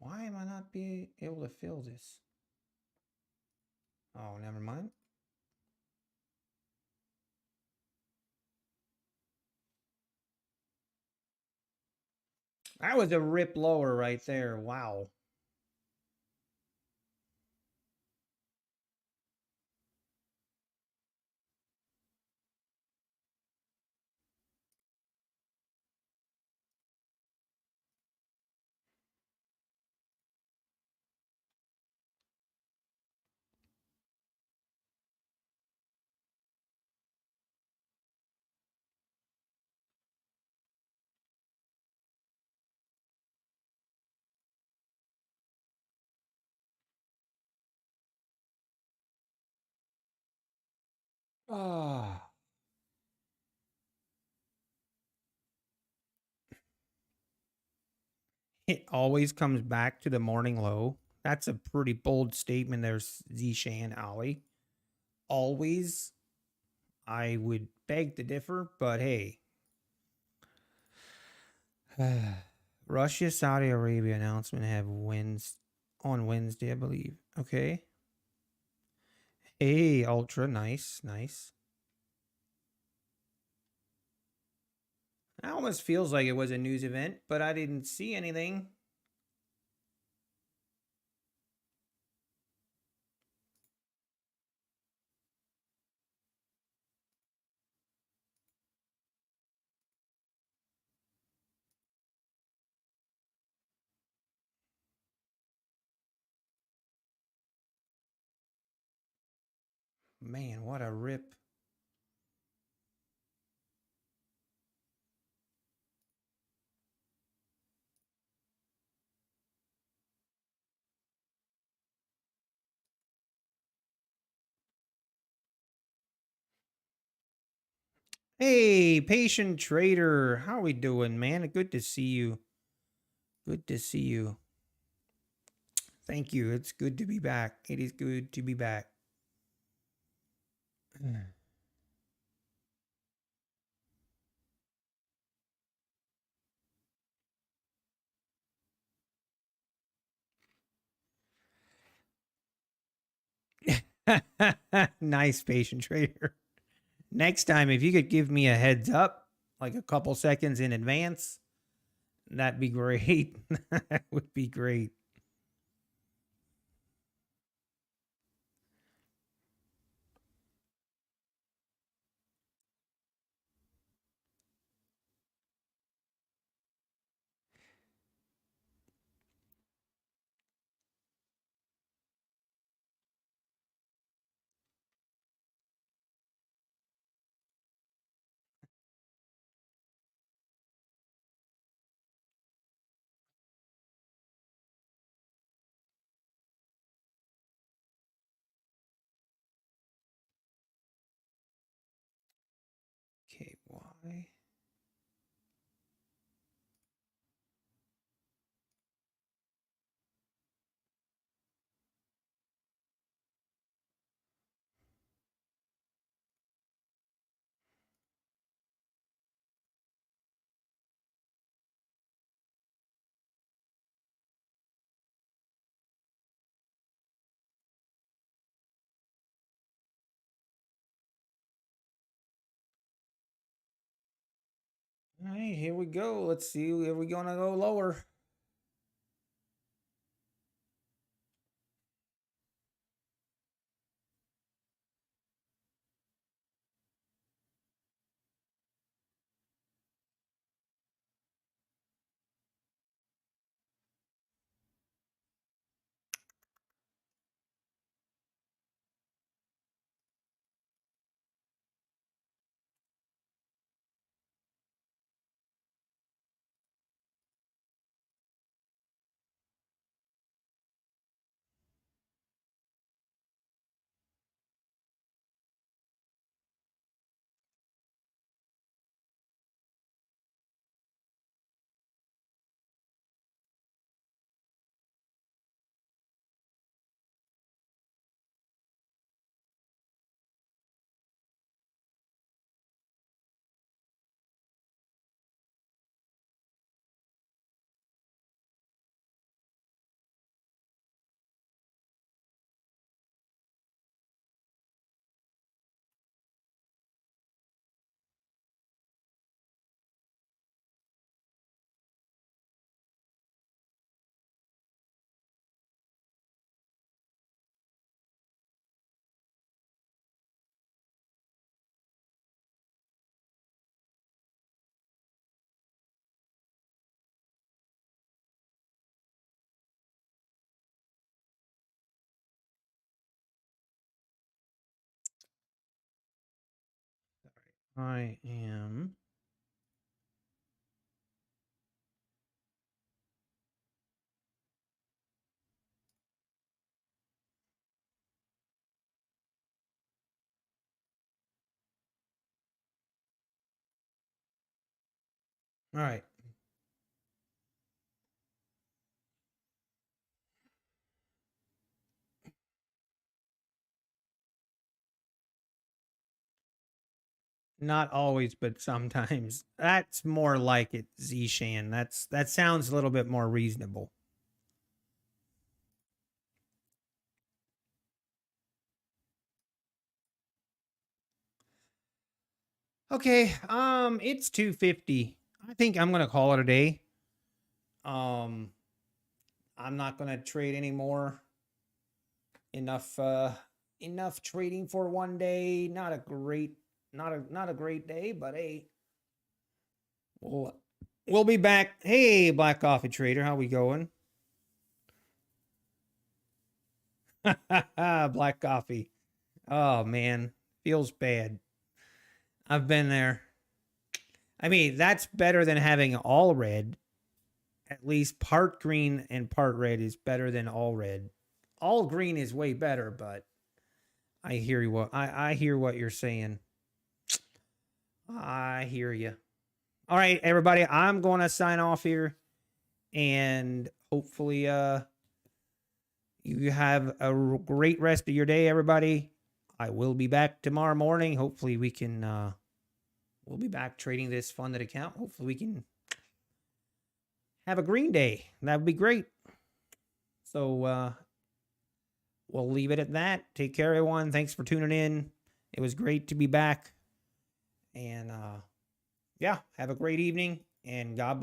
S1: Why am I not being able to fill this? Oh, never mind. That was a rip lower right there. Wow. Ah. It always comes back to the morning low. That's a pretty bold statement there, Zishan Ali. Always. I would beg to differ, but hey. Russia, Saudi Arabia announcement have wins on Wednesday, I believe. Okay. Hey, Ultra. Nice. Nice. It almost feels like it was a news event, but I didn't see anything. Man, what a rip. Hey, patient trader, how we doing, man? Good to see you. Good to see you. Thank you. It's good to be back. It is good to be back. Nice, patient trader. Next time, if you could give me a heads up, like a couple seconds in advance, that'd be great. That would be great. Okay, why? All right, here we go. Let's see. Are we going to go lower? I am. All right. Not always, but sometimes. That's more like it, Zshan. That sounds a little bit more reasonable. Okay, it's 2:50. I think I'm gonna call it a day. Um, I'm not gonna trade anymore. Enough, enough trading for one day. Not a great day, but hey, we'll we'll be back. Hey, Black Coffee Trader, how we going? Black coffee. Oh man, feels bad. I've been there. I mean, that's better than having all red. At least part green and part red is better than all red. All green is way better, but I hear what you're saying. I hear you. All right, everybody, I'm going to sign off here, and hopefully you have a great rest of your day, everybody. I will be back tomorrow morning. Hopefully we can we'll be back trading this funded account. Hopefully we can have a green day. That would be great. So we'll leave it at that. Take care, everyone. Thanks for tuning in. It was great to be back. And yeah, have a great evening, and God bless.